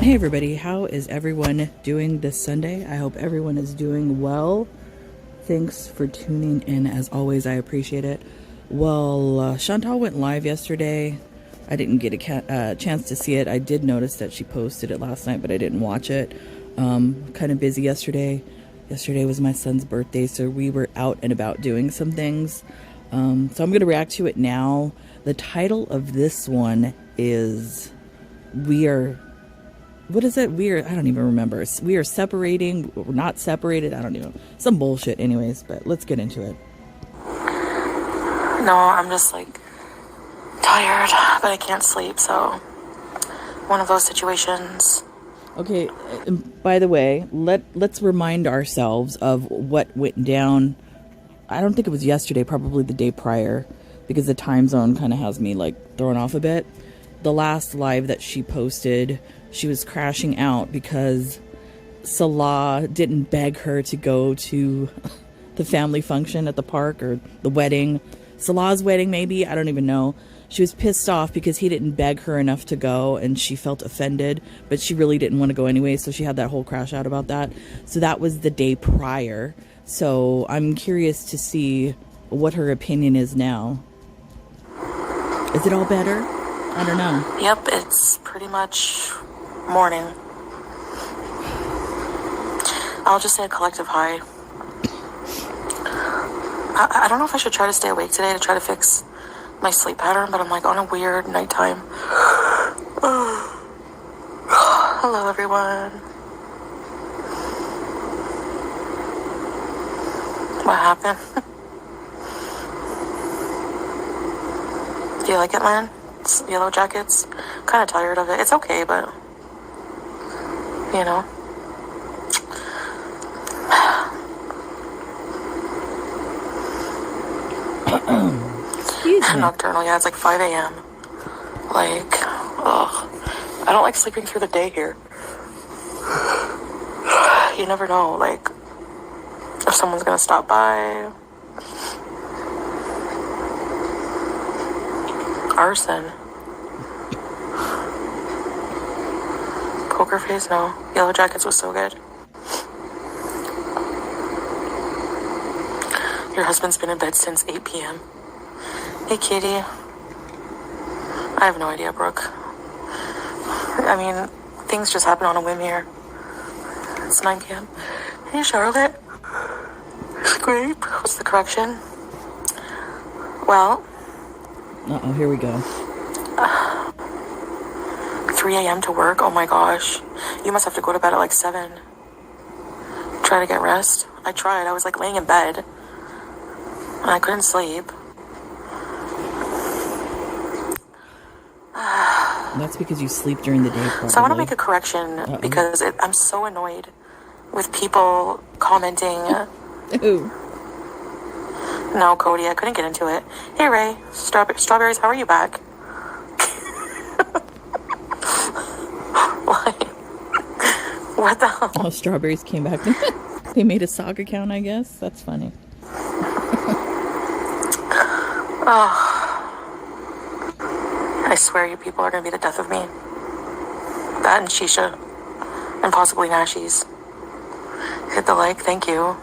Hey everybody, how is everyone doing this Sunday? I hope everyone is doing well. Thanks for tuning in. As always, I appreciate it. Well, Chantal went live yesterday. I didn't get a chance to see it. I did notice that she posted it last night, but I didn't watch it. Kind of busy yesterday. Yesterday was my son's birthday, so we were out and about doing some things. So I'm going to react to it now. The title of this one is what is it? I don't even remember. We are separating. We're not separated. I don't even know. Some bullshit anyways, but let's get into it. No, I'm just like tired, but I can't sleep. So one of those situations. Okay. And by the way, let's remind ourselves of what went down. I don't think it was yesterday, probably the day prior, because the time zone kind of has me like thrown off a bit. The last live that she posted, she was crashing out because Salah didn't beg her to go to the family function at the park, or the wedding. Salah's wedding, maybe. I don't even know. She was pissed off because he didn't beg her enough to go, and she felt offended, but she really didn't want to go anyway, so she had that whole crash out about that. So that was the day prior. So I'm curious to see what her opinion is now. Is it all better? I don't know. Yep, it's pretty much morning. I'll just say a collective high. I don't know if I should try to stay awake today to try to fix my sleep pattern, but I'm like on a weird nighttime. Hello, everyone. What happened? Do you like it, man? Yellow jackets. Kind of tired of it. It's okay, but you know. Nocturnal, yeah, it's like 5 a.m. Like, ugh. I don't like sleeping through the day here. You never know, like, if someone's gonna stop by. Arson. Poker face, no. Yellow Jackets was so good. Your husband's been in bed since 8 p.m. Hey, kitty. I have no idea, Brooke. I mean, things just happen on a whim here. It's 9 p.m. Hey, Charlotte. Scrape. What's the correction? Well... Uh-oh, here we go. 3 a.m. to work? Oh my gosh. You must have to go to bed at like 7. Try to get rest. I tried. I was like laying in bed. And I couldn't sleep. That's because you sleep during the day, probably. So I want to make a correction because I'm so annoyed with people commenting. Ooh. No, Cody, I couldn't get into it. Hey, Ray. Strawberries, how are you back? Like, what the hell? Oh, Strawberries came back. They made a sock account, I guess. That's funny. Oh. I swear you people are going to be the death of me. That and Shisha. And possibly Nashies. Hit the like, thank you.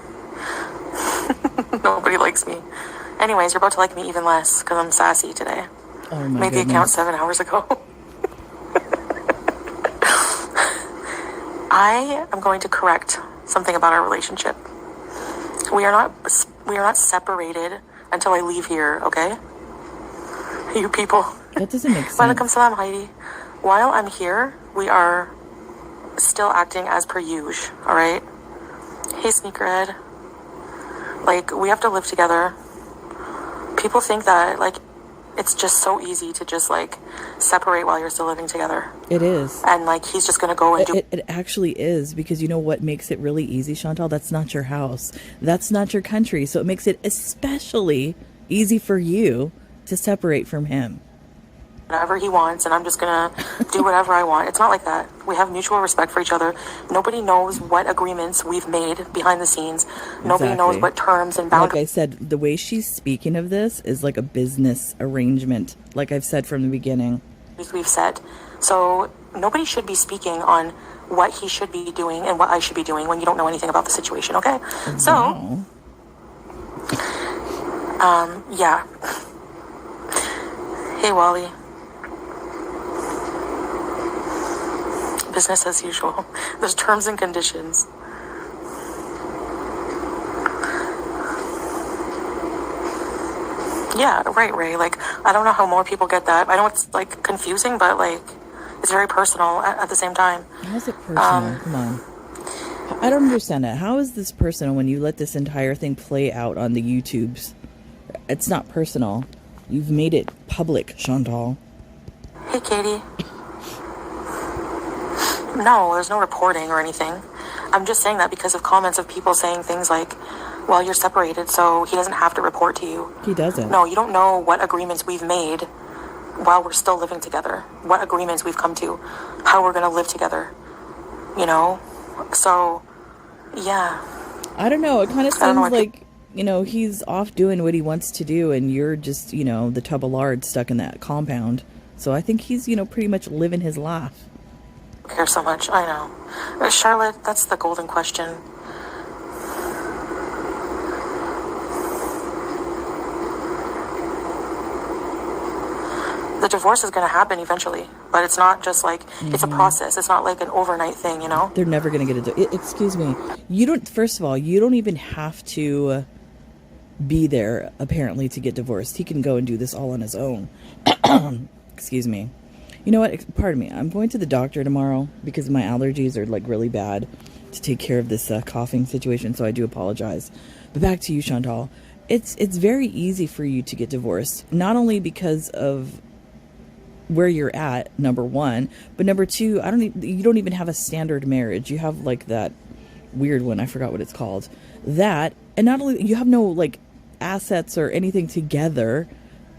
Nobody likes me. Anyways, you're about to like me even less because I'm sassy today. Oh my Made the account 7 hours ago. I am going to correct something about our relationship. We are not separated until I leave here, okay? You people. That doesn't make sense. Welcome, salam, Heidi. While I'm here, we are still acting as per usual, all right? Hey, Sneakerhead. Like, we have to live together. People think that, like, it's just so easy to just, like, separate while you're still living together. It is. And, like, he's just going to go and do... It actually is, because you know what makes it really easy, Chantal? That's not your house. That's not your country. So it makes it especially easy for you to separate from him. Whatever he wants, and I'm just gonna do whatever I want. It's not like that. We have mutual respect for each other. Nobody knows what agreements we've made behind the scenes. Nobody knows what terms and boundaries. Like I said, the way she's speaking of this is like a business arrangement, like I've said from the beginning. We've set. So nobody should be speaking on what he should be doing and what I should be doing when you don't know anything about the situation, okay? So, Wow. yeah. Hey, Wally. Business as usual. There's terms and conditions. Yeah, right, Ray. Like, I don't know how more people get that. I know it's, like, confusing, but, like, it's very personal at the same time. How's it personal? Come on. I don't understand that. How is this personal when you let this entire thing play out on the YouTubes? It's not personal. You've made it public, Chantal. Hey, Katie. No, there's no reporting or anything. I'm just saying that because of comments of people saying things like, well, you're separated, so he doesn't have to report to you. He doesn't. No, you don't know what agreements we've made while we're still living together. What agreements we've come to. How we're going to live together. You know? So, yeah. I don't know. It kind of seems like, you know, he's off doing what he wants to do, and you're just, you know, the tub of lard stuck in that compound. So I think he's, you know, pretty much living his life. Care so much, I know. Charlotte, that's the golden question. The divorce is going to happen eventually, but it's not just like, it's a process. It's not like an overnight thing, you know? They're never going to get it. Excuse me. You don't, first of all, you don't even have to be there, apparently, to get divorced. He can go and do this all on his own. Excuse me. You know what? Pardon me. I'm going to the doctor tomorrow because my allergies are, like, really bad to take care of this coughing situation, so I do apologize. But back to you, Chantal. It's very easy for you to get divorced, not only because of where you're at, number one, but number two, you don't even have a standard marriage. You have like that weird one, I forgot what it's called. That, and not only, you have no like assets or anything together.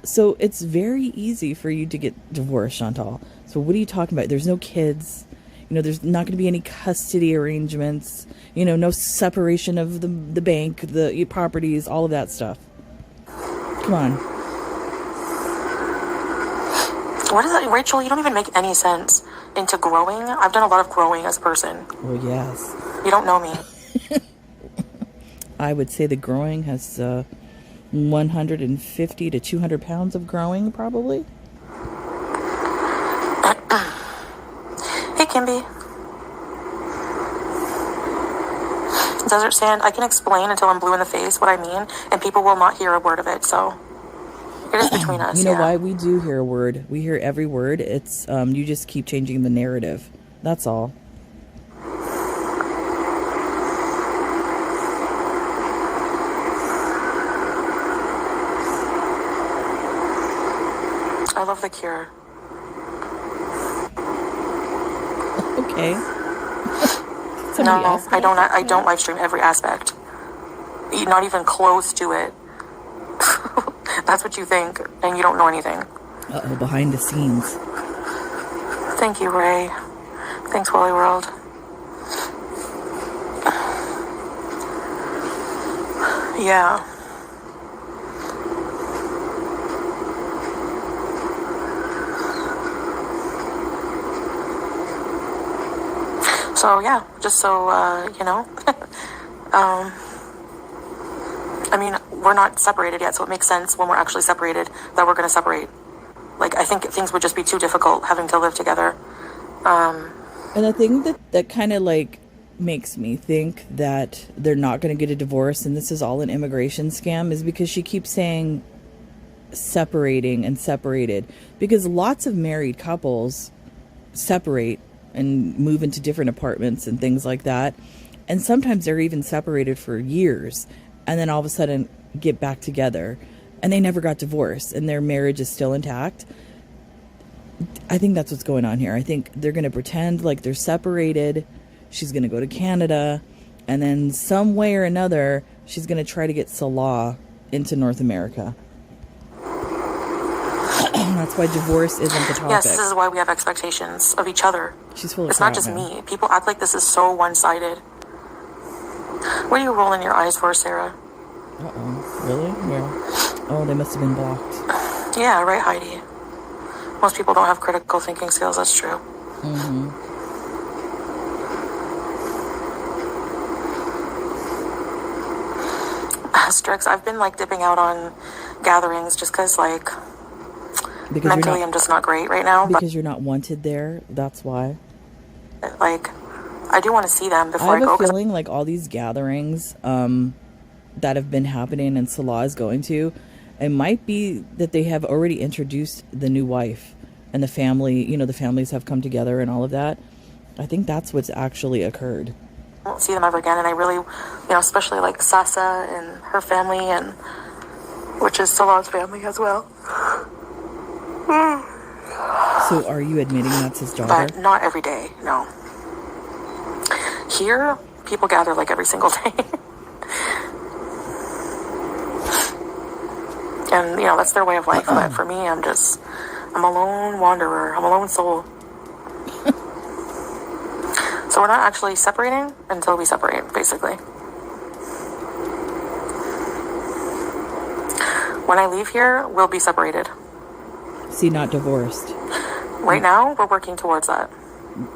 So it's very easy for you to get divorced, Chantal. So what are you talking about? There's no kids. You know, there's not going to be any custody arrangements. You know, no separation of the bank, the properties, all of that stuff. Come on. What is that, Rachel? You don't even make any sense into growing. I've done a lot of growing as a person. Well, yes. You don't know me. I would say the growing has 150 to 200 pounds of growing, probably. Hey, Kimby. Desert Sand, I can explain until I'm blue in the face what I mean, and people will not hear a word of it, so it is between us. You know why? We do hear a word. We hear every word. It's you just keep changing the narrative. That's all. I love The Cure. Okay. No, I don't live stream every aspect. Not even close to it. That's what you think, and you don't know anything. Uh-oh, behind the scenes. Thank you, Ray. Thanks, Wally World. Yeah. So, yeah, just so, you know. I mean, we're not separated yet, so it makes sense when we're actually separated that we're going to separate. Like, I think things would just be too difficult having to live together. And the thing that kind of, like, makes me think that they're not going to get a divorce and this is all an immigration scam is because she keeps saying separating and separated. Because lots of married couples separate and move into different apartments and things like that. And sometimes they're even separated for years and then all of a sudden get back together and they never got divorced and their marriage is still intact. I think that's what's going on here. I think they're going to pretend like they're separated. She's going to go to Canada and then some way or another, she's going to try to get Salah into North America. That's why divorce isn't the topic. Yes, this is why we have expectations of each other. She's full of It's not crap just now. me. People act like this is so one-sided. What are you rolling your eyes for, Sarah? Uh-oh. Really? Where? Oh, they must have been blocked. Yeah, right, Heidi. Most people don't have critical thinking skills, that's true. Mm-hmm. Asterisks. I've been like dipping out on gatherings just because like Because mentally I'm just not great right now. because you're not wanted there. That's why. But like I do want to see them I before I, have go. a feeling like all these gatherings that have been happening and Salah is going to, it might be that they have already introduced the new wife and the family. You know, the families have come together and all of that. I think that's what's actually occurred. I won't see them ever again, and I really, especially like Sasa and her family, and which is Salah's family as well. So are you admitting that's his daughter? But not every day, no. Here, people gather like every single day. And, that's their way of life. But for me, I'm a lone wanderer. I'm a lone soul. So we're not actually separating until we separate, basically. When I leave here, we'll be separated. See, not divorced. Right now, we're working towards that.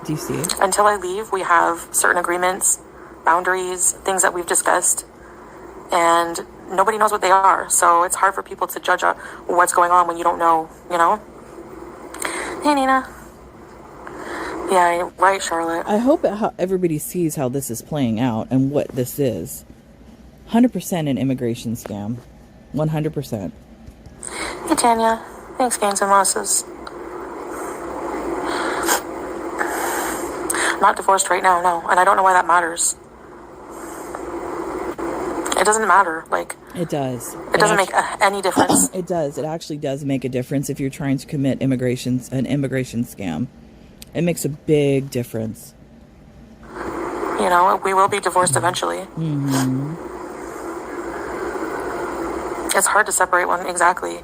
Do you see? Until I leave, we have certain agreements, boundaries, things that we've discussed, and nobody knows what they are. So it's hard for people to judge what's going on when you don't know, Hey, Nina. Yeah, right, Charlotte. I hope everybody sees how this is playing out and what this is. 100% an immigration scam. 100%. Hey, Tanya. Thanks, gains and losses. Not divorced right now, no. And I don't know why that matters. It doesn't matter. Like, It does. it doesn't make any difference. It does. It actually does make a difference if you're trying to commit an immigration scam. It makes a big difference. We will be divorced eventually. Mm-hmm. It's hard to separate one, exactly.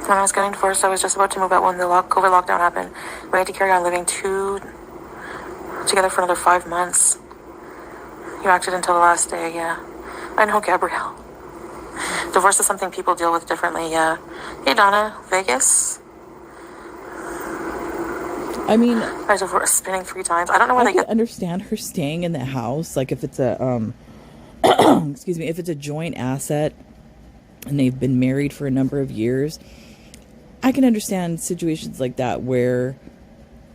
When I was getting divorced, I was just about to move out when the COVID lockdown happened. We had to carry on living together for another 5 months. You acted until the last day, yeah. I know, Gabrielle. Divorce is something people deal with differently, yeah. Hey, Donna, Vegas? I mean, I divorced spinning 3 times. I don't know where I can understand her staying in the house, like if it's a excuse me, if it's a joint asset and they've been married for a number of years. I can understand situations like that where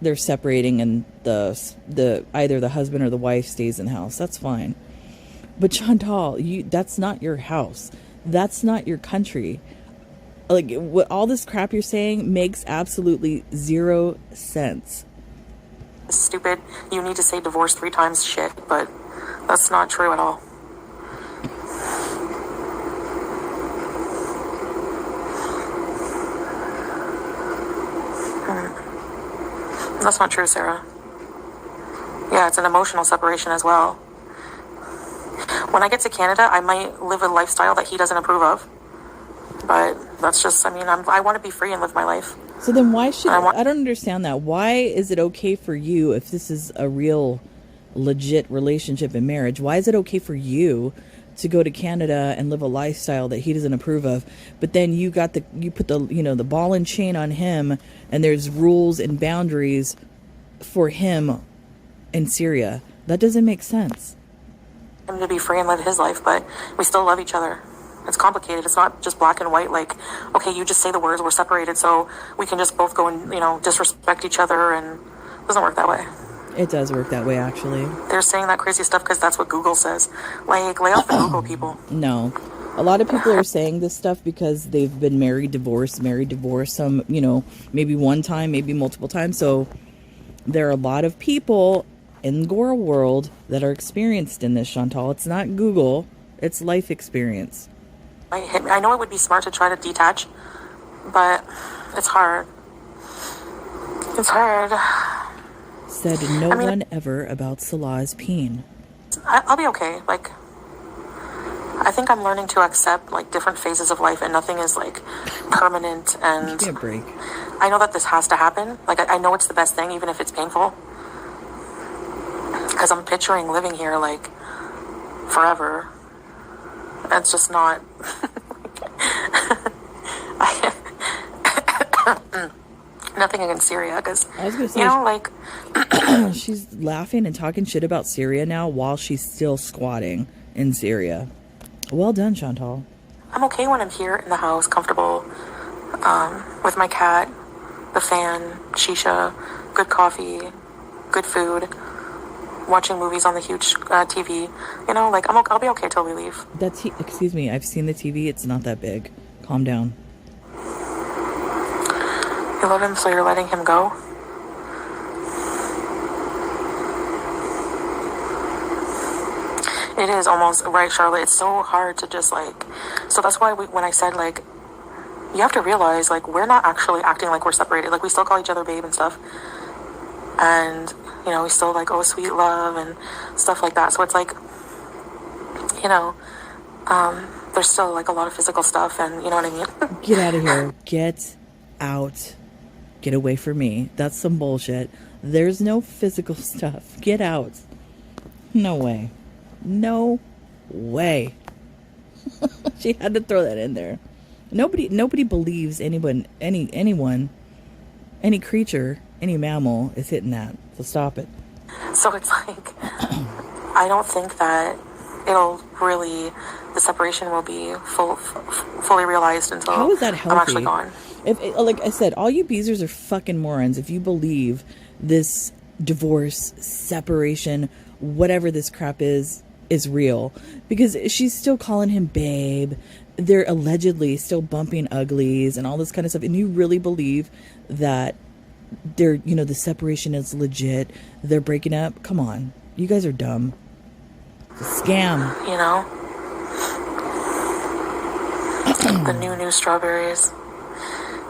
they're separating and the either the husband or the wife stays in the house. That's fine. But Chantal, that's not your house. That's not your country. Like, what all this crap you're saying makes absolutely 0 sense. Stupid. You need to say divorce 3 times shit, but that's not true at all. That's not true, Sarah. Yeah, it's an emotional separation as well. When I get to Canada, I might live a lifestyle that he doesn't approve of. But that's just, I want to be free and live my life. So then why should, I don't understand that. Why is it okay for you, if this is a real legit relationship and marriage, why is it okay for you to go to Canada and live a lifestyle that he doesn't approve of, but then you put the ball and chain on him, and there's rules and boundaries for him in Syria? That doesn't make sense. Him to be free and live his life, but we still love each other. It's complicated. It's not just black and white, like, okay, you just say the words, we're separated, so we can just both go and, disrespect each other, and it doesn't work that way. It does work that way, actually. They're saying that crazy stuff because that's what Google says. Like, lay off the Google, people. No. A lot of people are saying this stuff because they've been married, divorced, some, maybe one time, maybe multiple times. So there are a lot of people in the Gora world that are experienced in this, Chantal. It's not Google. It's life experience. I know it would be smart to try to detach, but it's hard. It's hard. Said no one ever about Salah's peen. I'll be okay. Like, I think I'm learning to accept, like, different phases of life, and nothing is, like, permanent, and Give me a break. I know that this has to happen. Like, I know it's the best thing, even if it's painful. Because I'm picturing living here, like, forever. It's just not. Nothing against Syria, because, I was gonna say, you know, like, she's laughing and talking shit about Syria now while she's still squatting in Syria. Well done, Chantal. I'm okay when I'm here in the house, comfortable, with my cat, the fan, shisha, good coffee, good food, watching movies on the huge TV. You know, like, I'll be okay till we leave. Excuse me, I've seen the TV. It's not that big. Calm down. You love him, so you're letting him go? It is almost right, Charlotte. It's so hard to just, like... So that's why when I said, like, you have to realize, like, we're not actually acting like we're separated. Like, we still call each other babe and stuff. And, you know, we still, like, oh, sweet love and stuff like that. So it's like, you know, there's still, like, a lot of physical stuff, and you know what I mean? Get out of here. Get out. Get away from me. That's some bullshit. There's no physical stuff. Get out. No way. No way. She had to throw that in there. Nobody believes anyone, any creature, any mammal is hitting that. So stop it. So it's like, I don't think that the separation will be fully realized until How is that healthy? I'm actually gone. Like I said, all you beezers are fucking morons if you believe this divorce, separation, whatever this crap is real. Because she's still calling him babe. They're allegedly still bumping uglies and all this kind of stuff. And you really believe that the separation is legit. They're breaking up. Come on. You guys are dumb. It's a scam. You know? The new strawberries.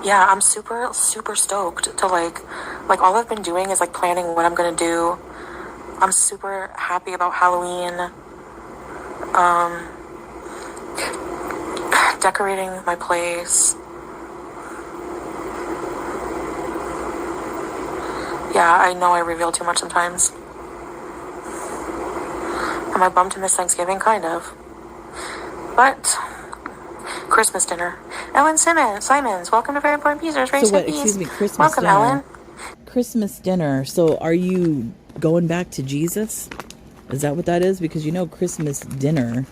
Yeah, I'm super, super stoked to like all I've been doing is like planning what I'm gonna do. I'm super happy about Halloween. Decorating my place. Yeah, I know I reveal too much sometimes. Am I bummed to miss Thanksgiving? Kind of. But Christmas dinner. Ellen Simons, welcome to Very Important Beezers. So what, excuse me, Christmas welcome, dinner. Ellen. Christmas dinner. So are you going back to Jesus? Is that what that is? Because Christmas dinner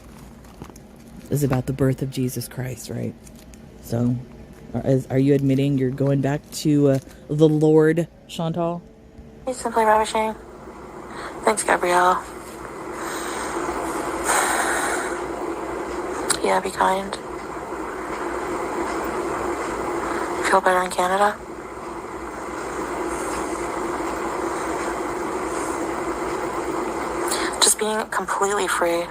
is about the birth of Jesus Christ, right? So are you admitting you're going back to the Lord, Chantal? It's simply ravishing. Thanks, Gabrielle. Yeah, be kind. Feel better in Canada? Just being completely free.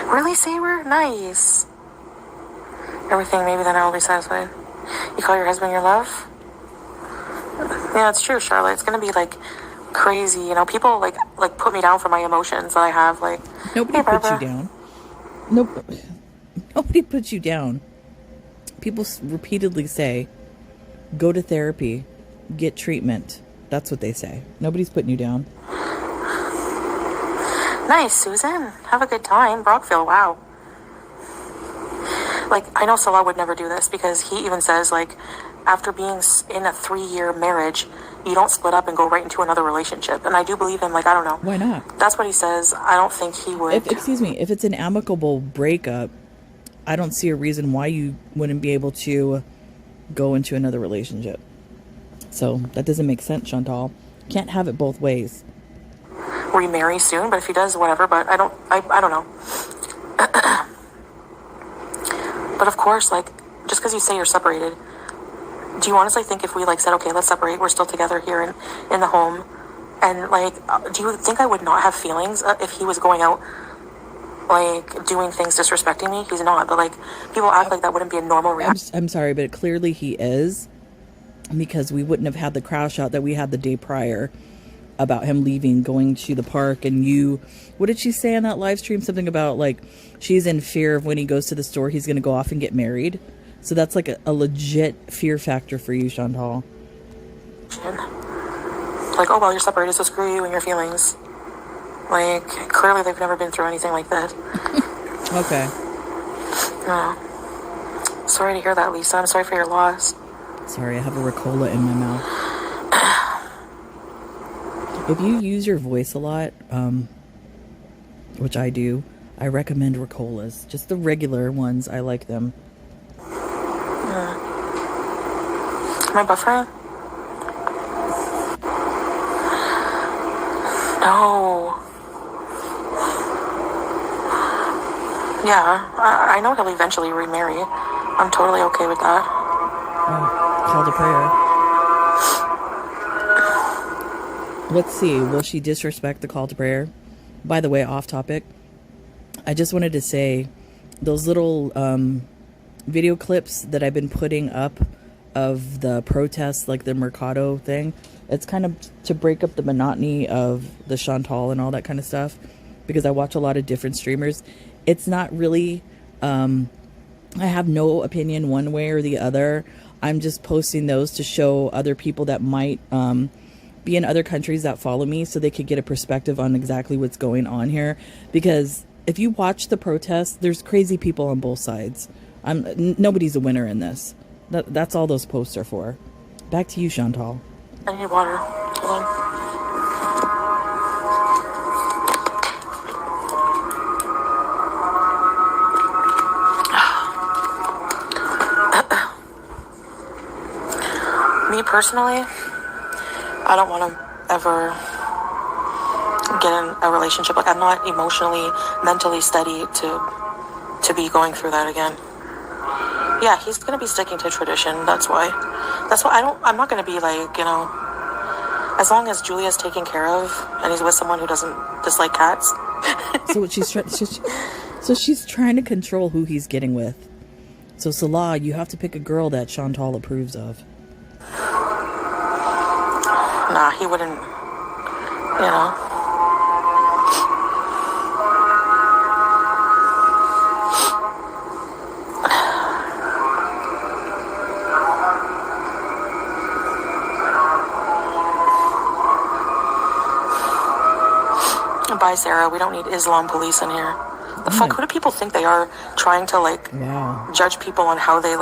Really, Saber? Nice. Everything, maybe then I'll be satisfied. You call your husband your love? Yeah, it's true, Charlotte. It's gonna be like crazy, people like put me down for my emotions that I have. Like, nobody puts you down. Nope. Nobody puts you down. People repeatedly say, go to therapy, get treatment. That's what they say. Nobody's putting you down. Nice, Susan. Have a good time. Brockville, wow. Like, I know Salah would never do this because he even says, like, after being in a 3-year marriage, you don't split up and go right into another relationship. And I do believe him. Like, I don't know. Why not? That's what he says. I don't think he would. Excuse me. If it's an amicable breakup, I don't see a reason why you wouldn't be able to go into another relationship. So that doesn't make sense, Chantal. Can't have it both ways. Remarry soon, but if he does, whatever. But I don't know. But of course, like, just because you say you're separated, do you honestly think if we like said, okay, let's separate, we're still together here in the home, and like, do you think I would not have feelings if he was going out like doing things disrespecting me? He's not, but like people act like that wouldn't be a normal reaction. I'm sorry, but clearly he is, because we wouldn't have had the crash out that we had the day prior about him leaving, going to the park, and what did she say on that live stream? Something about like she's in fear of when he goes to the store he's going to go off and get married. So that's like a legit fear factor for you, Chantal. Like, oh, well, you're separated, so screw you and your feelings. Like, clearly they've never been through anything like that. Okay. No. Sorry to hear that, Lisa. I'm sorry for your loss. Sorry, I have a Ricola in my mouth. If you use your voice a lot, which I do, I recommend Ricolas. Just the regular ones, I like them. Am I buffering? No. Yeah, I know he'll eventually remarry. I'm totally okay with that. Oh, call to prayer. Let's see. Will she disrespect the call to prayer? By the way, off topic. I just wanted to say those little video clips that I've been putting up of the protests, like the Mercado thing. It's kind of to break up the monotony of the Chantal and all that kind of stuff, because I watch a lot of different streamers. It's not really, I have no opinion one way or the other. I'm just posting those to show other people that might be in other countries that follow me, so they could get a perspective on exactly what's going on here. Because if you watch the protests, there's crazy people on both sides. Nobody's a winner in this. That's all those posts are for. Back to you, Chantal. I need water. Hold on. Me personally, I don't want to ever get in a relationship. Like, I'm not emotionally, mentally steady to be going through that again. Yeah, he's gonna be sticking to tradition. That's why I'm not gonna be like, as long as Julia's taken care of and he's with someone who doesn't dislike cats. So she's trying to control who he's getting with. So Salah, you have to pick a girl that Chantal approves of. Nah, he wouldn't, Bye, Sarah. We don't need Islam police in here. The fuck? Who do people think they are, trying to judge people on how they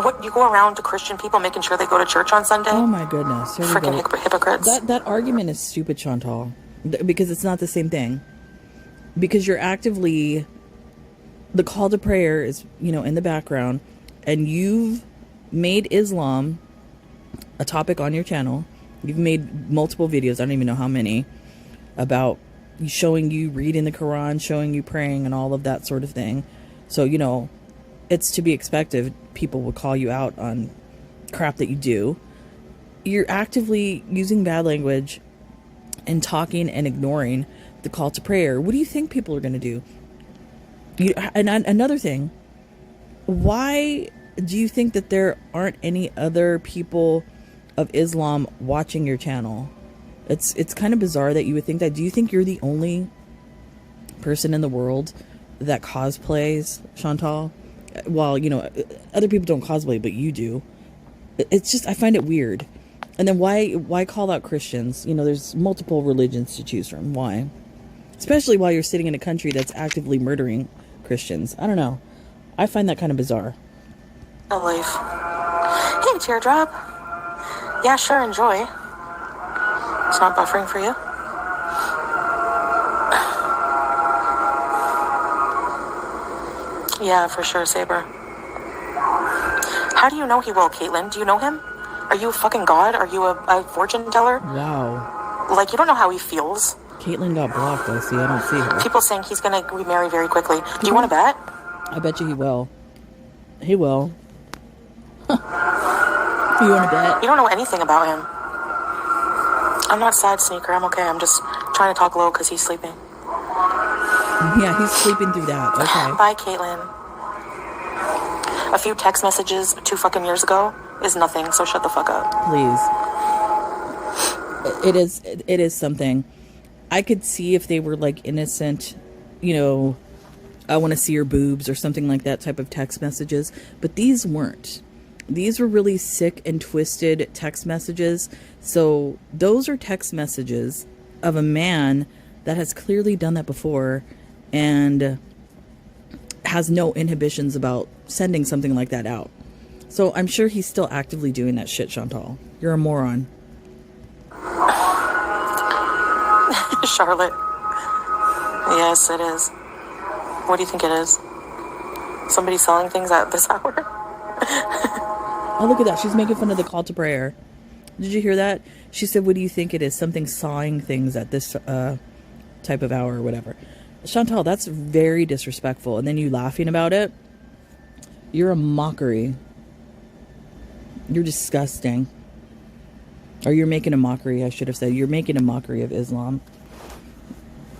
what you go around to Christian people making sure they go to church on Sunday? Oh my goodness. Freaking hypocrites. That argument is stupid, Chantal, because it's not the same thing. Because you're actively, the call to prayer is, in the background, and you've made Islam a topic on your channel. You've made multiple videos, I don't even know how many, about showing you reading the Quran, showing you praying and all of that sort of thing. So, it's to be expected people will call you out on crap that you do. You're actively using bad language and talking and ignoring the call to prayer. What do you think people are going to do? And another thing, why do you think that there aren't any other people of Islam watching your channel? It's kind of bizarre that you would think that. Do you think you're the only person in the world that cosplays, Chantal? Well, other people don't cosplay, but you do. It's just, I find it weird. And then why call out Christians? There's multiple religions to choose from. Why? Especially while you're sitting in a country that's actively murdering Christians. I don't know. I find that kind of bizarre. A life. Hey, Teardrop. Yeah, sure, enjoy. It's not buffering for you? Yeah, for sure, Saber. How do you know he will, Caitlin? Do you know him? Are you a fucking god? Are you a fortune teller? Wow. You don't know how he feels. Caitlin got blocked, I see. I don't see her. People saying he's gonna remarry very quickly. Do you want to bet? I bet you he will. He will. You want to bet? You don't know anything about him. I'm not sad, Sneaker. I'm okay. I'm just trying to talk low because he's sleeping. Yeah, he's sleeping through that. Okay. Bye, Caitlin. A few text messages 2 fucking years ago is nothing, so shut the fuck up. Please. It is something. I could see if they were innocent, I want to see your boobs or something like that type of text messages. But these weren't. These were really sick and twisted text messages. So those are text messages of a man that has clearly done that before and has no inhibitions about sending something like that out. So I'm sure he's still actively doing that shit, Chantal. You're a moron. Charlotte. Yes, it is. What do you think it is? Somebody selling things at this hour? Oh, look at that. She's making fun of the call to prayer. Did you hear that? She said, what do you think it is? Something sawing things at this type of hour or whatever. Chantal, that's very disrespectful. And then you laughing about it. You're a mockery. You're disgusting. Or you're making a mockery, I should have said. You're making a mockery of Islam.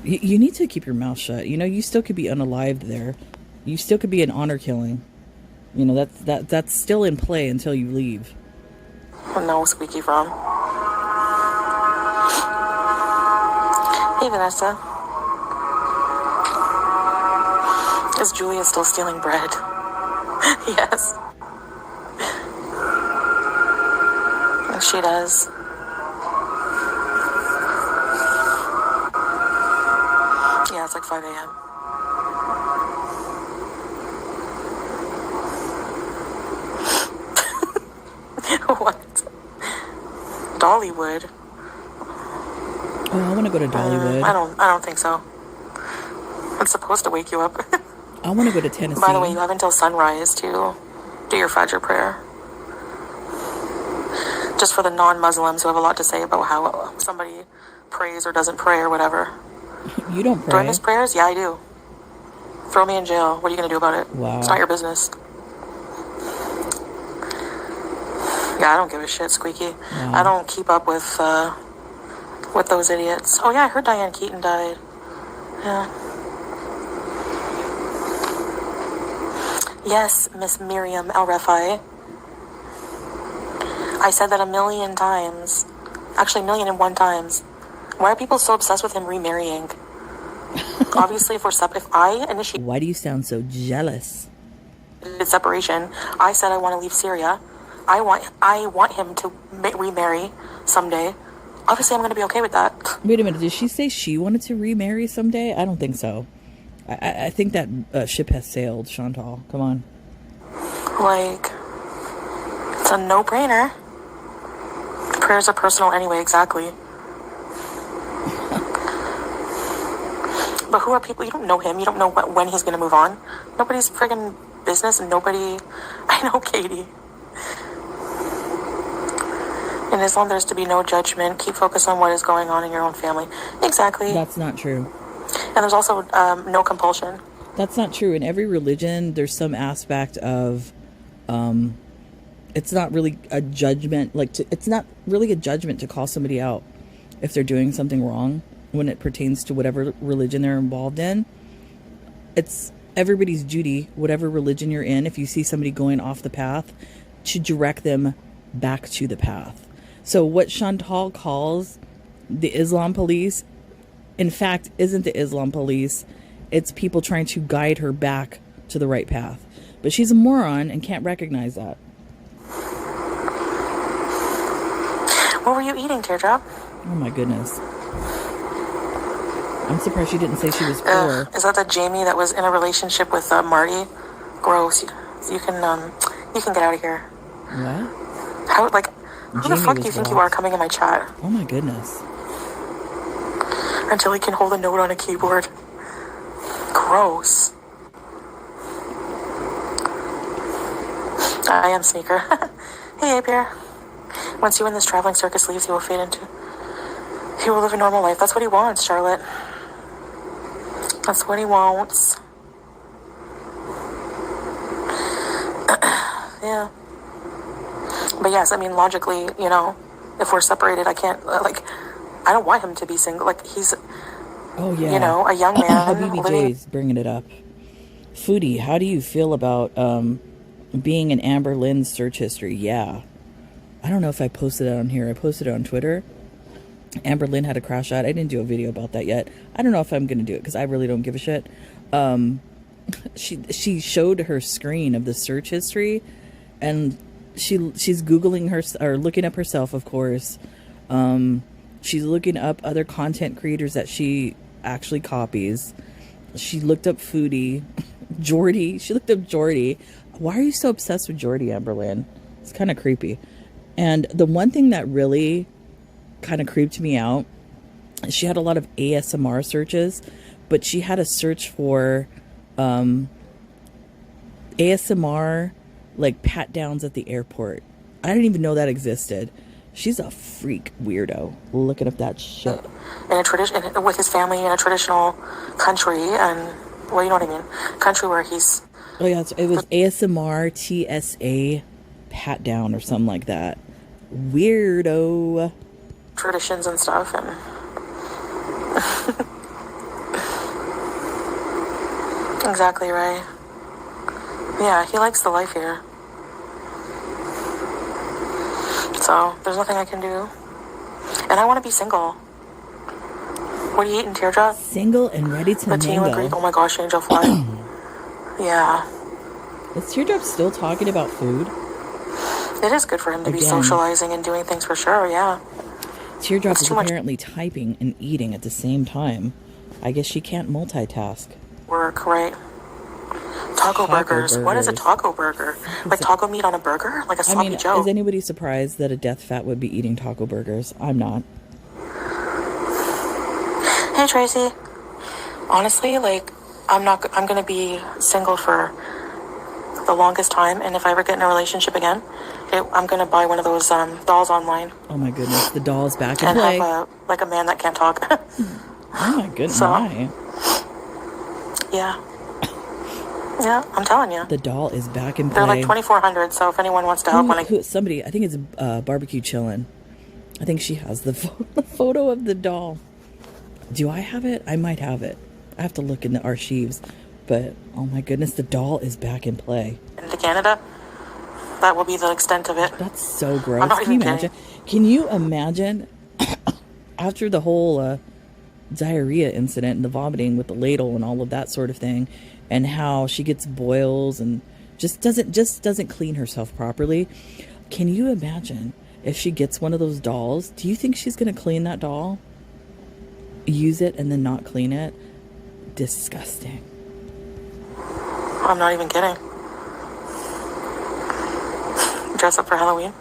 You need to keep your mouth shut. You know, you still could be unalived there. You still could be an honor killing. You know, that's still in play until you leave. No, squeaky from. Hey, Vanessa. Is Julia still stealing bread? Yes. And she does. Yeah, it's like 5 a.m. What? Dollywood? Oh, I want to go to Dollywood. I don't think so. It's supposed to wake you up. I want to go to Tennessee. By the way, you have until sunrise to do your Fajr prayer. Just for the non-Muslims who have a lot to say about how somebody prays or doesn't pray or whatever. You don't pray? Do I miss prayers? Yeah, I do. Throw me in jail. What are you going to do about it? Wow. It's not your business. Yeah, I don't give a shit, Squeaky. Wow. I don't keep up with those idiots. Oh, yeah, I heard Diane Keaton died. Yeah. Yes, Miss Miriam El-Refai. I said that 1,000,000 times. Actually, 1,000,001 times. Why are people so obsessed with him remarrying? Obviously, if I initiated Why do you sound so jealous? separation, I said I want to leave Syria. I want him to remarry someday. Obviously, I'm going to be okay with that. Wait a minute. Did she say she wanted to remarry someday? I don't think so. I think that ship has sailed, Chantal. Come on. Like, it's a no-brainer. Prayers are personal anyway, exactly. But who are people? You don't know him. You don't know when he's going to move on. Nobody's friggin' business, and nobody... I know, Katie. In Islam, there's to be no judgment. Keep focused on what is going on in your own family. Exactly. That's not true. And there's also no compulsion. That's not true. In every religion, there's some aspect of... it's not really a judgment. It's not really a judgment to call somebody out if they're doing something wrong when it pertains to whatever religion they're involved in. It's everybody's duty, whatever religion you're in, if you see somebody going off the path, to direct them back to the path. So what Chantal calls the Islam police, in fact, isn't the Islam police. It's people trying to guide her back to the right path. But she's a moron and can't recognize that. What were you eating, Teardrop? Oh my goodness. I'm surprised she didn't say she was poor. Is that the Jamie that was in a relationship with Marty? Gross. You can get out of here. What? How, like, who Jamie the fuck do you was think you lost. are coming in my chat? Oh my goodness. Until he can hold a note on a keyboard. Gross. I am Sneaker. Hey, Apier. Once you and this traveling circus leaves, he will fade into... He will live a normal life. That's what he wants, Charlotte. That's what he wants. Yeah. But yes, I mean, logically, you know, if we're separated, I can't, I don't want him to be single. Like, he's, Oh yeah. you know, a young man. Habibi living- J's bringing it up. Foodie, how do you feel about being in Amber Lynn's search history? Yeah. I don't know if I posted it on here. I posted it on Twitter. Amber Lynn had a crash out. I didn't do a video about that yet. I don't know if I'm going to do it because I really don't give a shit. She showed her screen of the search history, and she's Googling her, or looking up herself, of course. She's looking up other content creators that she actually copies. She looked up Foodie. Jordy. She looked up Jordy. Why are you so obsessed with Jordy, Amberlynn? It's kind of creepy. And the one thing that really kind of creeped me out, she had a lot of ASMR searches, but she had a search for ASMR, like pat downs at the airport. I didn't even know that existed. She's a freak weirdo looking up that shit. In a tradition, with his family in a traditional country, and well, you know what I mean, country where he's. Oh yeah, it was ASMR TSA pat down or something like that. Weirdo. Traditions and stuff, and exactly right. Yeah, he likes the life here. So there's nothing I can do. And I want to be single. What are you eating, Teardrop? Single and ready to mingle. Oh my gosh, Angel Fly. Yeah. Is Teardrop still talking about food? It is good for him to be socializing and doing things for sure, yeah. Teardrop is apparently typing and eating at the same time. I guess she can't multitask. Work, right. Taco burgers. What is a taco burger? Like taco meat on a burger? Like a sloppy Joe? Is anybody surprised that a death fat would be eating taco burgers? I'm not. Hey, Tracy. Honestly, like, I'm going to be single for the longest time, and if I ever get in a relationship again, I'm going to buy one of those dolls online. Oh my goodness, the doll's back in play. And have a man that can't talk. Oh my goodness. Yeah. Yeah, I'm telling you. The doll is back in play. They're like 2,400, so if anyone wants to help, somebody, I think it's Barbecue Chillin'. I think she has the photo of the doll. Do I have it? I might have it. I have to look in the archives. But, oh my goodness, the doll is back in play. Into Canada? That will be the extent of it. That's so gross. I'm not even kidding. Can you imagine after the whole diarrhea incident and the vomiting with the ladle and all of that sort of thing, and how she gets boils and just doesn't clean herself properly? Can you imagine if she gets one of those dolls? Do you think she's going to clean that doll? Use it and then not clean it? Disgusting. I'm not even kidding. Dress up for Halloween.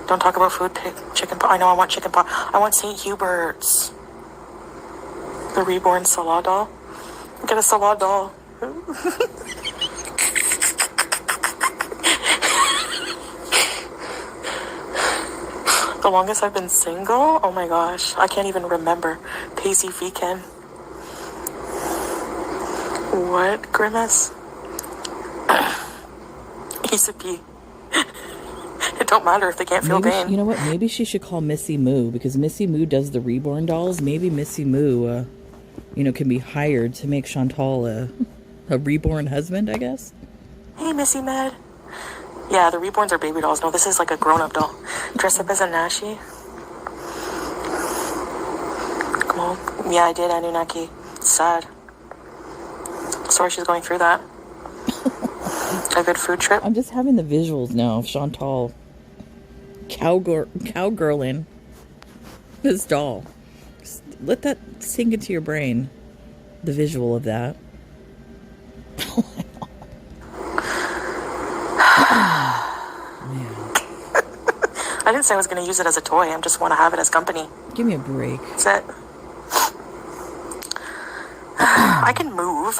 Don't talk about food. Chicken pot. I know I want chicken pot. I want St. Hubert's. The reborn Salah doll. Get a Salah doll. The longest I've been single? Oh my gosh. I can't even remember. Pacey Feekin. What, Grimace? He's a pee. It don't matter if they can't feel pain. You know what? Maybe she should call Missy Moo, because Missy Moo does the reborn dolls. Maybe Missy Moo, can be hired to make Chantal a reborn husband, I guess. Hey, Missy Med. Yeah, the reborns are baby dolls. No, this is like a grown-up doll. Dress up as a Nashi. Come on. Yeah, I did, Anunnaki. It's sad. Sorry she's going through that. A good food trip. I'm just having the visuals now of Chantal cowgirling this doll. Just let that sink into your brain. The visual of that. I didn't say I was going to use it as a toy. I just want to have it as company. Give me a break. That's it. I can move.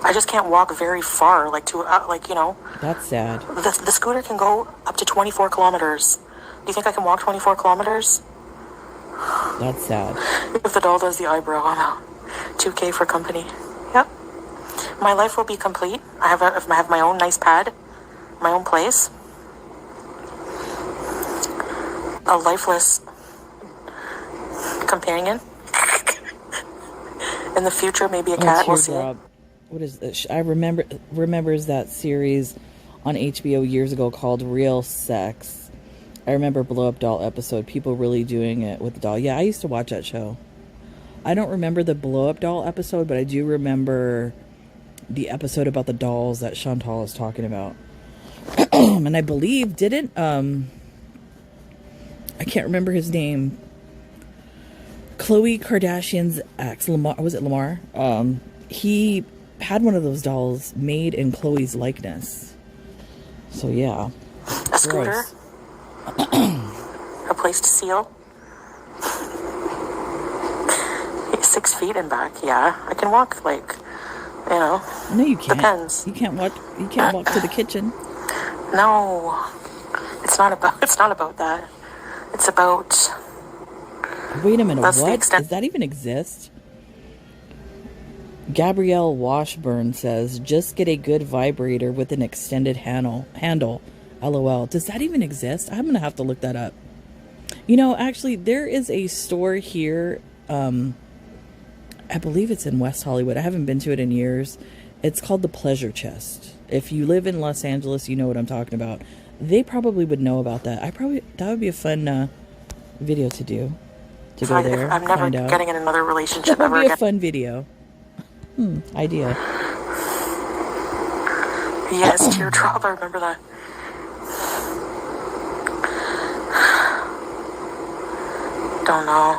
I just can't walk very far, That's sad. The scooter can go up to 24 kilometers. Do you think I can walk 24 kilometers? That's sad. If the doll does the eyebrow, I'm out. 2K for company. Yep. My life will be complete. I have my own nice pad, my own place. A lifeless companion. In the future, maybe a cat. We'll see. What is this? I remembers that series on HBO years ago called Real Sex. I remember Blow Up Doll episode. People really doing it with the doll. Yeah, I used to watch that show. I don't remember the Blow Up Doll episode, but I do remember the episode about the dolls that Chantal is talking about. And I believe didn't I can't remember his name. Khloe Kardashian's ex, Lamar, was it Lamar? He had one of those dolls made in Khloe's likeness. So yeah. A scooter. A place to seal. 6 feet and back. Yeah, I can walk like, No, you can't. Depends. You can't walk. You can't walk to the kitchen. No, it's not about that. It's about. Wait a minute. What does that even exist? Gabrielle Washburn says, "Just get a good vibrator with an extended handle. LOL. Does that even exist? I'm gonna have to look that up. Actually, there is a store here. I believe it's in West Hollywood. I haven't been to it in years. It's called the Pleasure Chest. If you live in Los Angeles, you know what I'm talking about. They probably would know about that. That would be a fun video to do. To go there. I'm never getting in another relationship ever again. That would be a fun video. Idea. Yes, teardrop. I remember that. Don't know.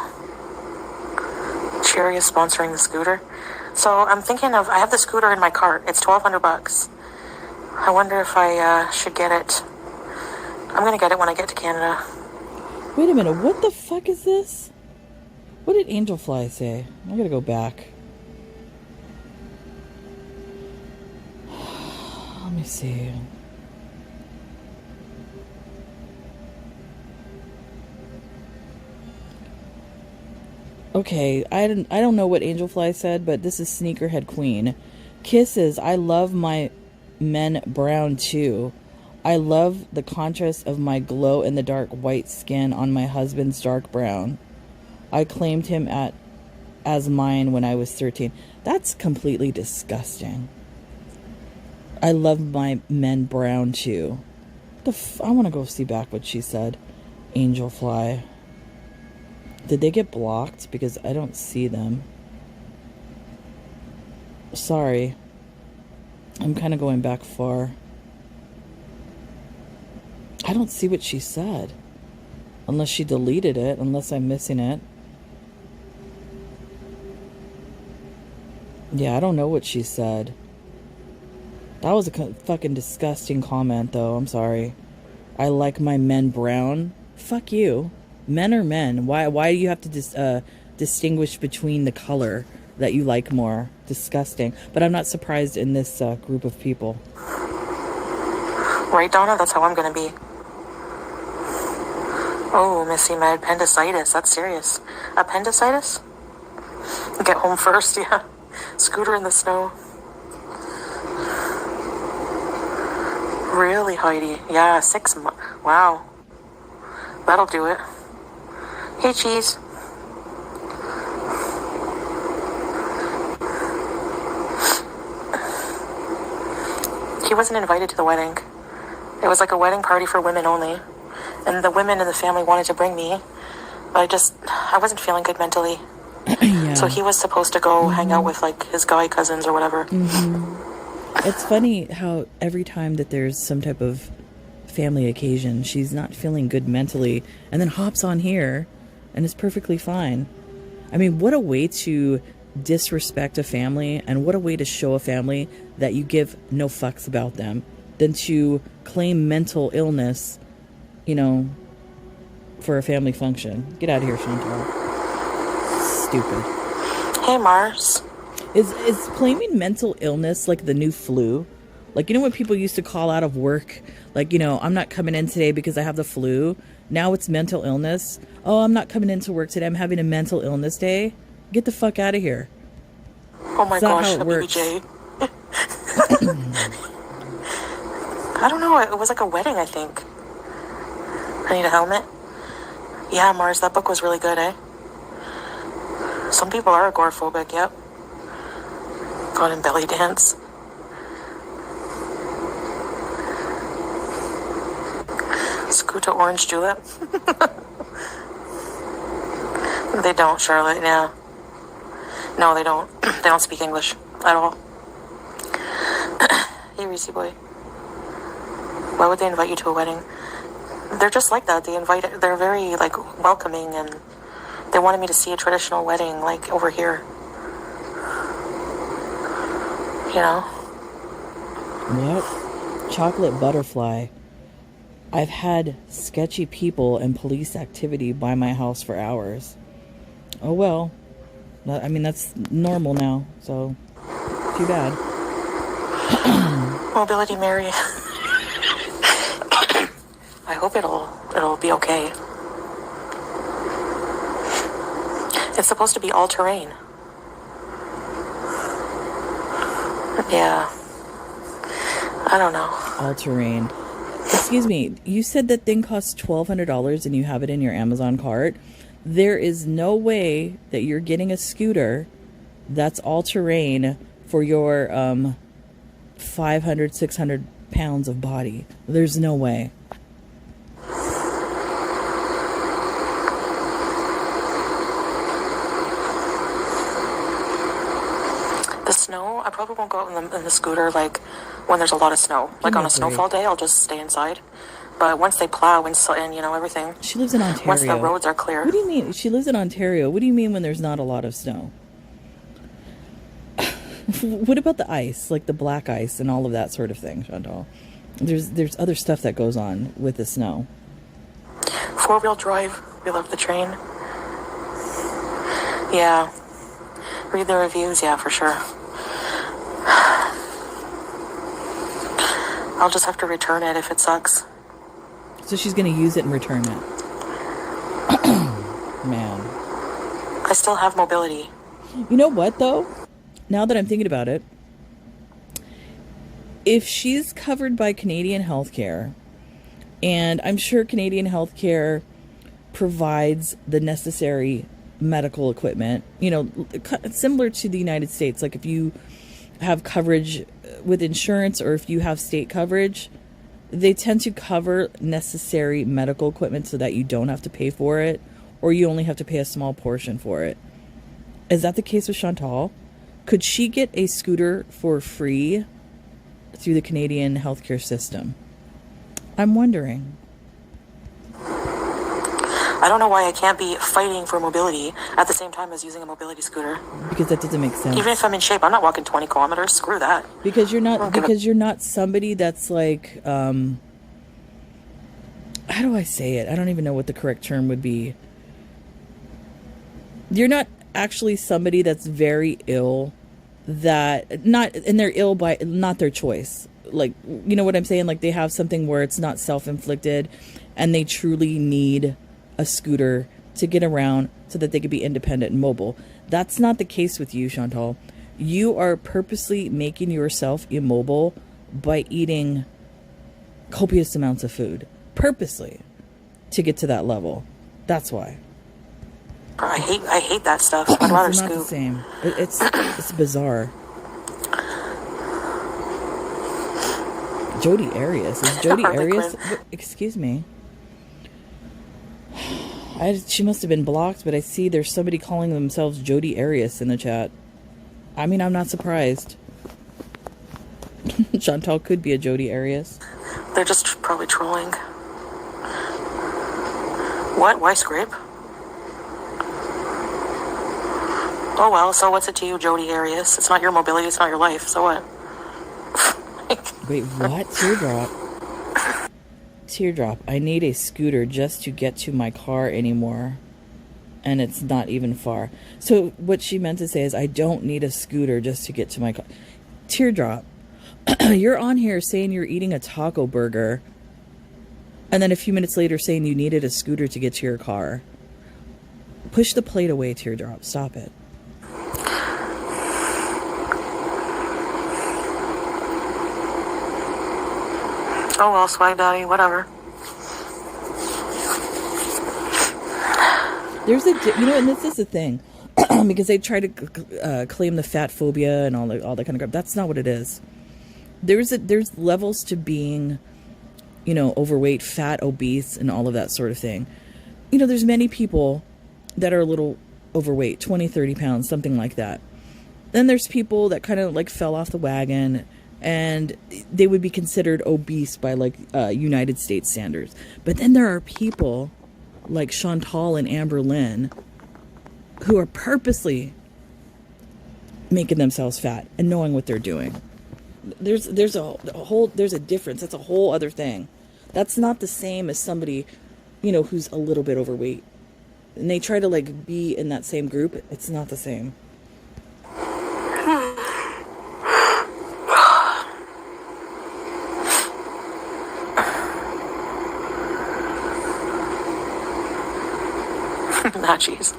Cherry is sponsoring the scooter. So I'm thinking I have the scooter in my cart. It's $1,200. I wonder if I should get it. I'm going to get it when I get to Canada. Wait a minute. What the fuck is this? What did Angelfly say? I got to go back. Let me see. Okay, I don't know what Angelfly said, but this is Sneakerhead Queen. Kisses, I love my men brown too. I love the contrast of my glow-in-the-dark white skin on my husband's dark brown. I claimed him as mine when I was 13. That's completely disgusting. I love my men brown too. I want to go see back what she said. Angelfly. Did they get blocked? Because I don't see them. Sorry. I'm kind of going back far. I don't see what she said. Unless she deleted it. Unless I'm missing it. Yeah, I don't know what she said. That was a fucking disgusting comment, though. I'm sorry. I like my men brown. Fuck you. Men are men. Why do you have to distinguish between the color that you like more? Disgusting. But I'm not surprised in this group of people. Right, Donna? That's how I'm going to be. Oh, Missy, my appendicitis. That's serious. Appendicitis? Get home first, yeah. Scooter in the snow. Really, Heidi? Yeah, 6 months. Wow. That'll do it. Hey, Cheese. He wasn't invited to the wedding. It was like a wedding party for women only. And the women in the family wanted to bring me. But I wasn't feeling good mentally. Yeah. So he was supposed to go hang out with like his guy cousins or whatever. It's funny how every time that there's some type of family occasion, she's not feeling good mentally and then hops on here and is perfectly fine. I mean, what a way to disrespect a family, and what a way to show a family that you give no fucks about them than to claim mental illness, for a family function. Get out of here, Chantal. Stupid. Hey, Mars. Is claiming mental illness like the new flu? Like, when people used to call out of work, like, I'm not coming in today because I have the flu. Now it's mental illness. Oh, I'm not coming into work today. I'm having a mental illness day. Get the fuck out of here. Oh my gosh, how it works. BJ. I don't know. It was like a wedding, I think. I need a helmet. Yeah, Mars, that book was really good, eh? Some people are agoraphobic, yep. Gone in belly dance. Scooter orange julep. They don't, Charlotte, yeah. No, they don't. They don't speak English at all. Hey, Reese boy. Why would they invite you to a wedding? They're just like that. They're very, like, welcoming, and they wanted me to see a traditional wedding, like, over here. You know? What? Chocolate butterfly. I've had sketchy people and police activity by my house for hours. Oh well. I mean, that's normal now, so too bad. Mobility Mary. I hope it'll be okay. It's supposed to be all terrain. Yeah. I don't know. All terrain. Excuse me, you said that thing costs $1,200 and you have it in your Amazon cart. There is no way that you're getting a scooter that's all terrain for your 500, 600 pounds of body. There's no way. The snow, I probably won't go out in the scooter, like, when there's a lot of snow. Like, on a snowfall day, I'll just stay inside. But once they plow and you know, everything. She lives in Ontario. Once the roads are clear. What do you mean? She lives in Ontario. What do you mean when there's not a lot of snow? What about the ice, like the black ice and all of that sort of thing, Chantal? There's other stuff that goes on with the snow. 4-wheel drive. We love the train. Yeah. Read the reviews, yeah, for sure. I'll just have to return it if it sucks. So she's going to use it and return it. Man. I still have mobility. You know what, though? Now that I'm thinking about it, if she's covered by Canadian healthcare, and I'm sure Canadian healthcare provides the necessary medical equipment, you know, similar to the United States, like if you have coverage with insurance or if you have state coverage, they tend to cover necessary medical equipment so that you don't have to pay for it, or you only have to pay a small portion for it. Is that the case with Chantal? Could she get a scooter for free through the Canadian healthcare system? I'm wondering. I don't know why I can't be fighting for mobility at the same time as using a mobility scooter. Because that doesn't make sense. Even if I'm in shape, I'm not walking 20 kilometers. Screw that. Because you're not somebody that's like, how do I say it? I don't even know what the correct term would be. You're not actually somebody that's very ill, and they're ill by not their choice. Like, you know what I'm saying? Like, they have something where it's not self-inflicted and they truly need a scooter to get around so that they could be independent and mobile. That's not the case with you, Chantal. You are purposely making yourself immobile by eating copious amounts of food. Purposely. To get to that level. That's why. I hate that stuff. I'd rather it's scoot. Not the same. It's bizarre. Jody Arias. Is Jody Arias? Excuse me. She must have been blocked, but I see there's somebody calling themselves Jody Arias in the chat. I mean, I'm not surprised. Chantal could be a Jody Arias. They're just probably trolling. What? Why scrape? Oh well, so what's it to you, Jody Arias? It's not your mobility, it's not your life, so what? Wait, what? Teardrop. I need a scooter just to get to my car anymore. And it's not even far. So what she meant to say is, I don't need a scooter just to get to my car. Teardrop. You're on here saying you're eating a taco burger. And then a few minutes later saying you needed a scooter to get to your car. Push the plate away, Teardrop. Stop it. Oh well, swag daddy, whatever. There's and this is the thing, because they try to claim the fat phobia and all that kind of crap. That's not what it is. There's levels to being, overweight, fat, obese, and all of that sort of thing. There's many people that are a little overweight, 20, 30 pounds, something like that. Then there's people that kind of like fell off the wagon and they would be considered obese by like United States standards. But then there are people like Chantal and Amber Lynn who are purposely making themselves fat and knowing what they're doing. There's a difference. That's a whole other thing. That's not the same as somebody, who's a little bit overweight. And they try to like be in that same group. It's not the same. Nachos.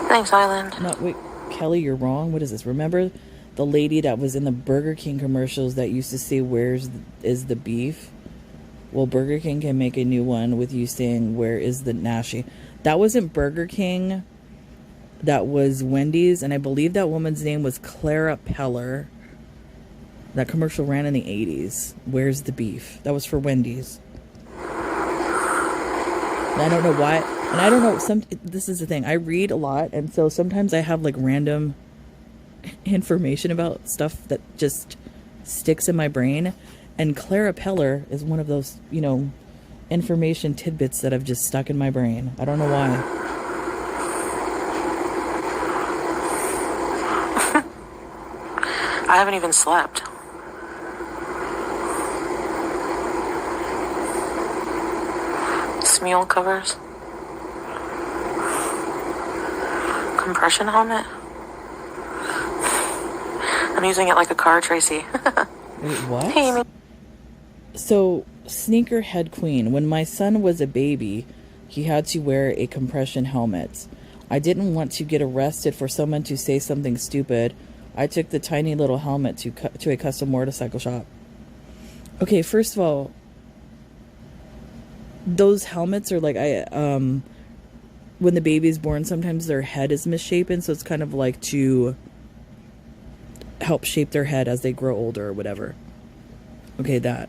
Thanks, Island. No, wait, Kelly, you're wrong. What is this? Remember the lady that was in the Burger King commercials that used to say, is the beef? Well, Burger King can make a new one with you saying, where is the Nashi? That wasn't Burger King. That was Wendy's. And I believe that woman's name was Clara Peller. That commercial ran in the 80s. Where's the beef? That was for Wendy's. And I don't know why. And I don't know. This is the thing. I read a lot. And so sometimes I have like random information about stuff that just sticks in my brain. And Clara Peller is one of those, information tidbits that have just stuck in my brain. I don't know why. I haven't even slept. Mule covers. Compression helmet. I'm using it like a car, Tracy. Wait, what? Hey, Amy. So, Sneakerhead Queen, when my son was a baby, he had to wear a compression helmet. I didn't want to get arrested for someone to say something stupid. I took the tiny little helmet to a custom motorcycle shop. Okay, first of all, those helmets are like, when the baby's born, sometimes their head is misshapen, so it's kind of like to help shape their head as they grow older or whatever. Okay, that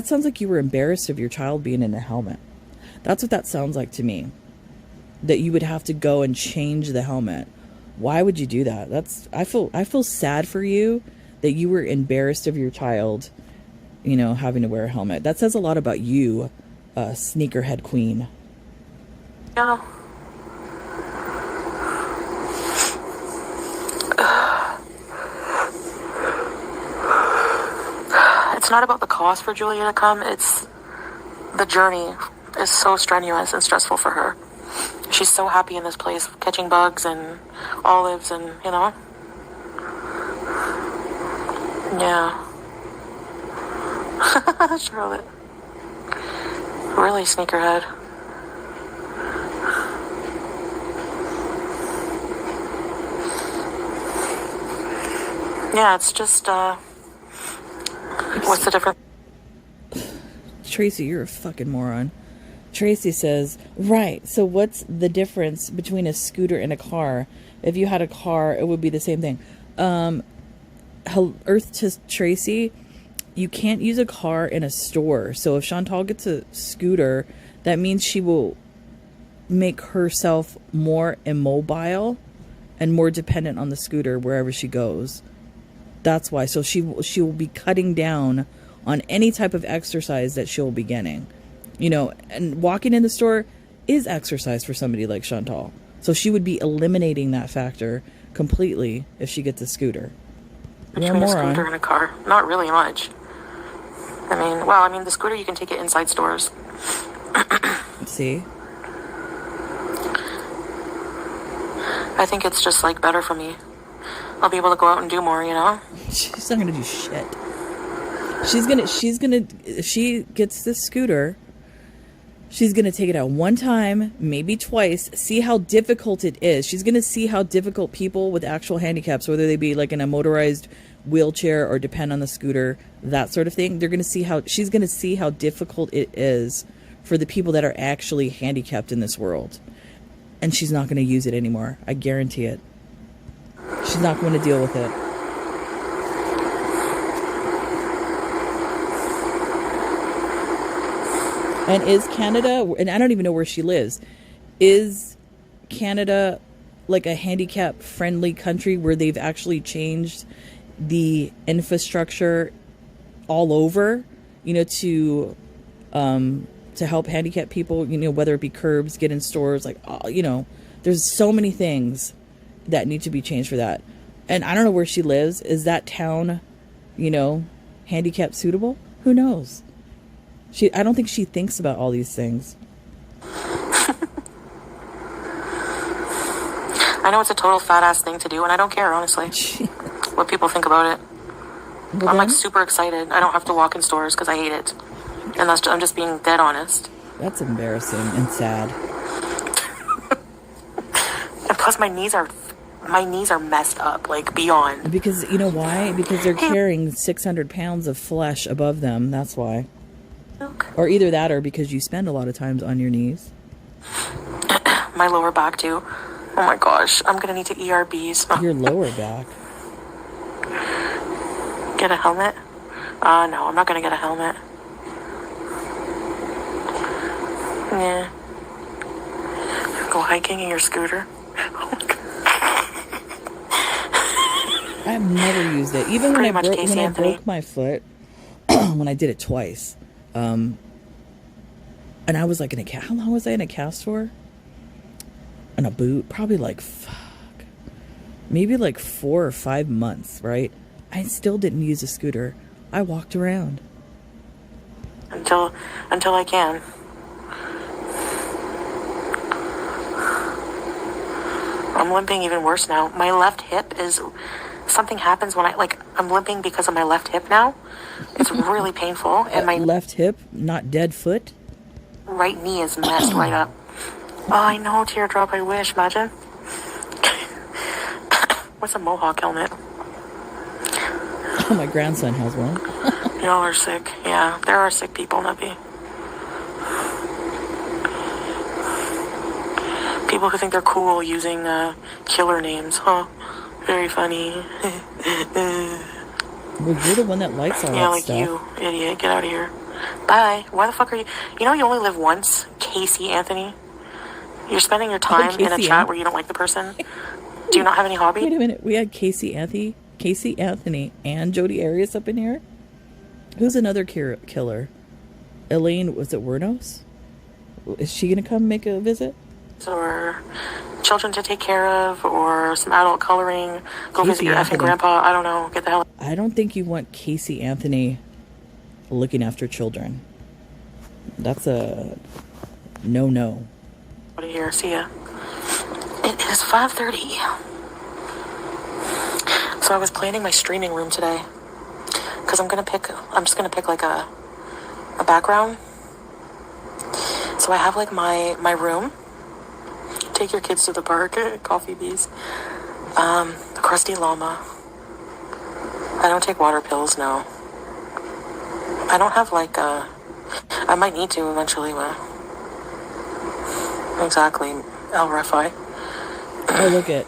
sounds like you were embarrassed of your child being in a helmet. That's what that sounds like to me. That you would have to go and change the helmet. Why would you do that? I feel sad for you that you were embarrassed of your child, having to wear a helmet. That says a lot about you, Sneakerhead Queen. Yeah. It's not about the cost for Julia to come. It's the journey is so strenuous and stressful for her. She's so happy in this place, catching bugs and olives and, Yeah. Charlotte. Really, sneakerhead. Yeah, it's just, what's the difference? Tracy, you're a fucking moron. Tracy says, right, so what's the difference between a scooter and a car? If you had a car, it would be the same thing. Earth to Tracy, you can't use a car in a store. So if Chantal gets a scooter, that means she will make herself more immobile and more dependent on the scooter wherever she goes. That's why. So she will be cutting down on any type of exercise that she'll be getting. And walking in the store is exercise for somebody like Chantal. So she would be eliminating that factor completely if she gets a scooter. Between a scooter and a car? Not really much. The scooter, you can take it inside stores. See? I think it's just, better for me. I'll be able to go out and do more, She's not going to do shit. If she gets this scooter, she's going to take it out one time, maybe twice, see how difficult it is. She's going to see how difficult people with actual handicaps, whether they be like in a motorized wheelchair or depend on the scooter, that sort of thing. She's going to see how difficult it is for the people that are actually handicapped in this world. And she's not going to use it anymore. I guarantee it. She's not going to deal with it. And is Canada, and I don't even know where she lives, is Canada like a handicap friendly country where they've actually changed the infrastructure all over, to help handicapped people, whether it be curbs, get in stores, like, there's so many things that need to be changed for that. And I don't know where she lives. Is that town, handicap suitable? Who knows? I don't think she thinks about all these things. I know it's a total fat ass thing to do, and I don't care, honestly, what people think about it. Well, I'm like super excited. I don't have to walk in stores because I hate it, and I'm just being dead honest. That's embarrassing and sad. And plus, my knees are messed up, like beyond. Because you know why? Because they're carrying 600 pounds of flesh above them. That's why. Okay. Or either that, or because you spend a lot of times on your knees. My lower back too. Oh my gosh, I'm gonna need to ERBs. Your lower back. Get a helmet? No, I'm not gonna get a helmet. Yeah. Go hiking in your scooter. I've never used it. Even when I broke my foot, when I did it twice, and I was like how long was I in a cast for? On a boot, probably maybe 4 or 5 months, right? I still didn't use a scooter. I walked around until I can. I'm limping even worse now. My left hip is something happens when I'm limping because of my left hip now. It's really painful, and my left hip, not dead foot. Right knee is messed right up. Oh, I know, teardrop. I wish. Imagine. What's a mohawk helmet? Oh, my grandson has one. Y'all are sick. Yeah, there are sick people, Nuppy. People who think they're cool using killer names, huh? Very funny. Well, you're the one that likes all that stuff. Yeah, like you, idiot. Get out of here. Bye. Why the fuck are you... You know you only live once, Casey Anthony? You're spending your time in a chat where you don't like the person. Do you not have any hobby? Wait a minute. We had Casey Anthony and Jodi Arias up in here. Who's another killer? Elaine, was it Wernos? Is she going to come make a visit? Or children to take care of, or some adult coloring. Go visit your effing grandpa. I don't know. Get the hell... I don't think you want Casey Anthony looking after children. That's a no. Out of here. See ya. It is 5:30. So I was planning my streaming room today because I'm just gonna pick like a background. So I have like my room. Take your kids to the park. Coffee bees. The crusty llama. I don't take water pills. No. I don't have I might need to eventually, but... Exactly. El-Refi. Oh, look it.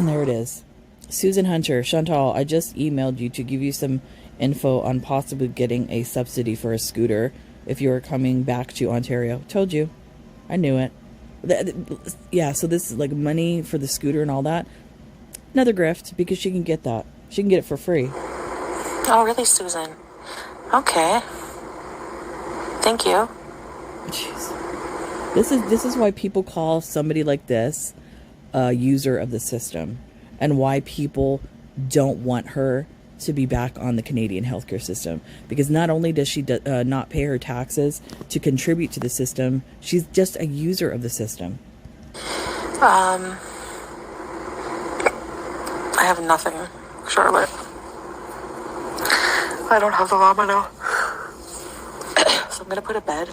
There it is. Susan Hunter. Chantal, I just emailed you to give you some info on possibly getting a subsidy for a scooter if you're coming back to Ontario. Told you. I knew it. Yeah, so this is like money for the scooter and all that. Another grift, because she can get that. She can get it for free. Oh, really, Susan? Okay. Thank you. Jeez. This is why people call somebody like this a user of the system, and why people don't want her to be back on the Canadian healthcare system. Because not only does she not pay her taxes to contribute to the system, she's just a user of the system. I have nothing, Charlotte. I don't have the llama now. So I'm gonna put a bed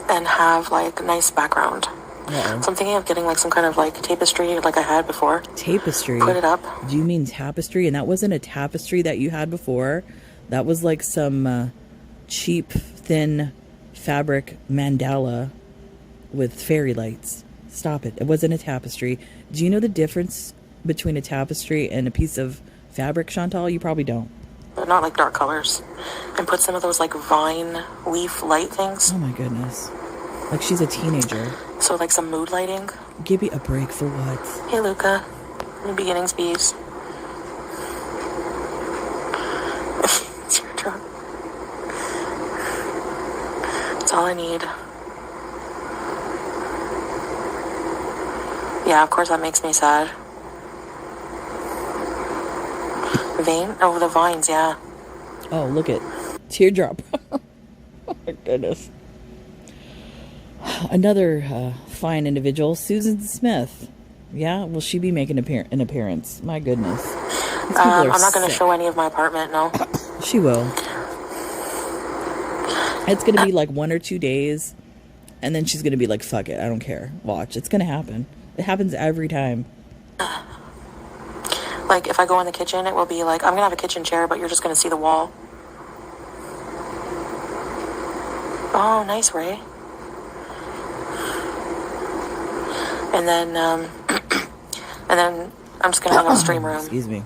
and have like a nice background. Uh-oh. So I'm thinking of getting like some kind of like tapestry like I had before. Tapestry? Put it up. Do you mean tapestry? And that wasn't a tapestry that you had before. That was like some cheap, thin fabric mandala with fairy lights. Stop it. It wasn't a tapestry. Do you know the difference between a tapestry and a piece of fabric, Chantal? You probably don't. But not like dark colors. And put some of those like vine leaf light things. Oh my goodness. Like she's a teenager. So like some mood lighting. Give me a break for what? Hey, Luca. New beginnings, bees. It's your truck. That's all I need. Yeah, of course that makes me sad. Vein? Oh, the vines, yeah. Oh, look at teardrop. Oh my goodness. Another fine individual, Susan Smith. Yeah, will she be making an appearance? My goodness. These people are I'm not going to sick. show any of my apartment, no. She will. It's going to be like 1 or 2 days, and then she's going to be like, fuck it, I don't care. Watch, it's going to happen. It happens every time. Like, if I go in the kitchen, it will be like, I'm going to have a kitchen chair, but you're just going to see the wall. Oh, nice, Ray. And then, I'm just going to have a stream room. Excuse me.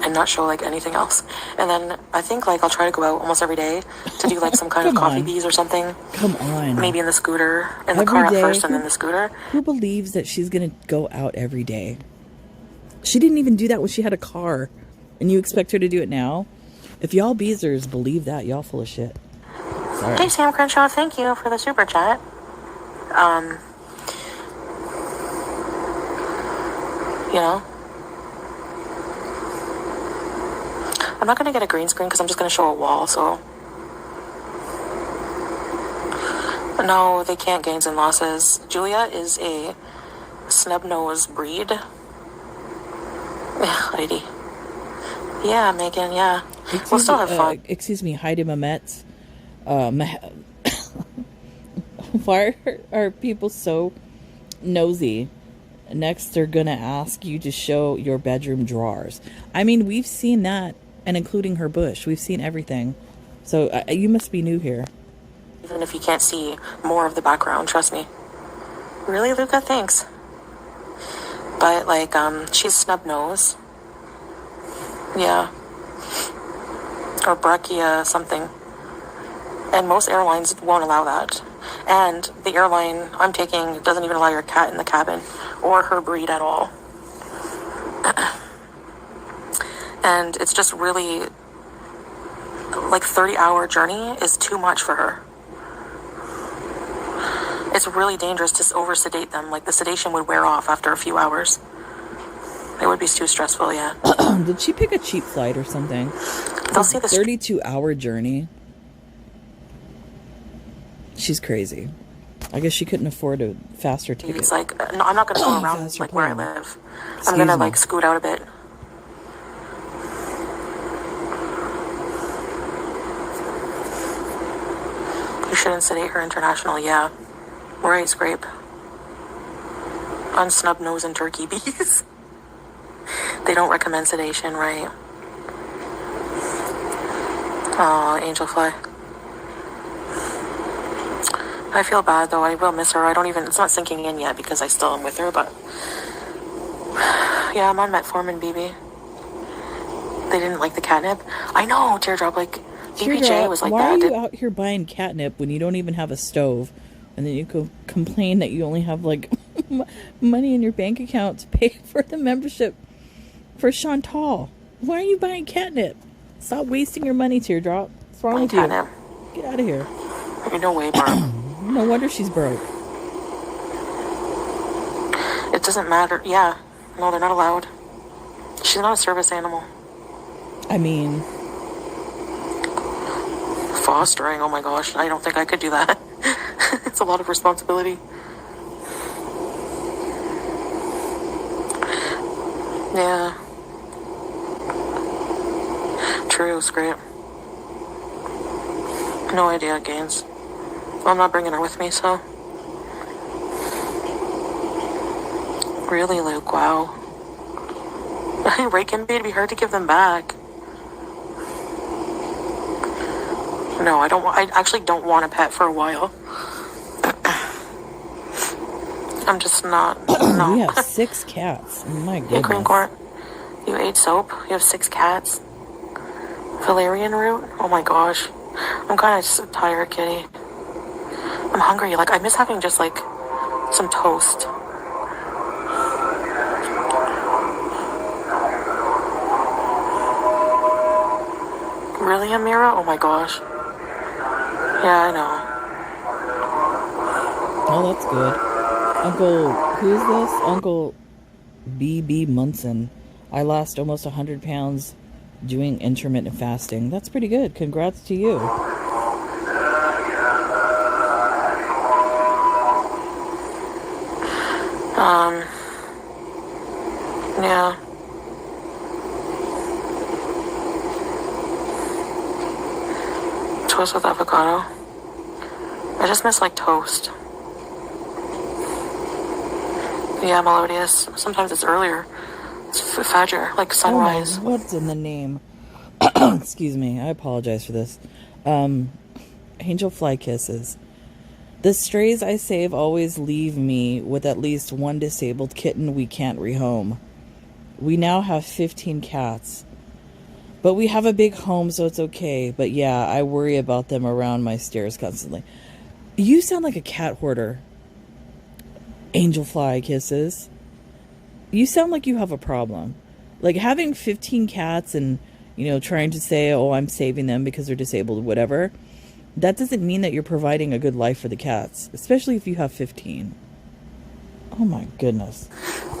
And not show, like, anything else. And then I think, like, I'll try to go out almost every day to do, like, some kind of coffee bees or something. Come on. Maybe in the scooter. In the car at first and then the scooter. Who believes that she's going to go out every day? She didn't even do that when she had a car. And you expect her to do it now? If y'all beezers believe that, y'all full of shit. Sorry. Hey, Sam Crenshaw, thank you for the super chat. You know? I'm not going to get a green screen because I'm just going to show a wall, so... No, they can't gains and losses. Julia is a snub-nosed breed. Lady. Yeah, Megan, yeah. We'll still have fun. Excuse me, Heidi Mamet. Why are people so nosy? Next, they're going to ask you to show your bedroom drawers. I mean, we've seen that, and including her bush. We've seen everything. So you must be new here. Even if you can't see more of the background, trust me. Really, Luca? Thanks. But, like, she's snub-nosed. Yeah. Or brachia something. And most airlines won't allow that. And the airline I'm taking doesn't even allow your cat in the cabin or her breed at all. And it's just really, like, 30-hour journey is too much for her. It's really dangerous to over-sedate them. Like, the sedation would wear off after a few hours. It would be too stressful, yeah. Did she pick a cheap flight or something? They'll see the 32-hour journey. She's crazy. I guess she couldn't afford a faster ticket. It's like, no, I'm not going to go around, like, where I live. I'm going to, like, scoot out a bit. You shouldn't sedate her international, yeah. Right, Scrape. On snub nose and turkey bees. They don't recommend sedation, right? Oh, Angel Fly. I feel bad, though. I will miss her. It's not sinking in yet because I still am with her, but... Yeah, I'm on metformin, BB. They didn't like the catnip. I know, Teardrop, like... BBJ was like why that. Why are you out here buying catnip when you don't even have a stove? And then you complain that you only have, like, money in your bank account to pay for the membership for Chantal. Why are you buying catnip? Stop wasting your money, Teardrop. What's wrong with catnip. You? Get out of here. There's no way, bro. No wonder she's broke. It doesn't matter. Yeah. No, they're not allowed. She's not a service animal. I mean... Fostering, oh my gosh. I don't think I could do that. It's a lot of responsibility. Yeah. True, Scrape. No idea, Gaines. Well, I'm not bringing her with me, so... Really, Luke, wow. Right, can be, it'd be hard to give them back. No, I actually don't want a pet for a while. I'm just not, no. We have 6 cats. Oh my goodness. Hey, Cream Court. You ate soap? You have 6 cats? Valerian root? Oh my gosh. I'm kind of tired, kitty. I'm hungry. Like, I miss having just, like, Some toast. Really, Amira? Oh my gosh. Yeah, I know. Oh, that's good. Uncle, who's this? Uncle B.B. Munson. I lost almost 100 pounds doing intermittent fasting. That's pretty good. Congrats to you. Yeah. Toast with avocado. I just miss like toast. Yeah, Melodious. Sometimes it's earlier. It's Fajr, like sunrise. Oh my, what's in the name? Excuse me. I apologize for this. Angel fly kisses. The strays I save always leave me with at least one disabled kitten we can't rehome. We now have 15 cats. But we have a big home, so it's okay. But yeah, I worry about them around my stairs constantly. You sound like a cat hoarder. Angel fly kisses. You sound like you have a problem. Like having 15 cats and, you know, trying to say, oh, I'm saving them because they're disabled, whatever. That doesn't mean that you're providing a good life for the cats, especially if you have 15. Oh my goodness.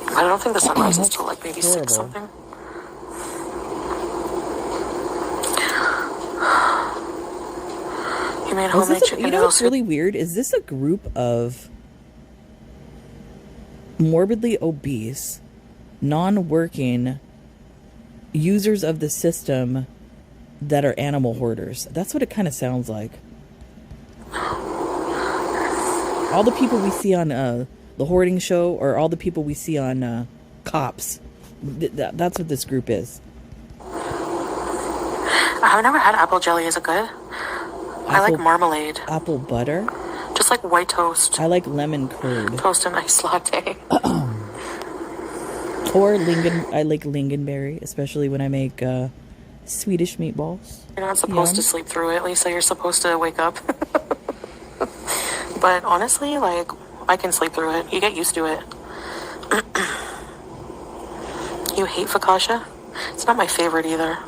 I don't think the sunrise is till like maybe horrible. 6 something. You made homemade chicken You know noodle what's soup. really weird? Is this a group of morbidly obese, non-working users of the system that are animal hoarders? That's what it kind of sounds like. All the people we see on the hoarding show, or all the people we see on Cops, that's what this group is. I've never had apple jelly. Is it good? I like marmalade. Apple butter? Just like white toast. I like lemon curd. Toast and iced latte. Or I like lingonberry, especially when I make Swedish meatballs. You're not supposed to sleep through it, Lisa. You're supposed to wake up. But honestly, like, I can sleep through it. You get used to it. You hate focaccia? It's not my favorite either.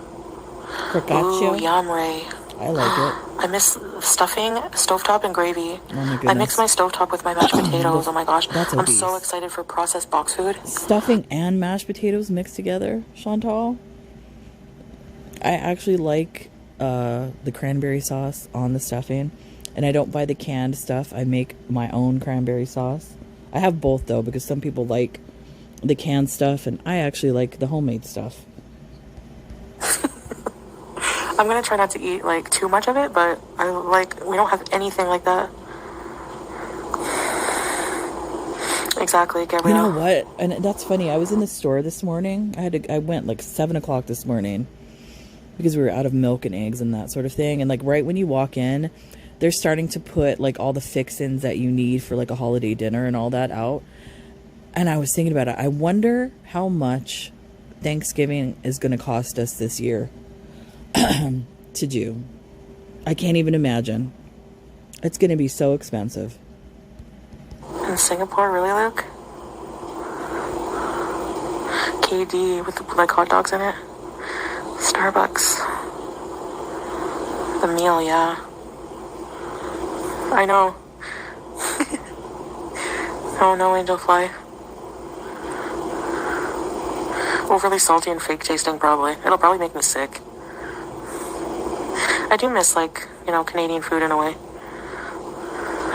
Focaccia? Ooh, yum, Ray. I like it. I miss stuffing, stovetop, and gravy. Oh my I goodness. mix my stovetop with my mashed potatoes. Oh my gosh. That's I'm obese. so excited for processed box food. Stuffing and mashed potatoes mixed together, Chantal. I actually like the cranberry sauce on the stuffing. And I don't buy the canned stuff. I make my own cranberry sauce. I have both, though, because some people like the canned stuff, and I actually like the homemade stuff. I'm gonna try not to eat like too much of it, but we don't have anything like that. Exactly, Gabrielle. You know what? And that's funny. I was in the store this morning. I went like 7 o'clock this morning because we were out of milk and eggs and that sort of thing. And like right when you walk in, they're starting to put like all the fixins that you need for like a holiday dinner and all that out. And I was thinking about it. I wonder how much Thanksgiving is going to cost us this year to do. I can't even imagine. It's going to be so expensive. In Singapore, really, Luke? KD with like hot dogs in it. Starbucks. The meal, yeah. I know. Oh no, Angel Fly. Overly salty and fake tasting, probably. It'll probably make me sick. I do miss, like, you know, Canadian food in a way.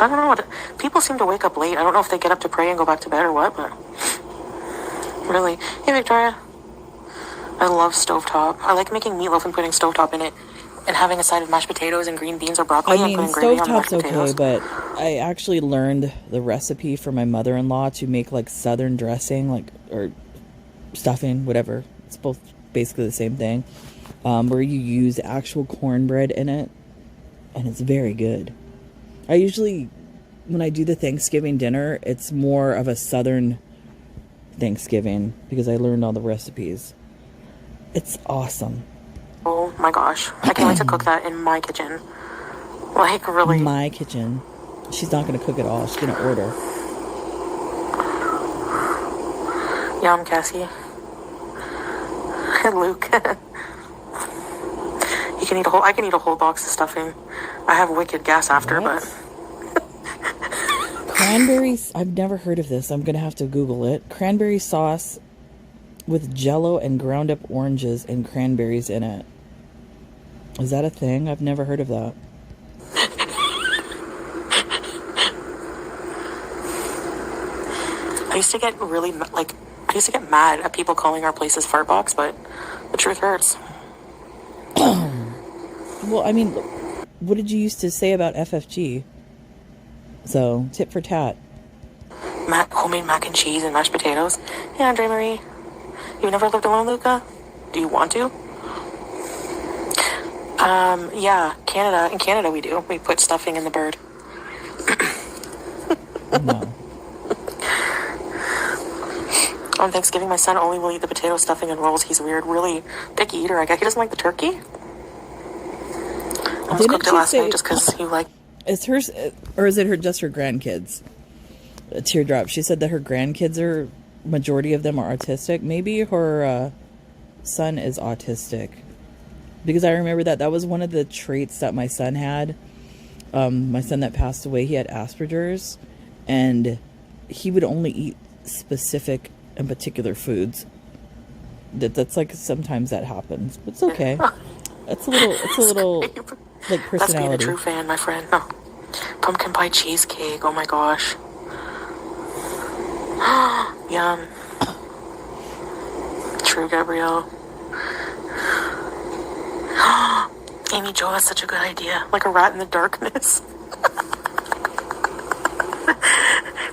I don't know what... People seem to wake up late. I don't know if they get up to pray and go back to bed or what, but... Really. Hey, Victoria. I love stovetop. I like making meatloaf and putting stovetop in it. And having a side of mashed potatoes and green beans or broccoli and putting gravy on the mashed potatoes. Okay, but I actually learned the recipe from my mother-in-law to make, like, southern dressing, like, or stuffing, whatever. It's both basically the same thing. Where you use actual cornbread in it. And it's very good. I usually, when I do the Thanksgiving dinner, it's more of a southern Thanksgiving because I learned all the recipes. It's awesome. Oh my gosh. I can't wait to cook that in my kitchen. Like, really. My kitchen. She's not going to cook it all. She's going to order. Yum, Cassie. Luke. I can eat a whole box of stuffing. I have wicked gas after, What? but Cranberries. I've never heard of this. I'm gonna have to Google it. Cranberry sauce with Jello and ground up oranges and cranberries in it. Is that a thing? I've never heard of that. I used to get mad at people calling our places fart box, but the truth hurts. Well, I mean, what did you used to say about FFG? So, tit for tat. Homemade mac and cheese and mashed potatoes. Yeah, Andre Marie. You've never lived alone, Luca? Do you want to? Yeah, Canada. In Canada, we do. We put stuffing in the bird. No. On Thanksgiving, my son only will eat the potato stuffing and rolls. He's weird, really picky eater. I guess he doesn't like the turkey. I almost cooked it last night just because he liked. Is hers, or is it just her grandkids? A teardrop. She said that her grandkids are, majority of them are autistic. Maybe her son is autistic. Because I remember that was one of the traits that my son had. My son that passed away, he had Asperger's. And he would only eat specific and particular foods. That's like, sometimes that happens. But it's okay. It's a little like personality. That's being a true fan, my friend. No. Pumpkin pie cheesecake. Oh my gosh. Yum. True, Gabrielle. Amy Jo has such a good idea. Like a rat in the darkness.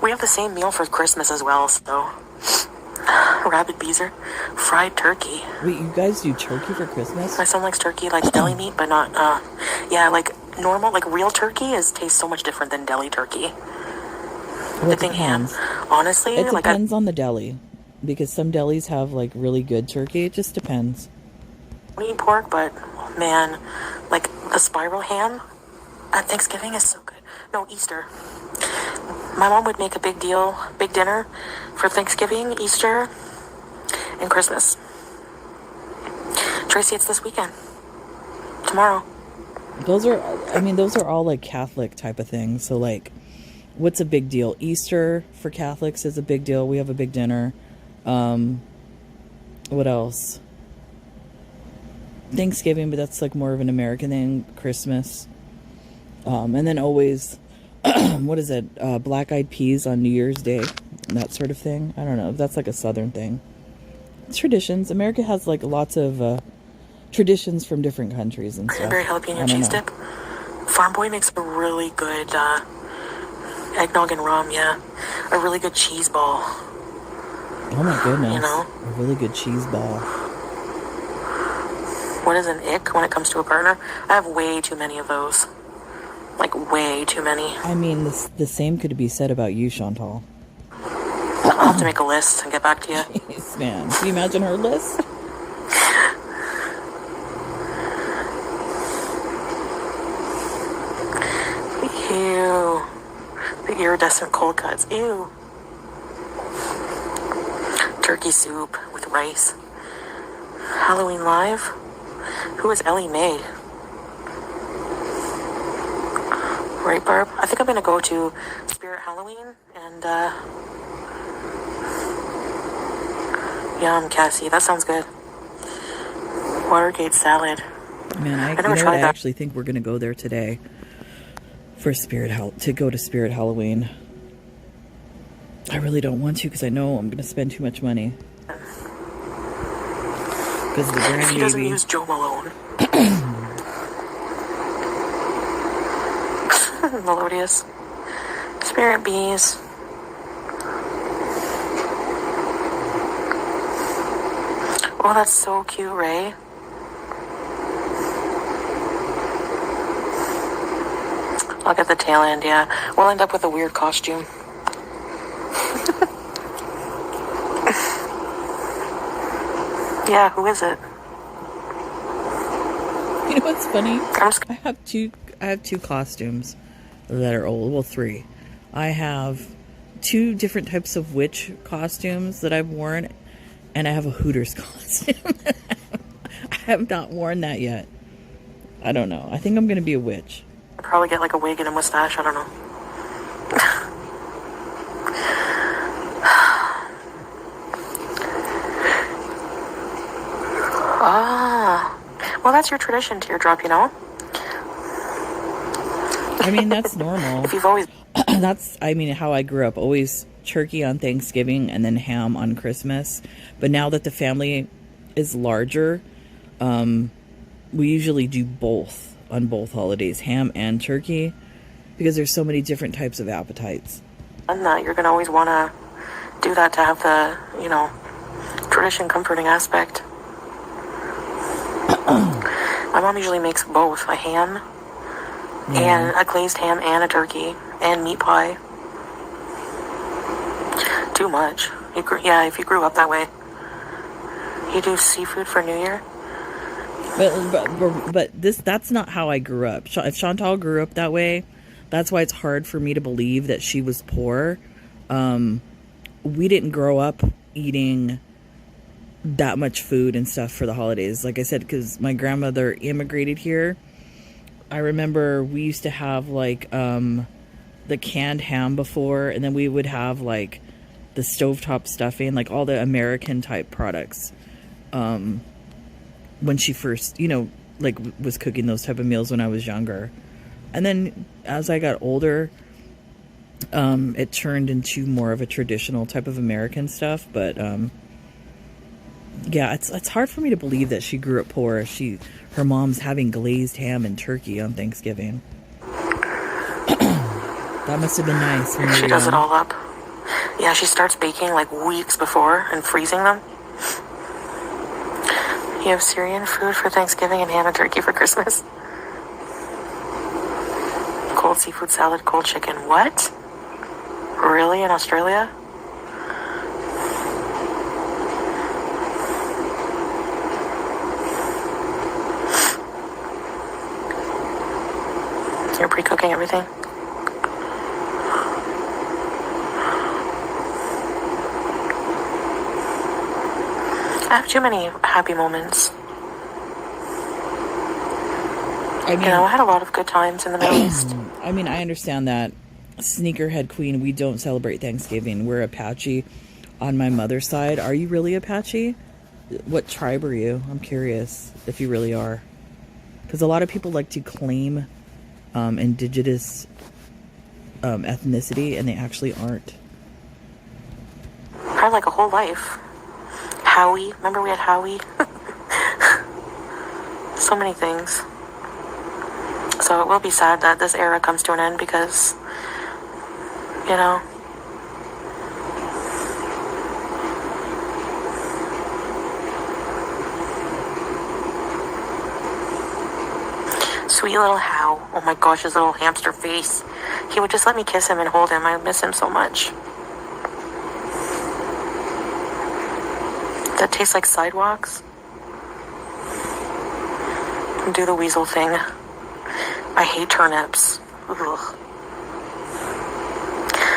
We have the same meal for Christmas as well, so. Rabid Beezer. Fried turkey. Wait, you guys do turkey for Christmas? My son likes turkey, like deli meat, but not, yeah, like normal, like real turkey tastes so much different than deli turkey. Well, it depends. Honestly, it depends on the deli. Because some delis have like really good turkey. It just depends. I don't eat pork, but man, like the spiral ham at Thanksgiving is so good. No, Easter. My mom would make a big dinner for Thanksgiving, Easter, and Christmas. Tracy, it's this weekend. Tomorrow. Those are all like Catholic type of things. So like, what's a big deal? Easter for Catholics is a big deal. We have a big dinner. What else? Thanksgiving, but that's like more of an American thing. Christmas. And then always, what is it? Black-eyed peas on New Year's Day. That sort of thing. I don't know. That's like a Southern thing. It's traditions. America has like lots of traditions from different countries and stuff. Cranberry jalapeno cheese dip. Farm Boy makes a really good eggnog and rum, yeah. A really good cheese ball. Oh my goodness. You know? A really good cheese ball. What is an ick when it comes to a partner? I have way too many of those. Like, way too many. I mean, the same could be said about you, Chantal. I'll have to make a list and get back to you. Jeez, man. Can you imagine her list? Ew. The iridescent cold cuts. Ew. Turkey soup with rice. Halloween Live? Who is Ellie Mae? Right, Barb? I think I'm going to go to Spirit Halloween and, yum, Cassie. That sounds good. Watergate salad. Man, I actually think we're going to go there today for to go to Spirit Halloween. I really don't want to because I know I'm going to spend too much money. Because the If he doesn't use Joe Malone. Melodious. Spirit bees. Oh, that's so cute, Ray. I'll get the tail end, yeah. We'll end up with a weird costume. Yeah, who is it? You know what's funny? I have two costumes that are old. Well, three. I have two different types of witch costumes that I've worn, and I have a Hooters costume. I have not worn that yet. I don't know. I think I'm going to be a witch. I'll probably get like a wig and a mustache. I don't know. Well, that's your tradition, teardrop, you know? I mean, that's normal. If you've always... That's, I mean, how I grew up. Always turkey on Thanksgiving and then ham on Christmas. But now that the family is larger, we usually do both on both holidays, ham and turkey, because there's so many different types of appetites. And that you're going to always want to do that to have the, you know, tradition comforting aspect. My mom usually makes both, a ham and a glazed ham and a turkey and meat pie. Too much. If you grew up that way. You do seafood for New Year? But that's not how I grew up. If Chantal grew up that way, that's why it's hard for me to believe that she was poor. We didn't grow up eating that much food and stuff for the holidays. Like I said, because my grandmother immigrated here. I remember we used to have like the canned ham before, and then we would have like the stovetop stuffing, like all the American type products. When she first, like was cooking those type of meals when I was younger. And then as I got older, it turned into more of a traditional type of American stuff. But yeah, it's hard for me to believe that she grew up poor. Her mom's having glazed ham and turkey on Thanksgiving. That must have been nice. When she does it all up. Yeah, she starts baking like weeks before and freezing them. You have Syrian food for Thanksgiving and ham and turkey for Christmas. Cold seafood salad, cold chicken. What? Really? In Australia? You're pre-cooking everything? I have too many happy moments. I had a lot of good times in the Middle East. I mean, I understand that. Sneakerhead Queen, we don't celebrate Thanksgiving. We're Apache on my mother's side. Are you really Apache? What tribe are you? I'm curious if you really are. Because a lot of people like to claim indigenous ethnicity, and they actually aren't. I had like a whole life. Howie. Remember we had Howie? So many things. So it will be sad that this era comes to an end because, Sweet little How. Oh my gosh, his little hamster face. He would just let me kiss him and hold him. I miss him so much. That tastes like sidewalks. Do the weasel thing. I hate turnips. Ugh.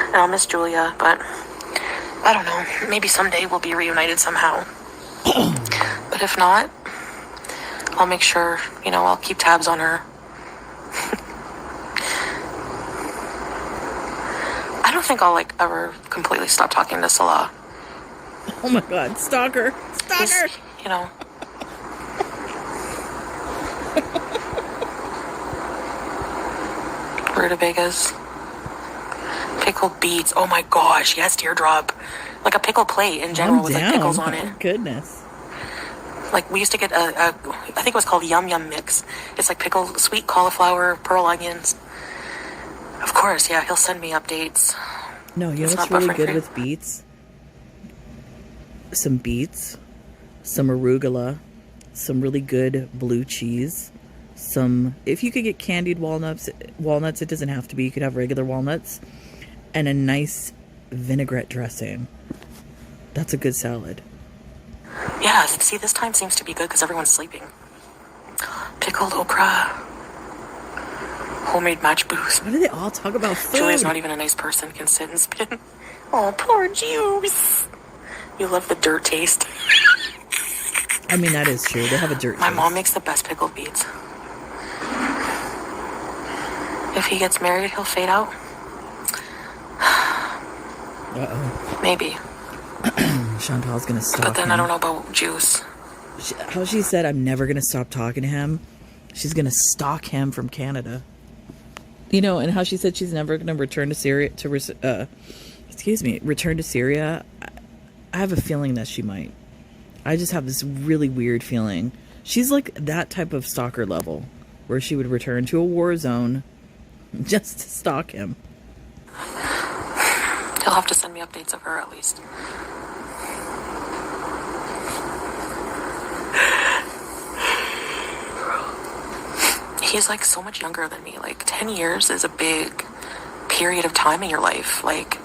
And I'll miss Julia, but I don't know. Maybe someday we'll be reunited somehow. But if not, I'll make sure, I'll keep tabs on her. I don't think I'll ever completely stop talking to Salah. Oh my God, stalker. He's, rutabagas, pickled beets. Oh my gosh, yes, teardrop. Like a pickle plate in general with like pickles on it. Goodness. Like we used to get I think it was called Yum Yum Mix. It's like pickled sweet cauliflower, pearl onions. Of course, yeah, he'll send me updates. No, you know what's really good with beets? Some beets, some arugula, some really good blue cheese, if you could get candied walnuts, it doesn't have to be, you could have regular walnuts, and a nice vinaigrette dressing. That's a good salad. Yeah, see, this time seems to be good because everyone's sleeping. Pickled okra. Homemade match booze. Why do they all talk about food? Julia's not even a nice person, can sit and spin. Oh, poor Juice. You love the dirt taste. I mean, that is true. They have a dirt My taste. mom makes the best pickled beets. If he gets married, he'll fade out. Uh-oh. Maybe. Chantal's gonna stalk But then him. I don't know about Juice. How she said, I'm never gonna stop talking to him. She's gonna stalk him from Canada. You know, and how she said she's never gonna return to Syria return to Syria. I have a feeling that she might. I just have this really weird feeling. She's like that type of stalker level, where she would return to a war zone just to stalk him. He'll have to send me updates of her at least. He's like so much younger than me. Like 10 years is a big period of time in your life. Like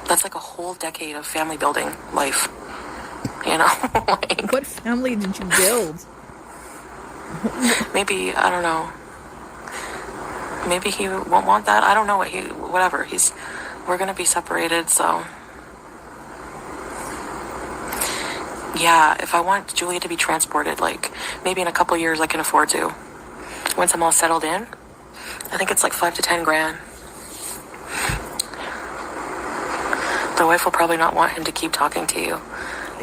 that's like a whole decade of family building life. You know? Like, What family did you build? maybe, I don't know. Maybe he won't want that. I don't know whatever. We're gonna be separated, so. Yeah, if I want Julia to be transported, like, maybe in a couple years I can afford to. Once I'm all settled in, I think it's like 5 to 10 grand. The wife will probably not want him to keep talking to you.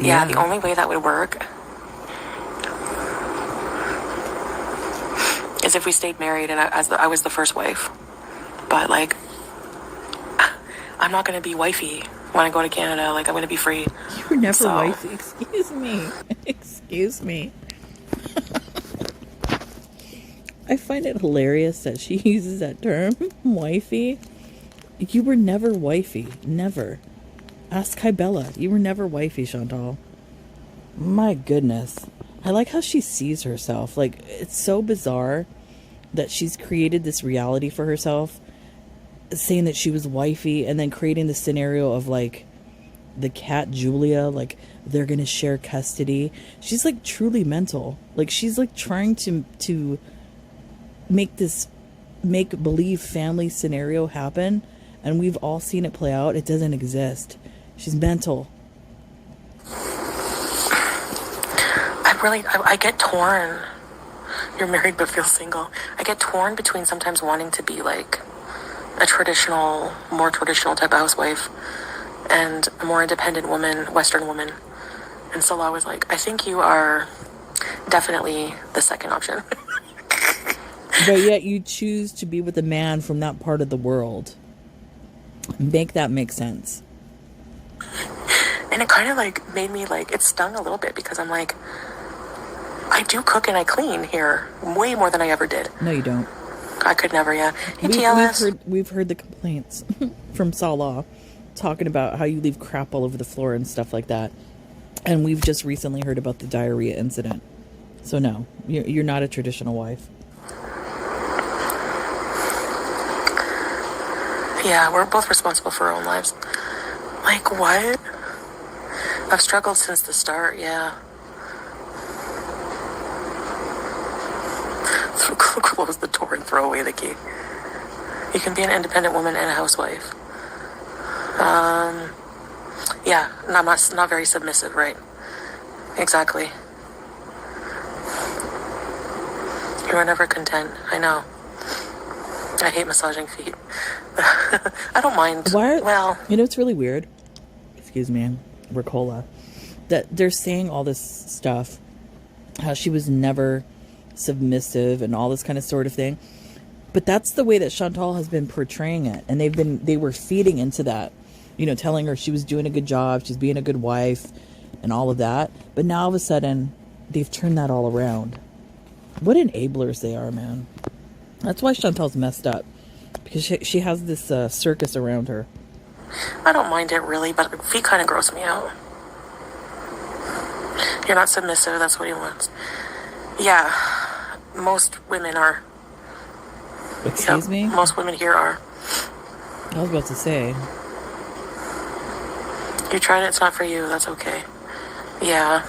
Yeah, the only way that would work is if we stayed married and I was the first wife. But, like, I'm not going to be wifey when I go to Canada. Like, I'm going to be free. You were never wifey. Excuse me. Excuse me. I find it hilarious that she uses that term, wifey. You were never wifey. Never. Ask Kybella. You were never wifey, Chantal. My goodness. I like how she sees herself. Like, it's so bizarre that she's created this reality for herself, saying that she was wifey, and then creating the scenario of, like, the cat Julia, like, they're gonna share custody. She's, like, truly mental. Like, she's, like, trying to make this make-believe family scenario happen, and we've all seen it play out. It doesn't exist. She's mental. I get torn. You're married but feel single. I get torn between sometimes wanting to be like a more traditional type of housewife and a more independent woman, Western woman. And so I was like, I think you are definitely the second option. But yet you choose to be with a man from that part of the world. Make that make sense. And it kind of like made me like, it stung a little bit because I'm like, I do cook and I clean here way more than I ever did. No, you don't. I could never, yeah. Hey, TLS. We've heard the complaints from Salah talking about how you leave crap all over the floor and stuff like that. And we've just recently heard about the diarrhea incident. So no, you're not a traditional wife. Yeah, we're both responsible for our own lives. Like, what? I've struggled since the start, yeah. Close the door and throw away the key. You can be an independent woman and a housewife. Yeah, I'm not very submissive, right? Exactly. You are never content, I know. I hate massaging feet. I don't mind. Well, you know, it's really weird. Excuse me, Ricola. That they're saying all this stuff, how she was never submissive and all this kind of sort of thing. But that's the way that Chantal has been portraying it, and they were feeding into that, you know, telling her she was doing a good job, she's being a good wife, and all of that. But now all of a sudden, they've turned that all around. What enablers they are, man. That's why Chantal's messed up, because she has this circus around her. I don't mind it really, but feet kind of gross me out. You're not submissive, that's what he wants. Yeah, most women are. Excuse me? Most women here are. I was about to say. You tried it, it's not for you, that's okay. Yeah.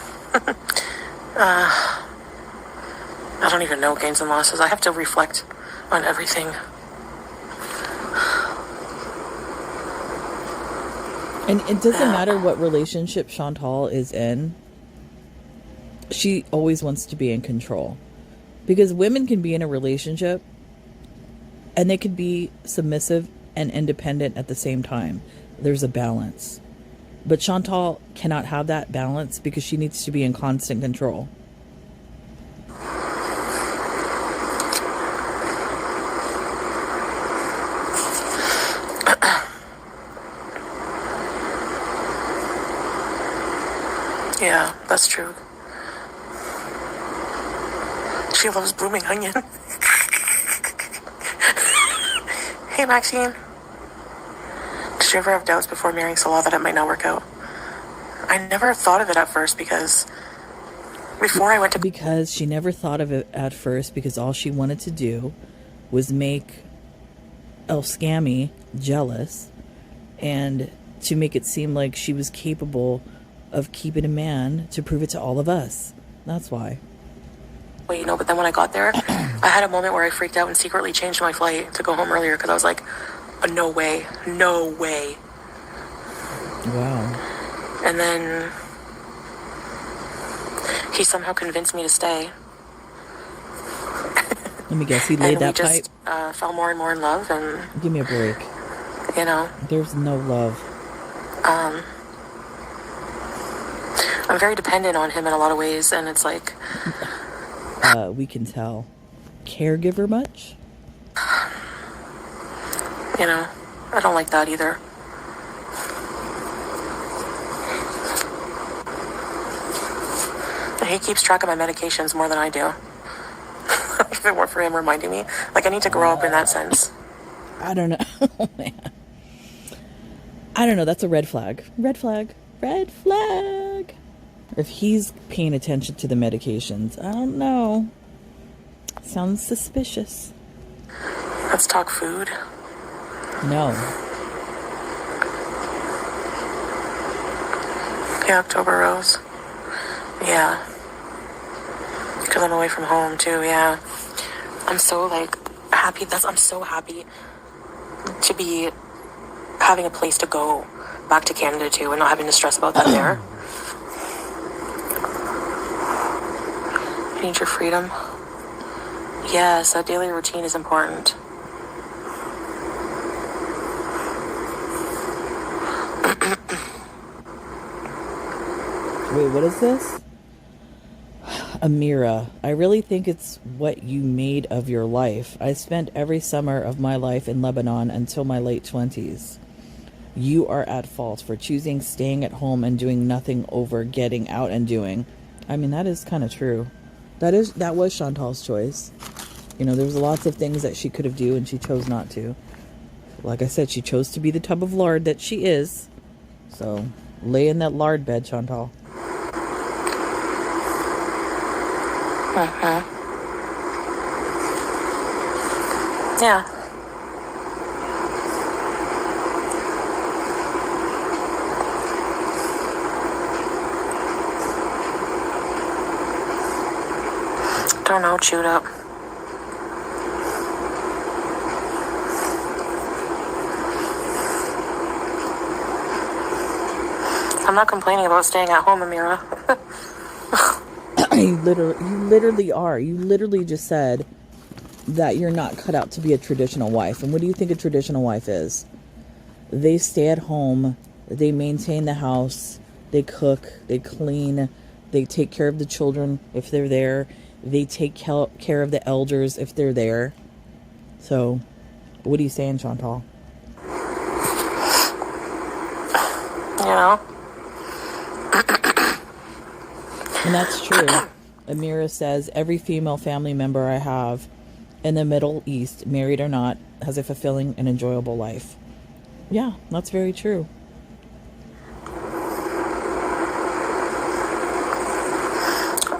I don't even know gains and losses. I have to reflect on everything. And it doesn't matter what relationship Chantal is in, she always wants to be in control. Because women can be in a relationship and they could be submissive and independent at the same time. There's a balance. But Chantal cannot have that balance because she needs to be in constant control. Yeah, that's true. She loves blooming onion. Hey, Maxine. Did you ever have doubts before marrying Salah that it might not work out? I never thought of it at first because before I went to... Because she never thought of it at first because all she wanted to do was make El Scammy jealous and to make it seem like she was capable of keeping a man to prove it to all of us. That's why. Well, you know, but then when I got there, I had a moment where I freaked out and secretly changed my flight to go home earlier because I was like, no way, no way. Wow. And then he somehow convinced me to stay. Let me guess, he laid that pipe? And we just fell more and more in love, and... Give me a break. You know? There's no love. I'm very dependent on him in a lot of ways, and it's like... We can tell. Caregiver much? You know, I don't like that either. He keeps track of my medications more than I do. If it weren't for him reminding me. Like, I need to grow up in that sense. I don't know. Oh, man. I don't know. That's a red flag. Red flag. Red flag. If he's paying attention to the medications, I don't know. Sounds suspicious. Let's talk food. No. The October Rose. Yeah. Because I'm away from home too, yeah. I'm so like happy. I'm so happy to be having a place to go back to Canada too and not having to stress about that there. You need your freedom. Yes, that daily routine is important. Wait, what is this? Amira, I really think it's what you made of your life. I spent every summer of my life in Lebanon until my late 20s. You are at fault for choosing staying at home and doing nothing over getting out and doing. I mean, that is kind of true. That was Chantal's choice. You know, there's lots of things that she could have done and she chose not to. Like I said, she chose to be the tub of lard that she is. So, lay in that lard bed, Chantal. Uh-huh. Yeah. Don't know, chewed up. I'm not complaining about staying at home, Amira. You literally are. You literally just said that you're not cut out to be a traditional wife. And what do you think a traditional wife is? They stay at home, they maintain the house, they cook, they clean, they take care of the children if they're there, they take care of the elders if they're there. So, what are you saying, Chantal? You know? And that's true. Amira says, every female family member I have in the Middle East, married or not, has a fulfilling and enjoyable life. Yeah, that's very true.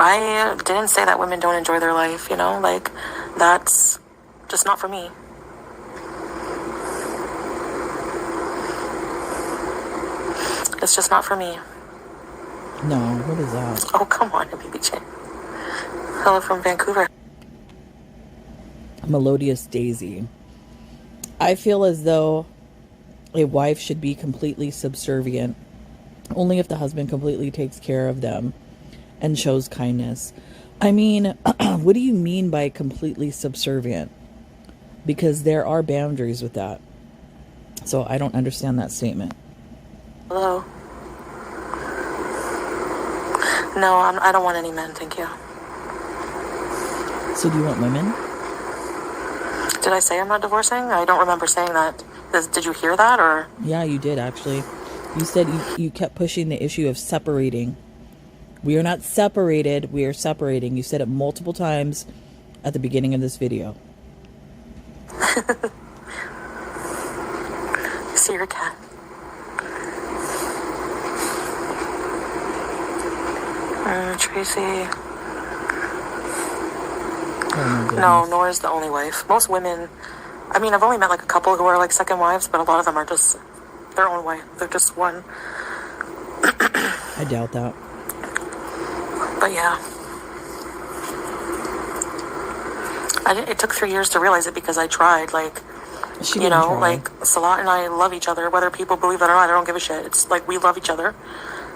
I didn't say that women don't enjoy their life, you know? Like, that's just not for me. It's just not for me. No, what is that? Oh, come on, baby Jane. Hello from Vancouver. Melodious Daisy. I feel as though a wife should be completely subservient only if the husband completely takes care of them and shows kindness. I mean, what do you mean by completely subservient? Because there are boundaries with that. So I don't understand that statement. Hello? No, I don't want any men, thank you. So do you want women? Did I say I'm not divorcing? I don't remember saying that. Did you hear that, or? Yeah, you did, actually. You said you kept pushing the issue of separating. We are not separated. We are separating. You said it multiple times at the beginning of this video. See your cat. Tracy. Oh, no, Nora's the only wife. Most women, I mean, I've only met like a couple who are like second wives, but a lot of them are just their own wife. They're just one. I doubt that. But yeah. It took 3 years to realize it because I tried, like, you know, like, Salat and I love each other. Whether people believe it or not, I don't give a shit. It's like, we love each other.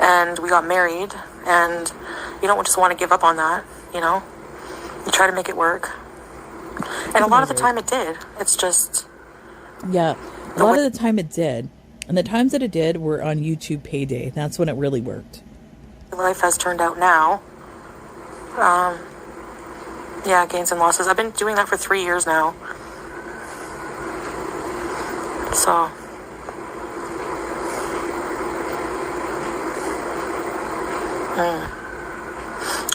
And we got married, and you don't just want to give up on that, you know? You try to make it work. And a lot of the time it did. It's just... Yeah, a lot of the time it did. And the times that it did were on YouTube payday. That's when it really worked. Life has turned out now. Yeah, gains and losses. I've been doing that for 3 years now. So...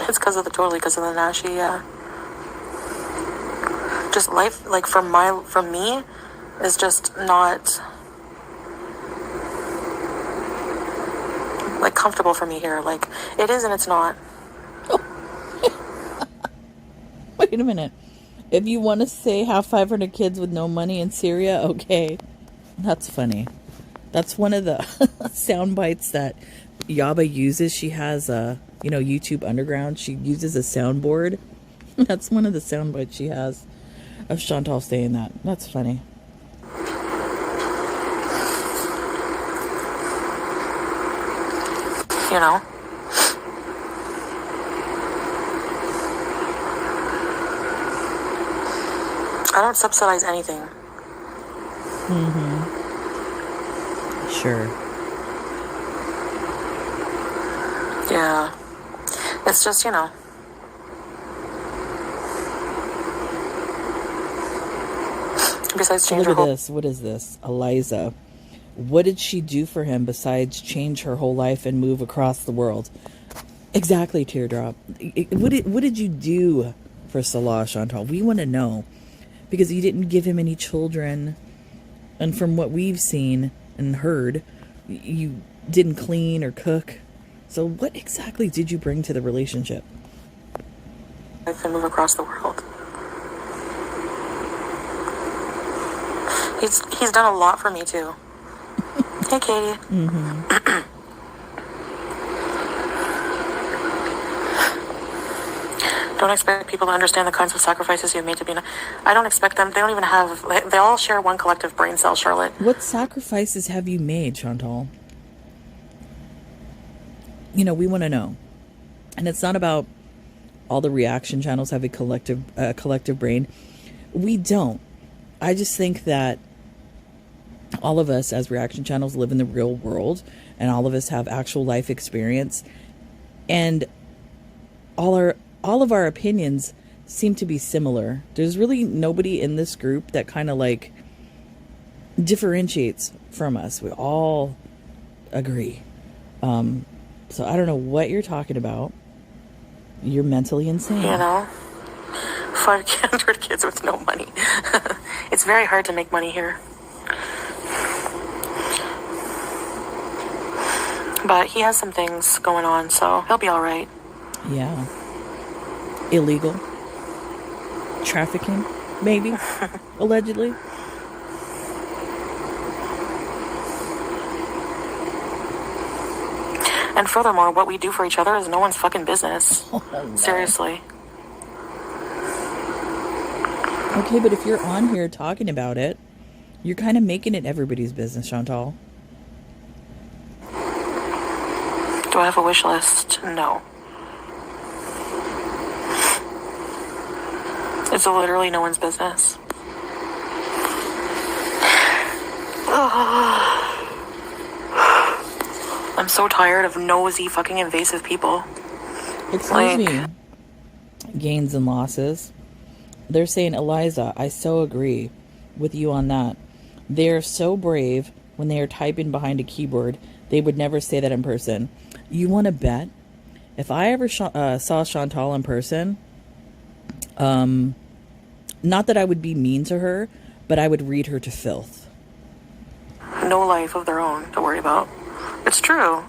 It's because of the Nashi, yeah. Just life, like, from me, is just not, like, comfortable for me here. Like, it is and it's not. Wait a minute. If you want to say have 500 kids with no money in Syria, okay. That's funny. That's one of the sound bites that Yaba uses. She has YouTube Underground. She uses a soundboard. That's one of the sound bites she has of Chantal saying that. That's funny. You know? I don't subsidize anything. Mm-hmm. Sure. Yeah. It's just, you know. Besides change her Look at whole... this. What is this? Eliza. What did she do for him besides change her whole life and move across the world? Exactly, Teardrop. What did you do for Salah, Chantal? We want to know. Because you didn't give him any children. And from what we've seen and heard, you didn't clean or cook. So what exactly did you bring to the relationship? I can move across the world. He's done a lot for me, too. Hey, Katie. Mm-hmm. Don't expect people to understand the kinds of sacrifices you've made to be... I don't expect them. They don't even have... They all share one collective brain cell, Charlotte. What sacrifices have you made, Chantal? You know, we want to know. And it's not about all the reaction channels have a collective brain. We don't. I just think that all of us as reaction channels live in the real world, and all of us have actual life experience, and all of our opinions seem to be similar. There's really nobody in this group that kind of like differentiates from us. We all agree. So I don't know what you're talking about. You're mentally insane. You know? 500 kids with no money. It's very hard to make money here. But he has some things going on, so he'll be all right. Yeah. Illegal. Trafficking, maybe. Allegedly. And furthermore, what we do for each other is no one's fucking business. Oh, no. Seriously. Okay, but if you're on here talking about it, You're kind of making it everybody's business, Chantal. Do I have a wish list? No. It's literally no one's business. I'm so tired of nosy, fucking invasive people. Excuse me. Gains and losses. They're saying, Eliza, I so agree with you on that. They're so brave when they are typing behind a keyboard. They would never say that in person. You want to bet? If I ever saw Chantal in person, not that I would be mean to her, but I would read her to filth. No life of their own to worry about. It's true.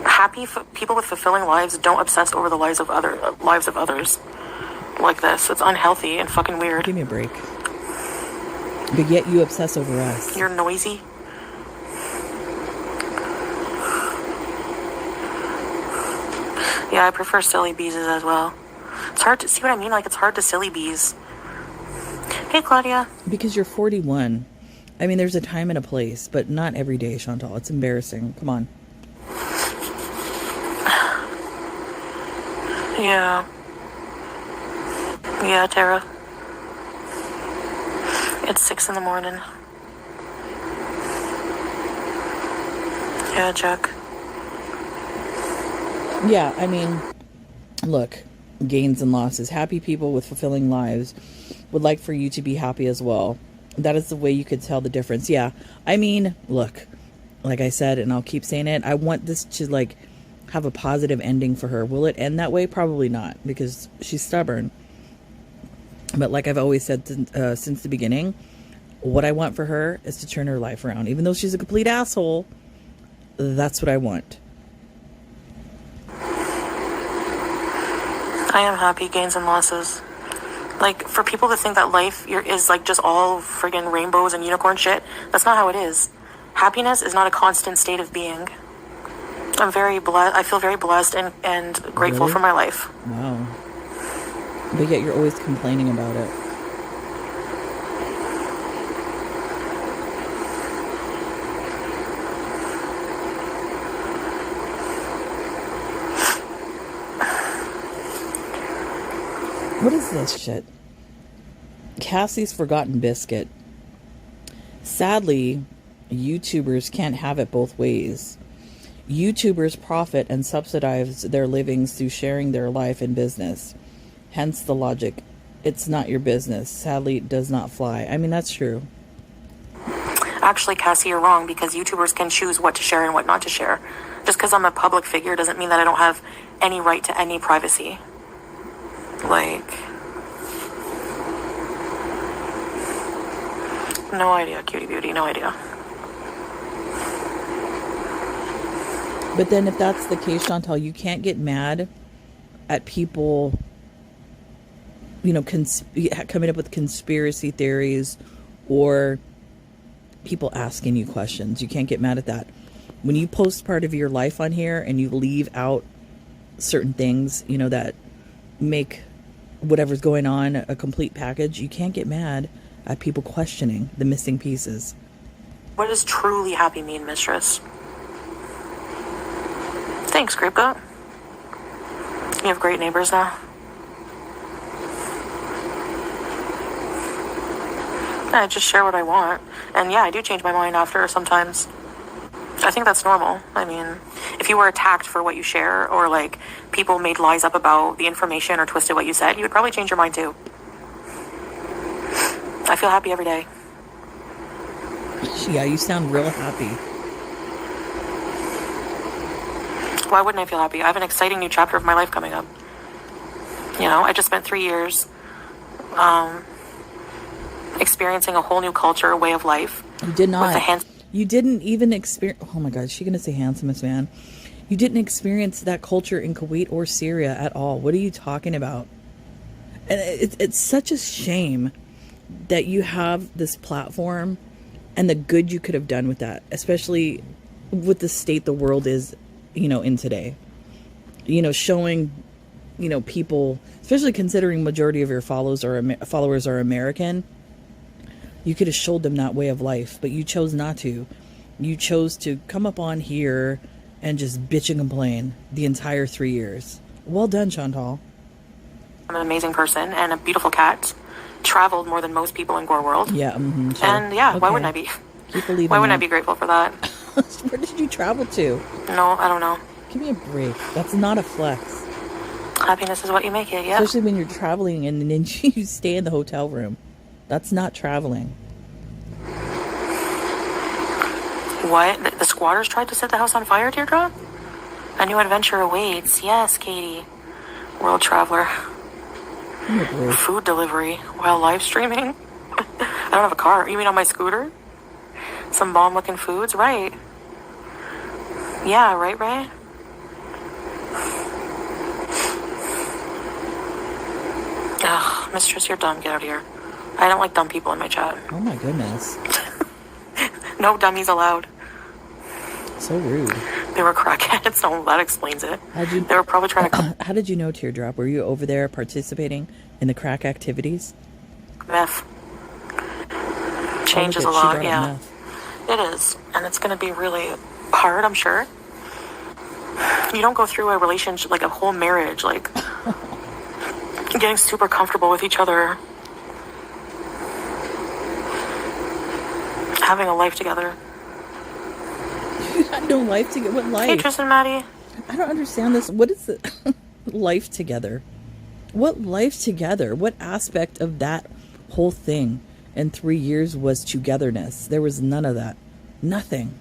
Happy people with fulfilling lives don't obsess over the lives of others like this. It's unhealthy and fucking weird. Give me a break. But yet you obsess over us. You're noisy. Yeah, I prefer silly beeses as well. It's hard to see what I mean. Like, it's hard to silly bees. Hey, Claudia. Because you're 41. I mean, there's a time and a place, but not every day, Chantal. It's embarrassing. Come on. Yeah. Yeah, Tara. It's 6 in the morning. Yeah, Chuck. Yeah, I mean, look, gains and losses. Happy people with fulfilling lives would like for you to be happy as well. That is the way you could tell the difference. Yeah, I mean, look, like I said, and I'll keep saying it, I want this to, like, have a positive ending for her. Will it end that way? Probably not, because she's stubborn. But like I've always said since the beginning, what I want for her is to turn her life around. Even though she's a complete asshole, that's what I want. I am happy, gains and losses. Like, for people to think that life is, like, just all friggin' rainbows and unicorn shit, that's not how it is. Happiness is not a constant state of being. I'm very blessed. I feel very blessed and grateful Really? for my life. Wow. But yet you're always complaining about it. What is this shit? Cassie's Forgotten Biscuit. Sadly, YouTubers can't have it both ways. YouTubers profit and subsidize their livings through sharing their life and business. Hence the logic. It's not your business. Sadly, it does not fly. I mean, that's true. Actually, Cassie, you're wrong, because YouTubers can choose what to share and what not to share. Just because I'm a public figure doesn't mean that I don't have any right to any privacy. Like, no idea, cutie beauty, no idea. But then if that's the case, Chantal, you can't get mad at people, you know, coming up with conspiracy theories or people asking you questions. You can't get mad at that. When you post part of your life on here and you leave out certain things, you know, that make whatever's going on a complete package, you can't get mad at people questioning the missing pieces. What does truly happy mean, mistress? Thanks, Grapegoat. You have great neighbors now. I just share what I want. And yeah, I do change my mind after sometimes. I think that's normal. I mean, if you were attacked for what you share, or like people made lies up about the information or twisted what you said, you would probably change your mind too. I feel happy every day. Yeah, you sound real happy. Why wouldn't I feel happy? I have an exciting new chapter of my life coming up. You know, I just spent 3 years experiencing a whole new culture, a way of life. You did not. With You didn't even experience... Oh my God, is she going to say handsomest man? You didn't experience that culture in Kuwait or Syria at all. What are you talking about? And it's such a shame that you have this platform and the good you could have done with that, especially with the state the world is, you know, in today. You know, showing, you know, people, especially considering majority of your followers are American, You could have showed them that way of life, but you chose not to. You chose to come up on here and just bitch and complain the entire 3 years. Well done, Chantal. I'm an amazing person and a beautiful cat. Traveled more than most people in Gore World. Yeah, sure. And yeah, Okay. why wouldn't I be? Keep believing. Why wouldn't I be grateful for that? Where did you travel to? No, I don't know. Give me a break. That's not a flex. Happiness is what you make it, yeah. Especially when you're traveling and then you stay in the hotel room. That's not traveling. What? The squatters tried to set the house on fire, Teardrop? A new adventure awaits. Yes, Katie. World traveler. Give me a break. Food delivery while live streaming. I don't have a car. You mean on my scooter? Some bomb-looking foods? Right. Yeah, right, Ray? Ugh, mistress, you're dumb. Get out of here. I don't like dumb people in my chat. Oh my goodness. No dummies allowed. So rude. They were crackheads, so that explains it. They were probably trying to... How did you know, Teardrop? Were you over there participating in the crack activities? Meth. Changes a lot, yeah. Meth. It is. And it's going to be really hard, I'm sure. You don't go through a relationship, like a whole marriage, like getting super comfortable with each other, having a life together. You had no life together. What life? Hey, Tristan, Maddie. I don't understand this. What is it? Life together? What life together? What aspect of that whole thing in 3 years was togetherness? There was none of that. Nothing.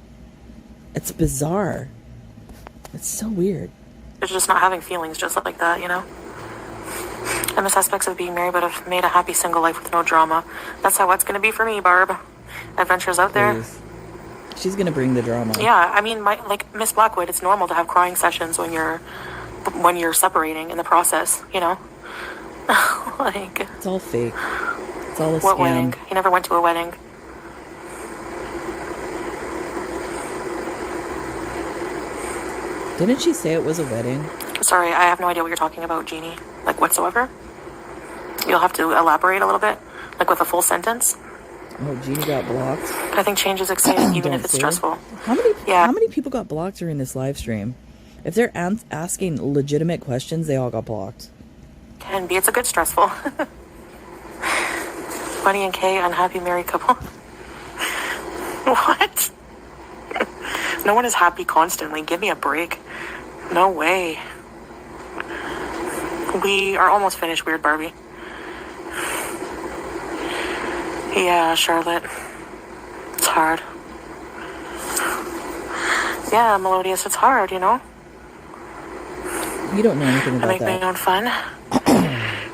It's bizarre. It's so weird. It's just not having feelings just like that, you know? I miss aspects of being married, but I've made a happy single life with no drama. That's how it's going to be for me, Barb. Adventures out there. Please. She's going to bring the drama. Yeah, I mean, like Miss Blackwood, it's normal to have crying sessions when you're separating in the process, you know? Like... It's all fake. It's all a what scam. wedding? You never went to a wedding. Didn't she say it was a wedding? Sorry, I have no idea what you're talking about, Jeannie. Like, whatsoever. You'll have to elaborate a little bit, like with a full sentence. Oh, Jeannie got blocked. I think change is exciting, even if it's stressful. How many people got blocked during this live stream? If they're asking legitimate questions, they all got blocked. Can be. It's a bit stressful. Bunny and Kay, unhappy married couple. What? No one is happy constantly. Give me a break. No way. We are almost finished, Weird Barbie. Yeah, Charlotte. It's hard. Yeah, Melodious, it's hard, you know? You don't know anything about I make that. my own fun.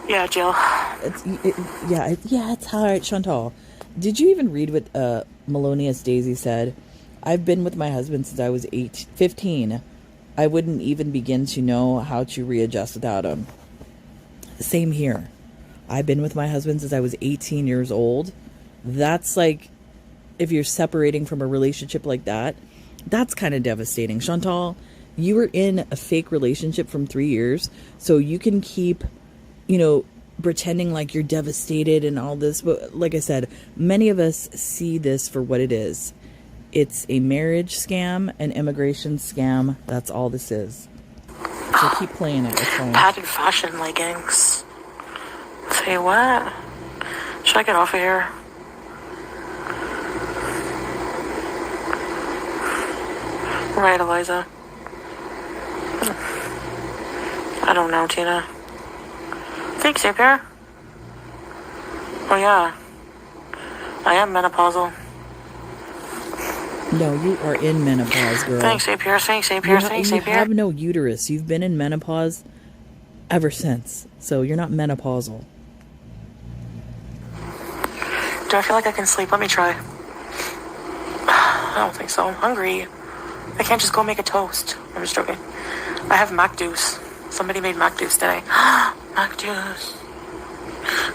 Yeah, Jill. It's hard. Chantal, did you even read what Melonious Daisy said? I've been with my husband since I was 15. I wouldn't even begin to know how to readjust without him. Same here. I've been with my husband since I was 18 years old. That's like, if you're separating from a relationship like that, that's kind of devastating. Chantal, you were in a fake relationship from 3 years, so you can keep, pretending like you're devastated and all this. But like I said, many of us see this for what it is. It's a marriage scam, an immigration scam. That's all this is. So keep playing it. It's fine. Padded fashion leggings. Say what? Should I get off of here? Right, Eliza. I don't know, Tina. Thanks, Pierre. Oh, yeah. I am menopausal. No, you are in menopause, girl. Thanks, Pierre. Thanks, Pierre. Thanks, You Pierre. have no uterus. You've been in menopause ever since. So you're not menopausal. Do I feel like I can sleep? Let me try. I don't think so. I'm hungry. I can't just go make a toast. I'm just joking. I have Mac Juice. Somebody made Mac Juice today. Mac Juice.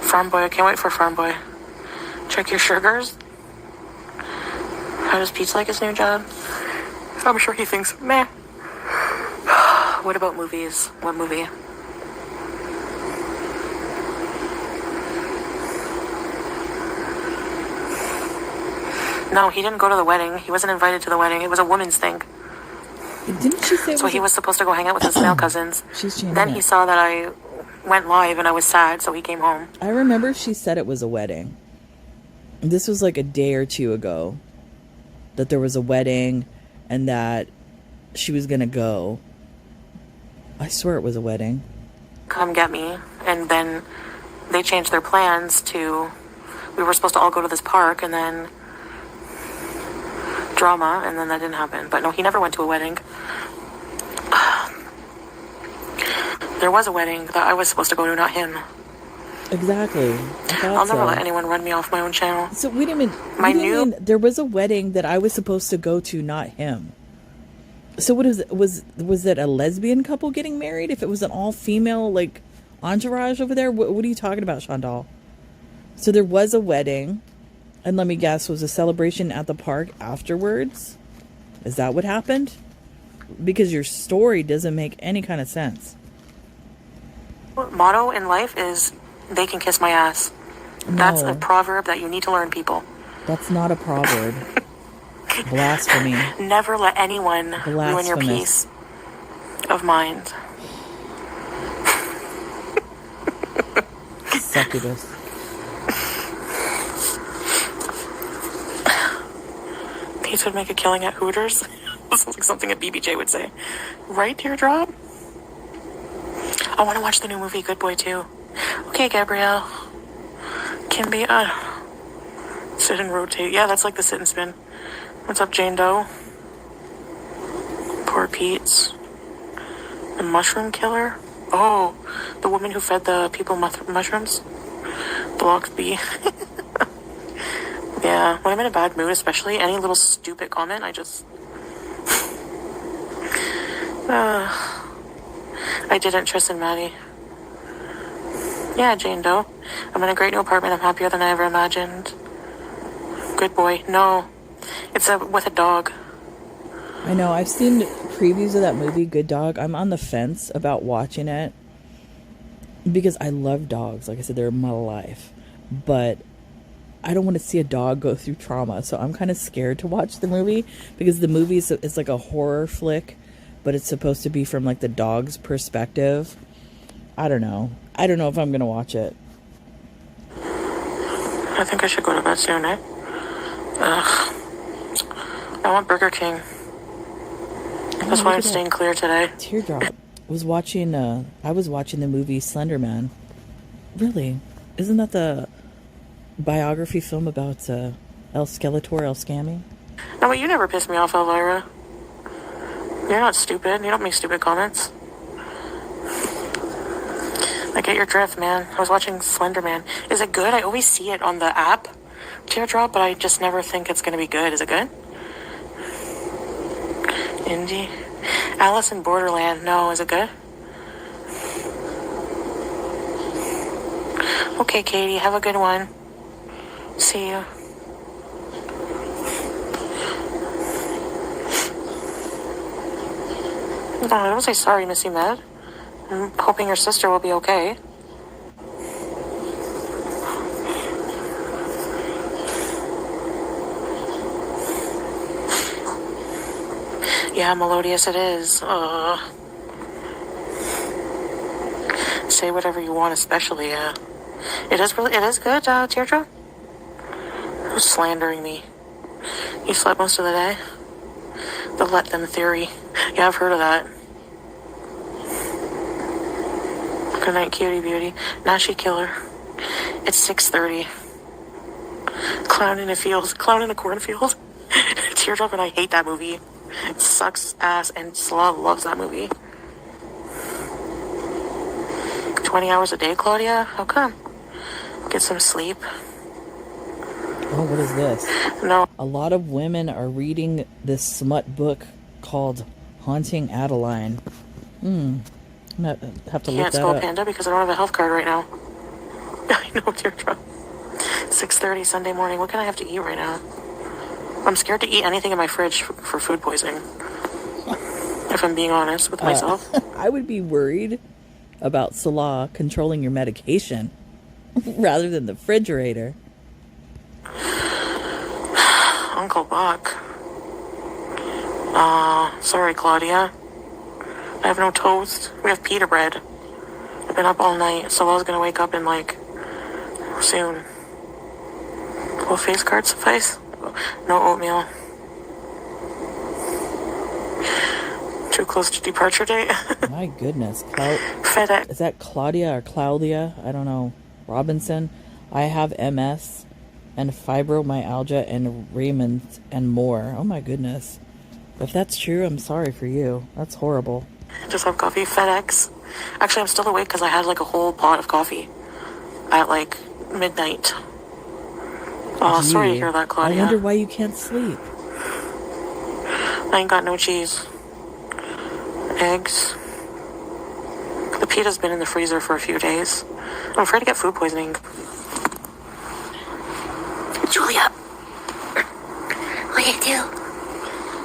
Farm Boy. I can't wait for Farm Boy. Check your sugars. How does Pete like his new job? I'm sure he thinks, meh. What about movies? What movie? No, he didn't go to the wedding. He wasn't invited to the wedding. It was a woman's thing. Didn't she say? So he was supposed to go hang out with his male cousins. She's changing Then it. he saw that I went live and I was sad, so he came home. I remember she said it was a wedding. This was like a day or two ago. That there was a wedding and that she was going to go. I swear it was a wedding. Come get me. And then they changed their plans to... We were supposed to all go to this park and then... drama, and then that didn't happen. But no, he never went to a wedding. There was a wedding that I was supposed to go to, not him. Exactly. I'll never let anyone run me off my own channel. So wait a minute. There was a wedding that I was supposed to go to, not him. So what is it? Was it a lesbian couple getting married? If it was an all-female like entourage over there, what are you talking about, Chandal? So there was a wedding, and let me guess, was a celebration at the park afterwards? Is that what happened? Because your story doesn't make any kind of sense. Motto in life is, they can kiss my ass. No, that's a proverb that you need to learn, people. That's not a proverb. Blasphemy. Never let anyone ruin your peace of mind. Succubus. Peace would make a killing at Hooters. This is like something a BBJ would say. Right, Teardrop? I want to watch the new movie Good Boy too. Okay, Gabrielle. Can be, sit and rotate. Yeah, that's like the sit and spin. What's up, Jane Doe? Poor Pete's. The mushroom killer? Oh, the woman who fed the people mushrooms? Block B. Yeah, when I'm in a bad mood, especially, any little stupid comment, I just... I didn't, Tristan Maddie. Yeah, Jane Doe. I'm in a great new apartment. I'm happier than I ever imagined. Good boy. No. It's with a dog. I know. I've seen previews of that movie, Good Dog. I'm on the fence about watching it because I love dogs. Like I said, they're my life. But I don't want to see a dog go through trauma. So I'm kind of scared to watch the movie because the movie is like a horror flick, but it's supposed to be from like the dog's perspective. I don't know. I don't know if I'm going to watch it. I think I should go to bed soon, eh? Ugh. I want Burger King. That's why I'm staying clear today. Teardrop. I was watching the movie Slender Man. Really? Isn't that the biography film about El Skeletor, El Scammy? No, but you never piss me off, Elvira. You're not stupid. You don't make stupid comments. I get your drift, man. I was watching Slender Man. Is it good? I always see it on the app, Teardrop, but I just never think it's going to be good. Is it good? Indie. Alice in Borderland. No, is it good? Okay, Katie. Have a good one. See you. No, don't say sorry, Missy Med. I'm hoping your sister will be okay. Yeah, melodious it is. Say whatever you want, especially, it is good, Teardrop. Who's slandering me? You slept most of the day? The let them theory. Yeah, I've heard of that. Good night, cutie beauty. Nashi killer. It's 6:30. Clown in a field. Clown in a cornfield. Teardrop, and I hate that movie. It sucks ass, and Slav loves that movie. 20 hours a day, Claudia? How come? Get some sleep. Oh, what is this? No. A lot of women are reading this smut book called Haunting Adeline. I'm gonna have to look that up. Can't spell panda because I don't have a health card right now. I know, Teardrop. 6:30 Sunday morning. What can I have to eat right now? I'm scared to eat anything in my fridge for food poisoning. If I'm being honest with myself. I would be worried about Salah controlling your medication rather than the refrigerator. Uncle Buck. Sorry, Claudia. I have no toast. We have pita bread. I've been up all night, so I was gonna wake up in, like, soon. Will face card suffice? No oatmeal. Too close to departure date? My goodness. FedEx. Is that Claudia or Claudia? I don't know. Robinson. I have MS and fibromyalgia and Raymond and more. Oh my goodness. If that's true, I'm sorry for you. That's horrible. Just have coffee. FedEx. Actually, I'm still awake because I had like a whole pot of coffee at like midnight. Oh, Gee, sorry to hear that, Claudia. I wonder why you can't sleep. I ain't got no cheese. Eggs. The pita's been in the freezer for a few days. I'm afraid to get food poisoning. Julia. What do you do?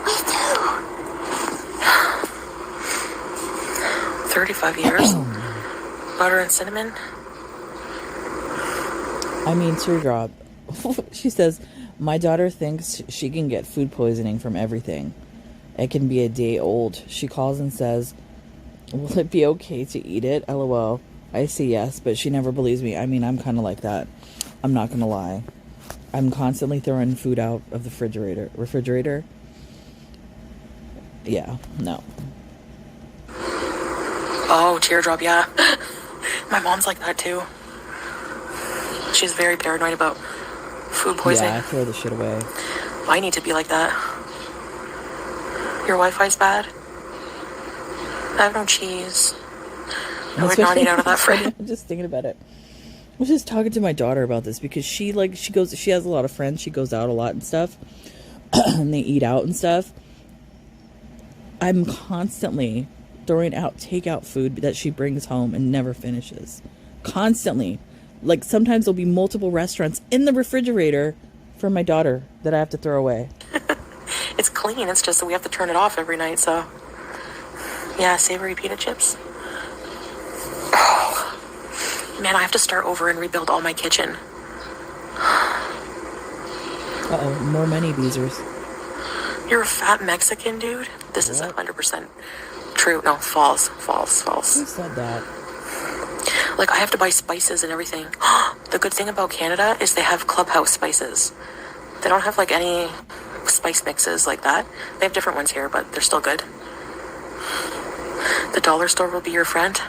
What do you do? 35 years. Butter and cinnamon. I mean, teardrop. She says, my daughter thinks she can get food poisoning from everything. It can be a day old. She calls and says, will it be okay to eat it? LOL. I say yes, but she never believes me. I mean, I'm kind of like that. I'm not going to lie. I'm constantly throwing food out of the refrigerator. Yeah, no. Oh, teardrop, yeah. My mom's like that too. She's very paranoid about food poisoning. Yeah, I throw the shit away. I need to be like that. Your Wi-Fi's bad. I have no cheese. I would not eat out of that fridge. I'm just thinking about it. I was just talking to my daughter about this because she has a lot of friends. She goes out a lot and stuff. And they eat out and stuff. I'm constantly throwing out takeout food that she brings home and never finishes. Constantly. Like sometimes there'll be multiple restaurants in the refrigerator for my daughter that I have to throw away. It's clean. It's just that we have to turn it off every night. So, yeah, savory pita chips. Oh, man, I have to start over and rebuild all my kitchen. Uh-oh, more money beezers. You're a fat Mexican, dude? This is 100% true. No, false. Who said that? Like, I have to buy spices and everything. The good thing about Canada is they have Clubhouse spices. They don't have, like, any spice mixes like that. They have different ones here, but they're still good. The dollar store will be your friend.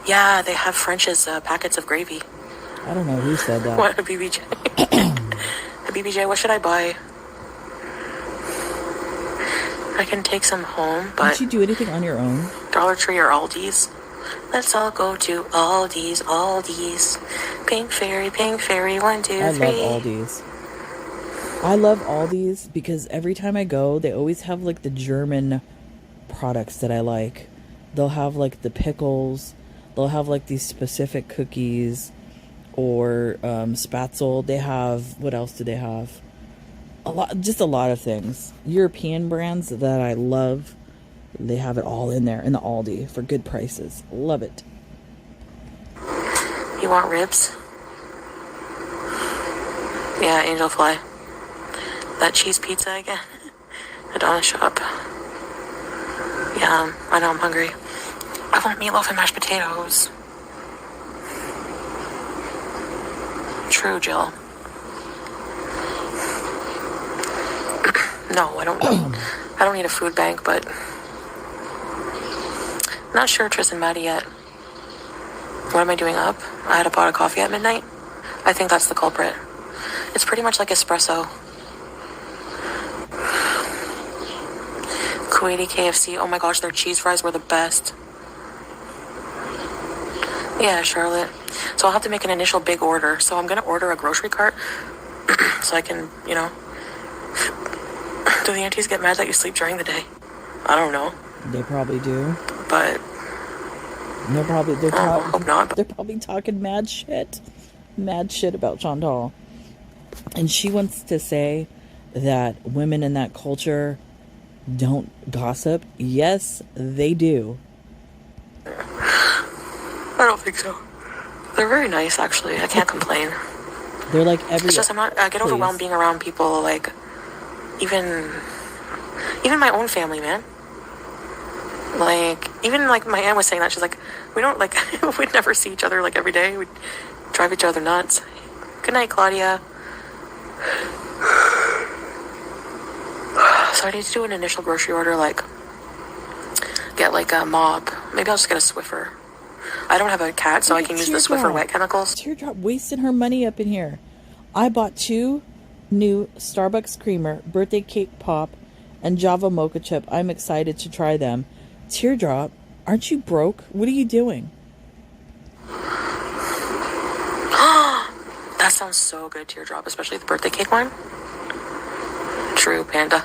Yeah, they have French's packets of gravy. I don't know who said that. What, a BBJ? A BBJ, what should I buy? I can take some home, but... Did you do anything on your own? Dollar Tree or Aldi's? Let's all go to Aldi's. Pink Fairy, 1, 2, 3. I love Aldi's. I love Aldi's because every time I go, they always have like the German products that I like. They'll have like the pickles. They'll have like these specific cookies or spatzel. They have, what else do they have? A lot of things. European brands that I love. They have it all in there in the Aldi for good prices. Love it. You want ribs? Yeah, Angel Fly. That cheese pizza again. Adana shop. Yeah, I know I'm hungry. I want meatloaf and mashed potatoes. True, Jill. No, I don't need a food bank, but I'm not sure Tris and Maddie yet. What am I doing up? I had a pot of coffee at midnight. I think that's the culprit. It's pretty much like espresso. Kuwaiti KFC. Oh my gosh, their cheese fries were the best. Yeah, Charlotte. So I'll have to make an initial big order. So I'm going to order a grocery cart so I can, do the aunties get mad that you sleep during the day? I don't know. They probably do. But hope not. They're probably talking mad shit about Chantal. And she wants to say that women in that culture don't gossip. Yes, they do. I don't think so. They're very nice, actually. I can't complain. They're like every... It's just I get overwhelmed being around people, like, even my own family, man. Like, even like my aunt was saying that, she's like, we don't like we'd never see each other like every day. We'd drive each other nuts. Good night, Claudia. So I need to do an initial grocery order, like get like a mop. Maybe I'll just get a Swiffer. I don't have a cat, so I can use the Swiffer wet chemicals. Teardrop wasting her money up in here. I bought 2 new Starbucks creamer, birthday cake pop, and Java mocha chip. I'm excited to try them. Teardrop, aren't you broke? What are you doing? That sounds so good, Teardrop, especially the birthday cake one. True, Panda.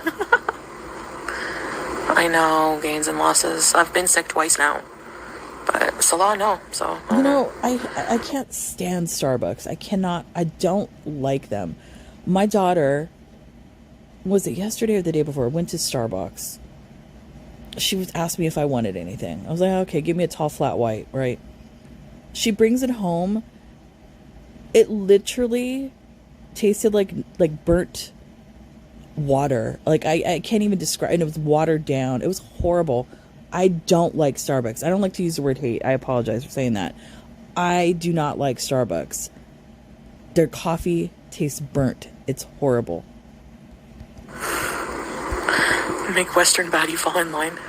I know, gains and losses. I've been sick twice now. But Salah, no. So you know, I can't stand Starbucks. I don't like them. My daughter, was it yesterday or the day before, went to Starbucks. She asked me if I wanted anything. I was like, okay, give me a tall flat white, right? She brings it home. It literally tasted like burnt water. Like I can't even describe, and it was watered down. It was horrible. I don't like Starbucks. I don't like to use the word hate. I apologize for saying that. I do not like Starbucks. Their coffee tastes burnt. It's horrible. Make Western baddie fall in line.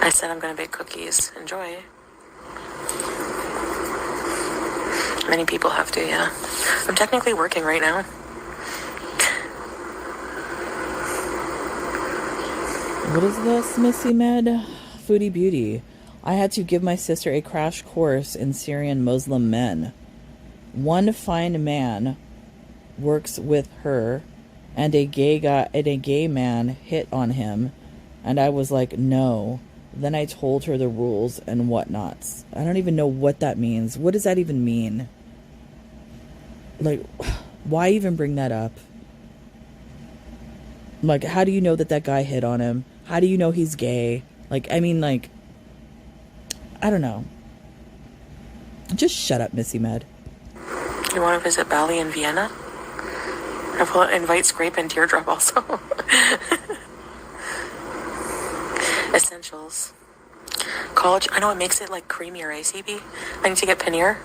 I said I'm gonna bake cookies. Enjoy. Many people have to, yeah. I'm technically working right now. What is this, Missy Med? Foodie Beauty. I had to give my sister a crash course in Syrian Muslim men. One fine man works with her, and a gay man hit on him, and I was like, no. Then I told her the rules and whatnots. I don't even know what that means. What does that even mean? Like, why even bring that up? Like, how do you know that guy hit on him? How do you know he's gay? Like, I mean, like, I don't know. Just shut up, Missy Med. You want to visit Bali and Vienna? I will invite Scrape and Teardrop also. Essentials. College. I know it makes it like creamier, eh, CB? I need to get paneer.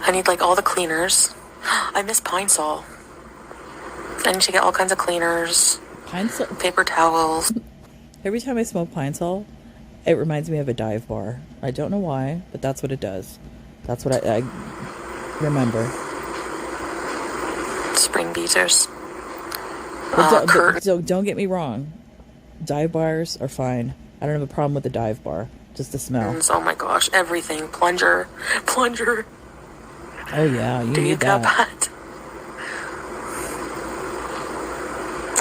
I need like all the cleaners. I miss Pine Sol. I need to get all kinds of cleaners. Pine Sol. Paper towels. Every time I smoke Pine Sol, it reminds me of a dive bar. I don't know why, but that's what it does. That's what I remember. Spring beaters. So don't get me wrong. Dive bars are fine. I don't have a problem with the dive bar. Just the smell. Oh my gosh, everything. Plunger. Oh yeah, you Do need you that. that?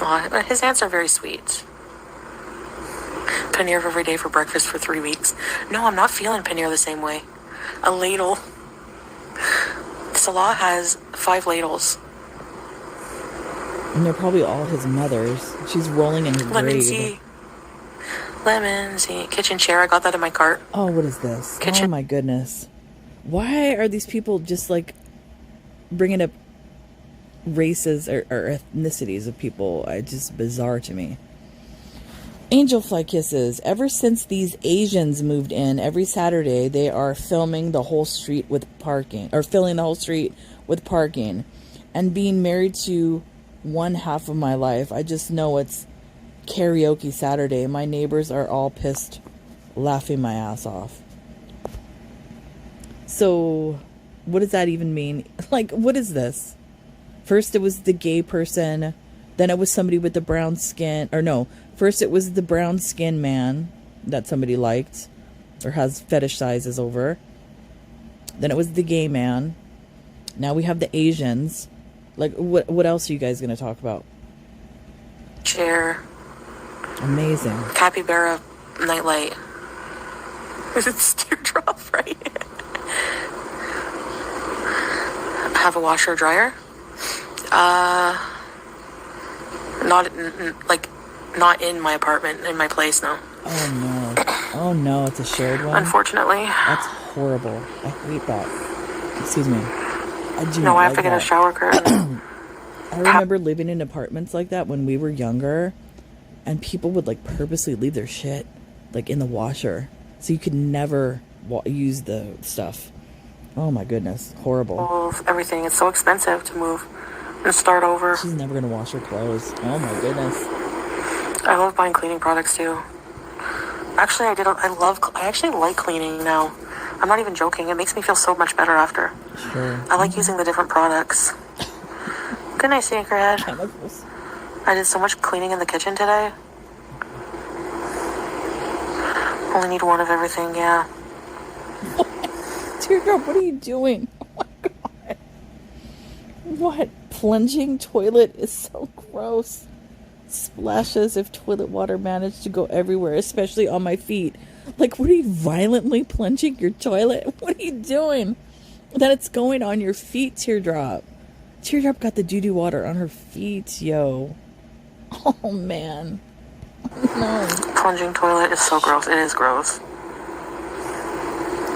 Aw, his aunts are very sweet. Paneer every day for breakfast for 3 weeks. No, I'm not feeling paneer the same way. A ladle. Salah has 5 ladles. And they're probably all his mother's. She's rolling in his grave. Lemon tea. Kitchen chair. I got that in my cart. Oh, what is this? Kitchen. Oh my goodness. Why are these people just like bringing up races or ethnicities of people? It's just bizarre to me. Angel Fly Kisses. Ever since these Asians moved in, every Saturday they are filling the whole street with parking. And being married to one half of my life, I just know it's karaoke Saturday. My neighbors are all pissed, laughing my ass off. So, what does that even mean? Like, what is this? First it was the gay person, then it was somebody with the brown skin, or no, first it was the brown skin man that somebody liked, or has fetish sizes over. Then it was the gay man. Now we have the Asians. Like, what else are you guys going to talk about? Chair. Amazing. Capybara nightlight. It's Teardrop, right? Have a washer or dryer? Not in my apartment, in my place, no. Oh no. Oh no, it's a shared one? Unfortunately. That's horrible. I hate that. Excuse me. I do No, not I have like to get that. a shower curtain. I remember living in apartments like that when we were younger, and people would like purposely leave their shit like in the washer, so you could never use the stuff. Oh my goodness, horrible. Move everything. It's so expensive to move and start over. She's never gonna wash her clothes. Oh my goodness. I love buying cleaning products too. Actually, I actually like cleaning now. I'm not even joking. It makes me feel so much better after. Sure. I like using the different products. Good night, Secret. Chemicals. I did so much cleaning in the kitchen today. Only need one of everything, yeah. Teardrop, what are you doing? Oh my god. What? Plunging toilet is so gross. Splashes if toilet water managed to go everywhere, especially on my feet. Like, what are you violently plunging your toilet? What are you doing? That it's going on your feet, Teardrop. Teardrop got the doo-doo water on her feet, yo. Oh, man. No. Plunging toilet is so gross. It is gross.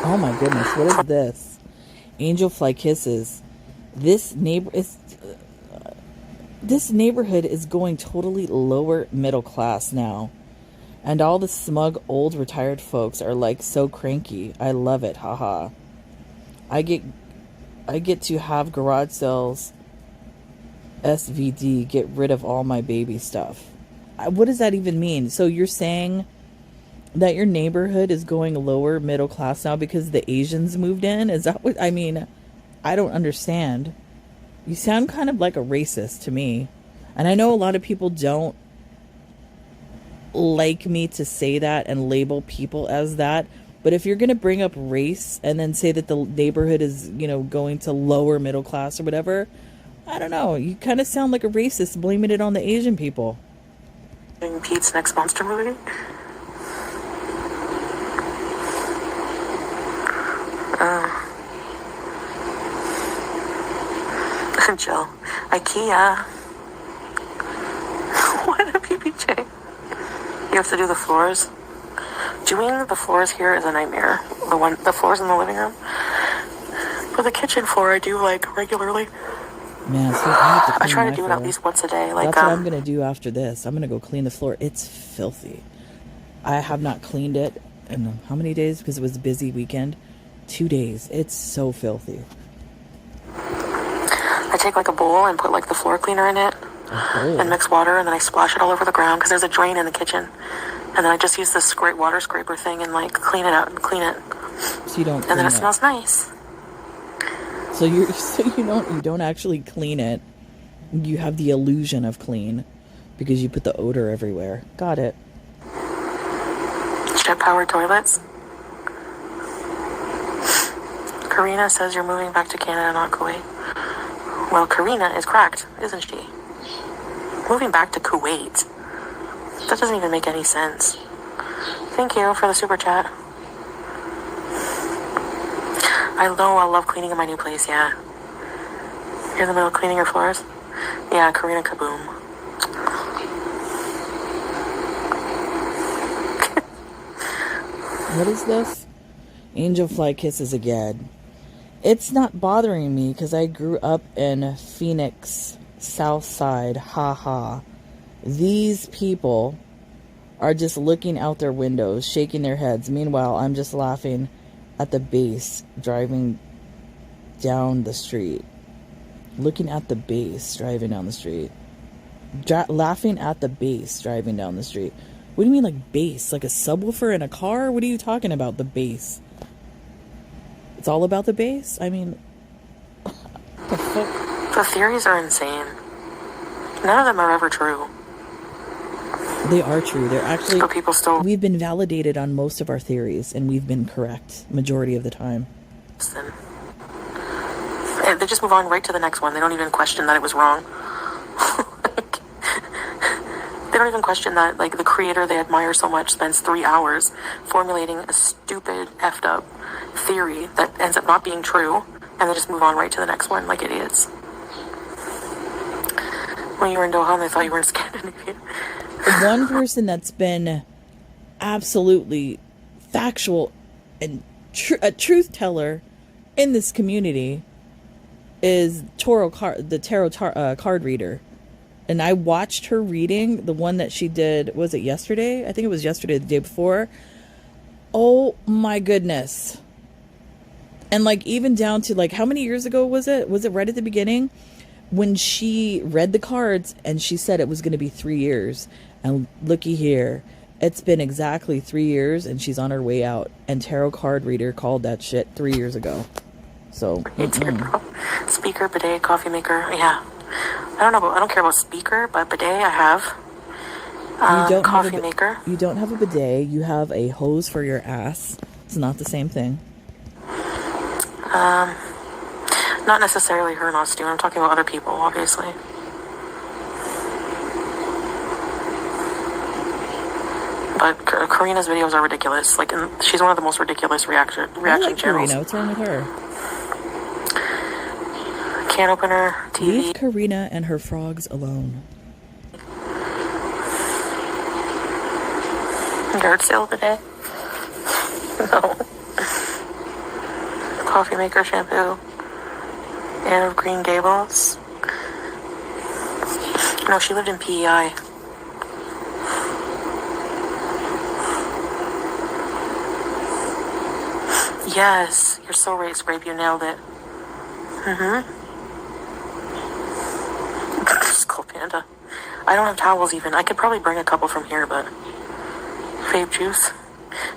Oh, my goodness. What is this? Angel Fly Kisses. This neighborhood is going totally lower middle class now. And all the smug old retired folks are like so cranky. I love it. Haha. I get to have garage sales SVD, get rid of all my baby stuff. What does that even mean? So you're saying that your neighborhood is going lower middle class now because the Asians moved in? Is that what I mean? I don't understand. You sound kind of like a racist to me. And I know a lot of people don't like me to say that and label people as that. But if you're going to bring up race and then say that the neighborhood is, going to lower middle class or whatever, I don't know. You kind of sound like a racist blaming it on the Asian people. Pete's next monster movie? Jill. IKEA. What a PPJ. You have to do the floors. Doing the floors here is a nightmare. The floors in the living room. But the kitchen floor I do like regularly. Man, so I try to do it at least once a day. That's what I'm gonna do after this. I'm gonna go clean the floor. It's filthy. I have not cleaned it in how many days? Because it was a busy weekend. 2 days. It's so filthy. I take like a bowl and put like the floor cleaner in it and mix water, and then I splash it all over the ground because there's a drain in the kitchen. And then I just use this great water scraper thing and like clean it out and clean it. So you don't. And then it smells nice. So you don't actually clean it. You have the illusion of clean because you put the odor everywhere. Got it. Jet-powered toilets. Karina says you're moving back to Canada, not Kuwait. Well, Karina is cracked, isn't she? Moving back to Kuwait. That doesn't even make any sense. Thank you for the super chat. I know I love cleaning in my new place, yeah. You're in the middle of cleaning your floors? Yeah, Karina Kaboom. What is this? Angel Fly Kisses again. It's not bothering me because I grew up in Phoenix, South Side. Ha ha. These people are just looking out their windows, shaking their heads. Meanwhile, I'm just laughing at the base driving down the street. Looking at the base driving down the street. Laughing at the bass driving down the street. What do you mean, like bass? Like a subwoofer in a car? What are you talking about, the bass? It's all about the bass? I mean, the fuck? The theories are insane. None of them are ever true. They are true. They're actually... But people still... We've been validated on most of our theories, and we've been correct majority of the time. They just move on right to the next one. They don't even question that it was wrong. They don't even question that, like, the creator they admire so much spends 3 hours formulating a stupid, effed up theory that ends up not being true, and they just move on right to the next one like idiots. When you were in Doha, they thought you were in Scandinavia. One person that's been absolutely factual and a truth teller in this community is the card reader. And I watched her reading the one that she did, was it yesterday? I think it was yesterday, the day before. Oh my goodness. And like even down to like how many years ago was it? Was it right at the beginning when she read the cards and she said it was going to be 3 years? And looky here, it's been exactly 3 years and she's on her way out. And tarot card reader called that shit 3 years ago. So speaker, bidet, coffee maker. Yeah, I don't care about speaker, but bidet I have. Coffee maker. You don't have a bidet. You have a hose for your ass. It's not the same thing. Not necessarily her, not Stu. I'm talking about other people, obviously. But Karina's videos are ridiculous. Like, she's one of the most ridiculous reaction channels. Karina, what's wrong with her? Can opener, TV. Leave Karina and her frogs alone. Yard sale today? No. Coffee maker, shampoo. Anne of Green Gables. No, she lived in PEI. Yes, you're so right, Scrape. You nailed it. Skull Panda. I don't have towels even. I could probably bring a couple from here, but... Vape juice.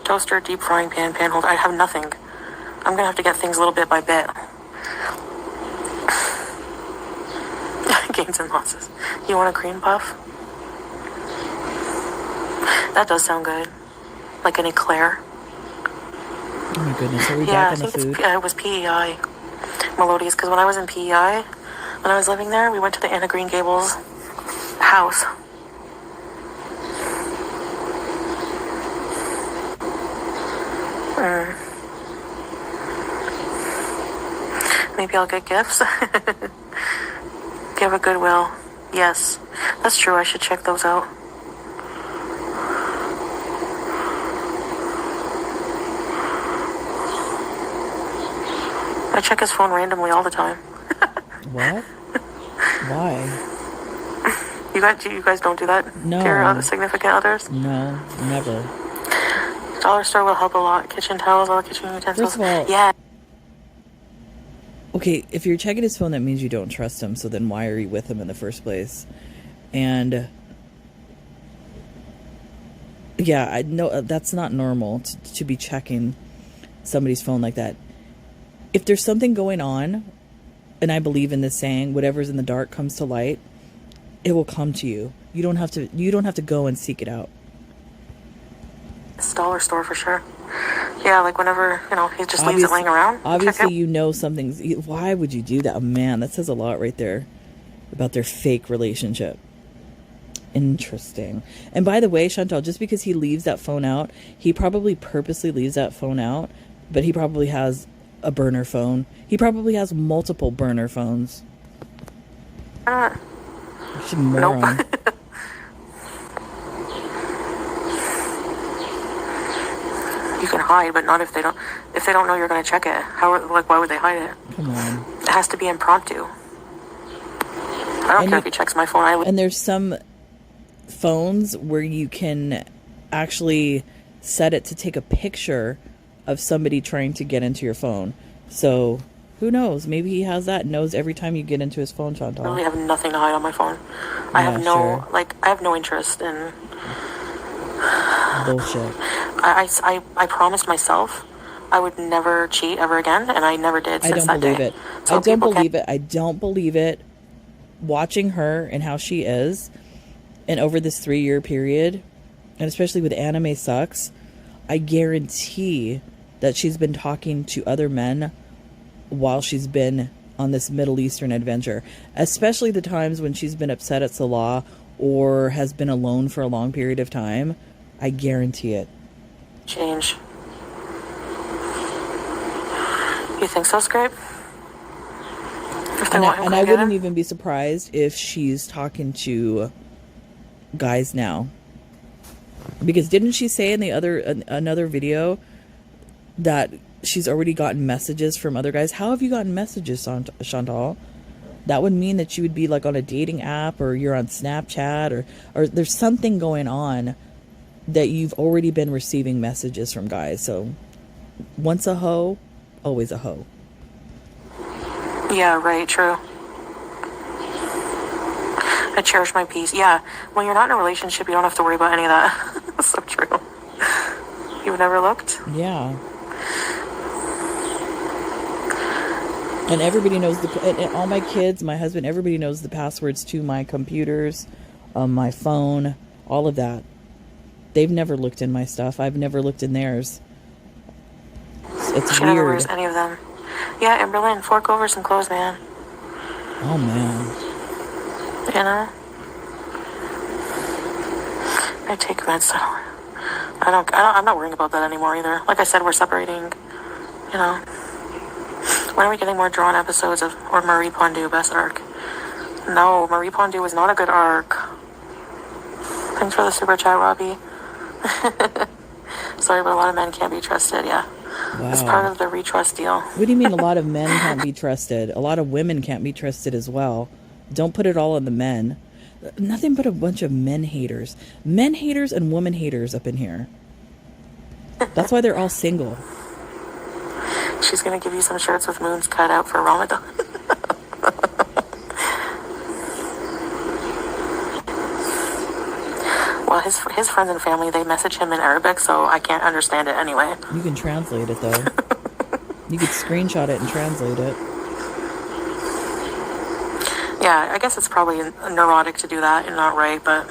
Toaster, deep frying pan, pan holder. I have nothing. I'm gonna have to get things little bit by bit. Gains and losses. You want a cream puff? That does sound good. Like an eclair. Oh my goodness, are we back on the food? It was PEI. Melodious, because when I was in PEI, when I was living there, we went to the Anna Green Gables house. Maybe I'll get gifts. Give a Goodwill. Yes, that's true. I should check those out. I check his phone randomly all the time. What? Why? You guys don't do that? No. To your other significant others? No, never. Dollar store will help a lot. Kitchen towels, all the kitchen utensils. First of all, yeah. Okay, if you're checking his phone, that means you don't trust him. So then why are you with him in the first place? And yeah, I know that's not normal to be checking somebody's phone like that. If there's something going on, and I believe in this saying, whatever's in the dark comes to light, it will come to you. You don't have to go and seek it out. It's dollar store for sure. Yeah, like whenever, he just leaves it laying around. Obviously, you know something's... Why would you do that? Oh, man, that says a lot right there about their fake relationship. Interesting. And by the way, Chantal, just because he leaves that phone out, he probably purposely leaves that phone out, but he probably has a burner phone. He probably has multiple burner phones. Moron. Nope. You can hide, but not if they don't know you're going to check it. Why would they hide it? Come on. It has to be impromptu. I don't care if he checks my phone. And there's some phones where you can actually set it to take a picture of somebody trying to get into your phone. So who knows? Maybe he has that and knows every time you get into his phone, Chantal. I really have nothing to hide on my phone. I have no interest in bullshit. I promised myself I would never cheat ever again, and I never did since that day. I don't believe it. I don't believe it. Watching her and how she is, and over this 3-year period, and especially with Anime Sucks, I guarantee that she's been talking to other men while she's been on this Middle Eastern adventure, especially the times when she's been upset at Salah or has been alone for a long period of time. I guarantee it. Change. You think so, Scrape? And I wouldn't even be surprised if she's talking to guys now. Because didn't she say in the another video that she's already gotten messages from other guys. How have you gotten messages, Chantal? That would mean that you would be like on a dating app, or you're on Snapchat, or there's something going on that you've already been receiving messages from guys. So once a hoe, always a hoe. Yeah, right, true. I cherish my peace. Yeah, when you're not in a relationship, you don't have to worry about any of that. That's so true. You've never looked? Yeah. And everybody knows and all my kids, my husband, everybody knows the passwords to my computers, my phone, all of that. They've never looked in my stuff. I've never looked in theirs. It's she weird. never wears any of them. Yeah, in Berlin, fork over some clothes, man. Oh, man. You know? I take meds. I'm not worrying about that anymore either. Like I said, we're separating, you know. When are we getting more drawn episodes of or Marie Pondu best arc? No, Marie Pondu was not a good arc. Thanks for the super chat, Robbie. Sorry, but a lot of men can't be trusted. Yeah, Wow. it's part of the retrust deal. What do you mean a lot of men can't be trusted? A lot of women can't be trusted as well. Don't put it all on the men. Nothing but a bunch of men haters. Men haters and woman haters up in here. That's why they're all single. She's gonna give you some shirts with moons cut out for Ramadan. Well, his friends and family, they message him in Arabic, so I can't understand it anyway. You can translate it, though. You could screenshot it and translate it. Yeah, I guess it's probably neurotic to do that and not right, but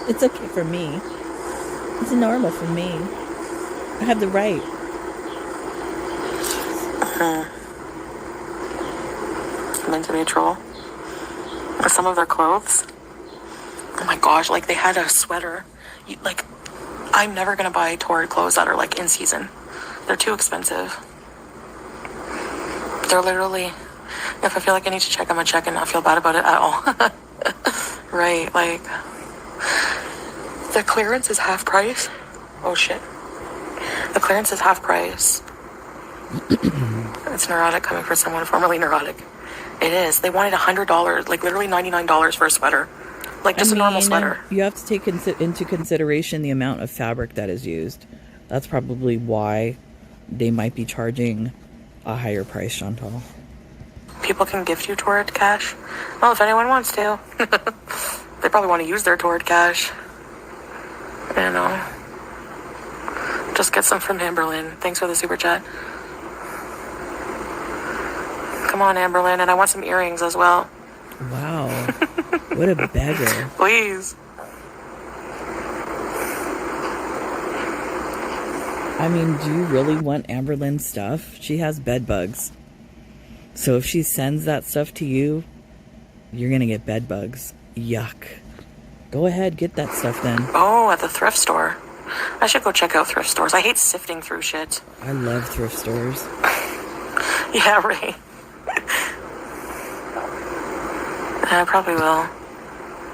it's okay for me. It's normal for me. I have the right. Meant to be a troll. Some of their clothes. Oh my gosh, like they had a sweater. I'm never gonna buy Torrid clothes that are like in season. They're too expensive. They're literally, if I feel like I need to check, I'm gonna check and not feel bad about it at all. Right, like the clearance is half price. Oh shit. The clearance is half price. It's neurotic coming from someone formerly neurotic. It is. They wanted $100, like literally $99 for a sweater. Like just a normal sweater. You have to take into consideration the amount of fabric that is used. That's probably why they might be charging a higher price, Chantal. People can gift you Torrid cash. Well, if anyone wants to. They probably want to use their Torrid cash. You know. Just get some from Amberlynn. Thanks for the super chat. Come on, Amberlynn, and I want some earrings as well. Wow. What a beggar. Please. I mean, do you really want Amberlynn's stuff? She has bed bugs. So if she sends that stuff to you, you're going to get bed bugs. Yuck. Go ahead, get that stuff then. Oh, at the thrift store. I should go check out thrift stores. I hate sifting through shit. I love thrift stores. Yeah, right. I probably will.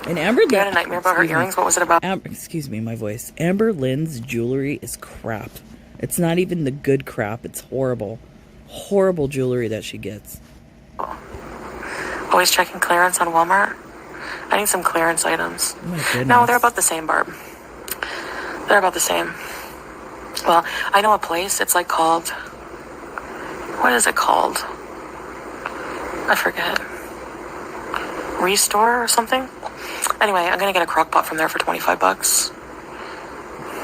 And Amber, you had a nightmare about her earrings? What was it about? Excuse me, my voice. Amberlynn's jewelry is crap. It's not even the good crap. It's horrible. Horrible jewelry that she gets. Always checking clearance on Walmart. I need some clearance items. Oh my goodness. No, they're about the same, Barb. They're about the same. Well, I know a place. It's like called... What is it called? I forget. Restore or something? Anyway, I'm gonna get a crock pot from there for $25.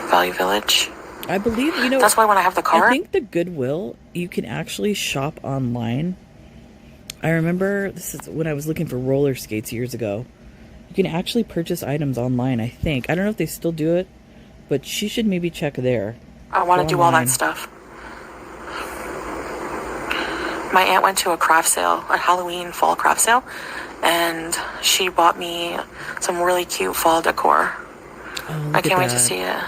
Value Village. I believe, that's why when I have the car... I think the Goodwill, you can actually shop online. I remember, this is when I was looking for roller skates years ago. You can actually purchase items online, I think. I don't know if they still do it, but she should maybe check there. I want to do all that stuff. My aunt went to a craft sale, a Halloween fall craft sale, and she bought me some really cute fall decor. Oh, I can't wait to see it.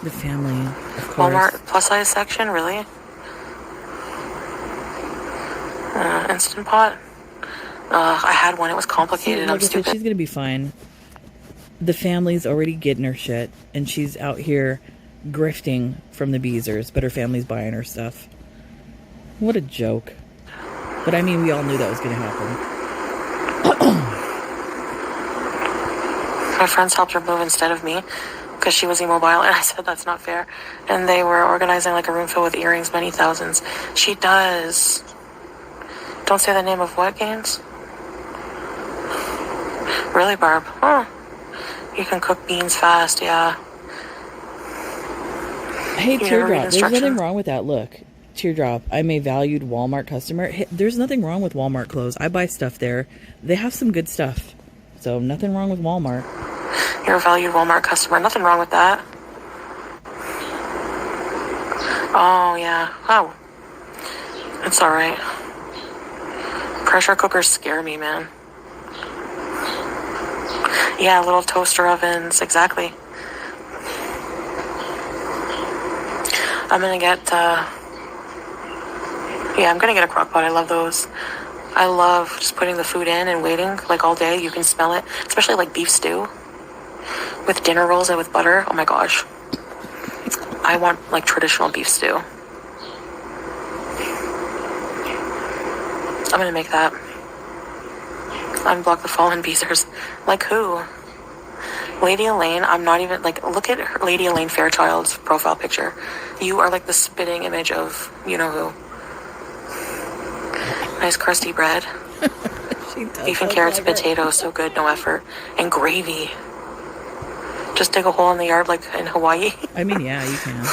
The family, of course. Walmart plus size section, really? Instant Pot? I had one. It was complicated. I'm stupid. She's going to be fine. The family's already getting her shit, and she's out here grifting from the Beezers, but her family's buying her stuff. What a joke. But I mean, we all knew that was going to happen. My friends helped her move instead of me because she was immobile, and I said that's not fair. And they were organizing like a room filled with earrings, many thousands. She does. Don't say the name of what games? Really, Barb? Huh. You can cook beans fast, yeah. Hey, Teardrop, there's nothing wrong with that. Look, Teardrop, I'm a valued Walmart customer. Hey, there's nothing wrong with Walmart clothes. I buy stuff there. They have some good stuff. So nothing wrong with Walmart. You're a valued Walmart customer. Nothing wrong with that. Oh, yeah. Oh. It's alright. Pressure cookers scare me, man. Yeah, little toaster ovens. Exactly. I'm gonna get, I'm gonna get a crock pot. I love those. I love just putting the food in and waiting, like, all day. You can smell it. Especially, like, beef stew. With dinner rolls and with butter. Oh, my gosh. I want, like, traditional beef stew. I'm gonna make that. Unblock the fallen Beezers. Like who? Lady Elaine, I'm not even, like, look at her, Lady Elaine Fairchild's profile picture. You are like the spitting image of you-know-who. Nice crusty bread. Beef and carrots and potatoes, so good, no effort. And gravy. Just dig a hole in the yard like in Hawaii. I mean, yeah, you can.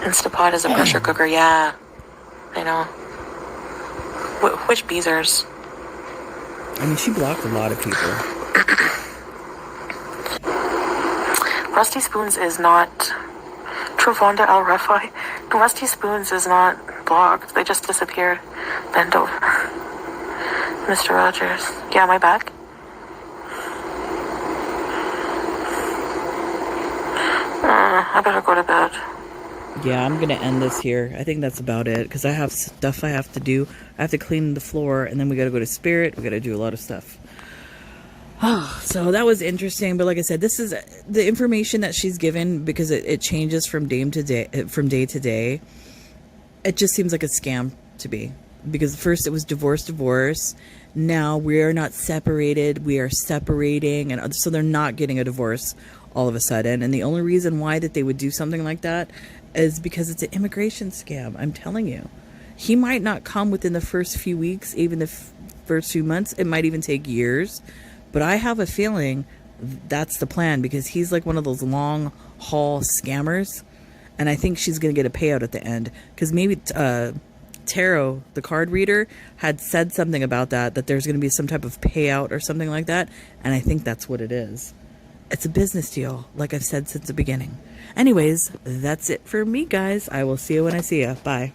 Instapot is a pressure cooker, yeah. I know. Which Beezers? I mean, she blocked a lot of people. Rusty Spoons is not... Travonda Al Refi. Rusty Spoons is not blocked. They just disappeared. Bend over. Mr. Rogers. Yeah, am I back? I better go to bed. Yeah, I'm going to end this here. I think that's about it, because I have stuff I have to do. I have to clean the floor, and then we got to go to Spirit. We got to do a lot of stuff. So that was interesting, but like I said, this is the information that she's given, because it changes from day to day. It just seems like a scam to me, because first it was divorce. Now we are not separated. We are separating, and so they're not getting a divorce all of a sudden. And the only reason why that they would do something like that is because it's an immigration scam. I'm telling you, he might not come within the first few weeks, even the first few months. It might even take years. But I have a feeling that's the plan, because he's like one of those long haul scammers. And I think she's going to get a payout at the end, because maybe Tarot, the card reader, had said something about that there's going to be some type of payout or something like that. And I think that's what it is. It's a business deal, like I've said since the beginning. Anyways, that's it for me, guys. I will see you when I see you. Bye.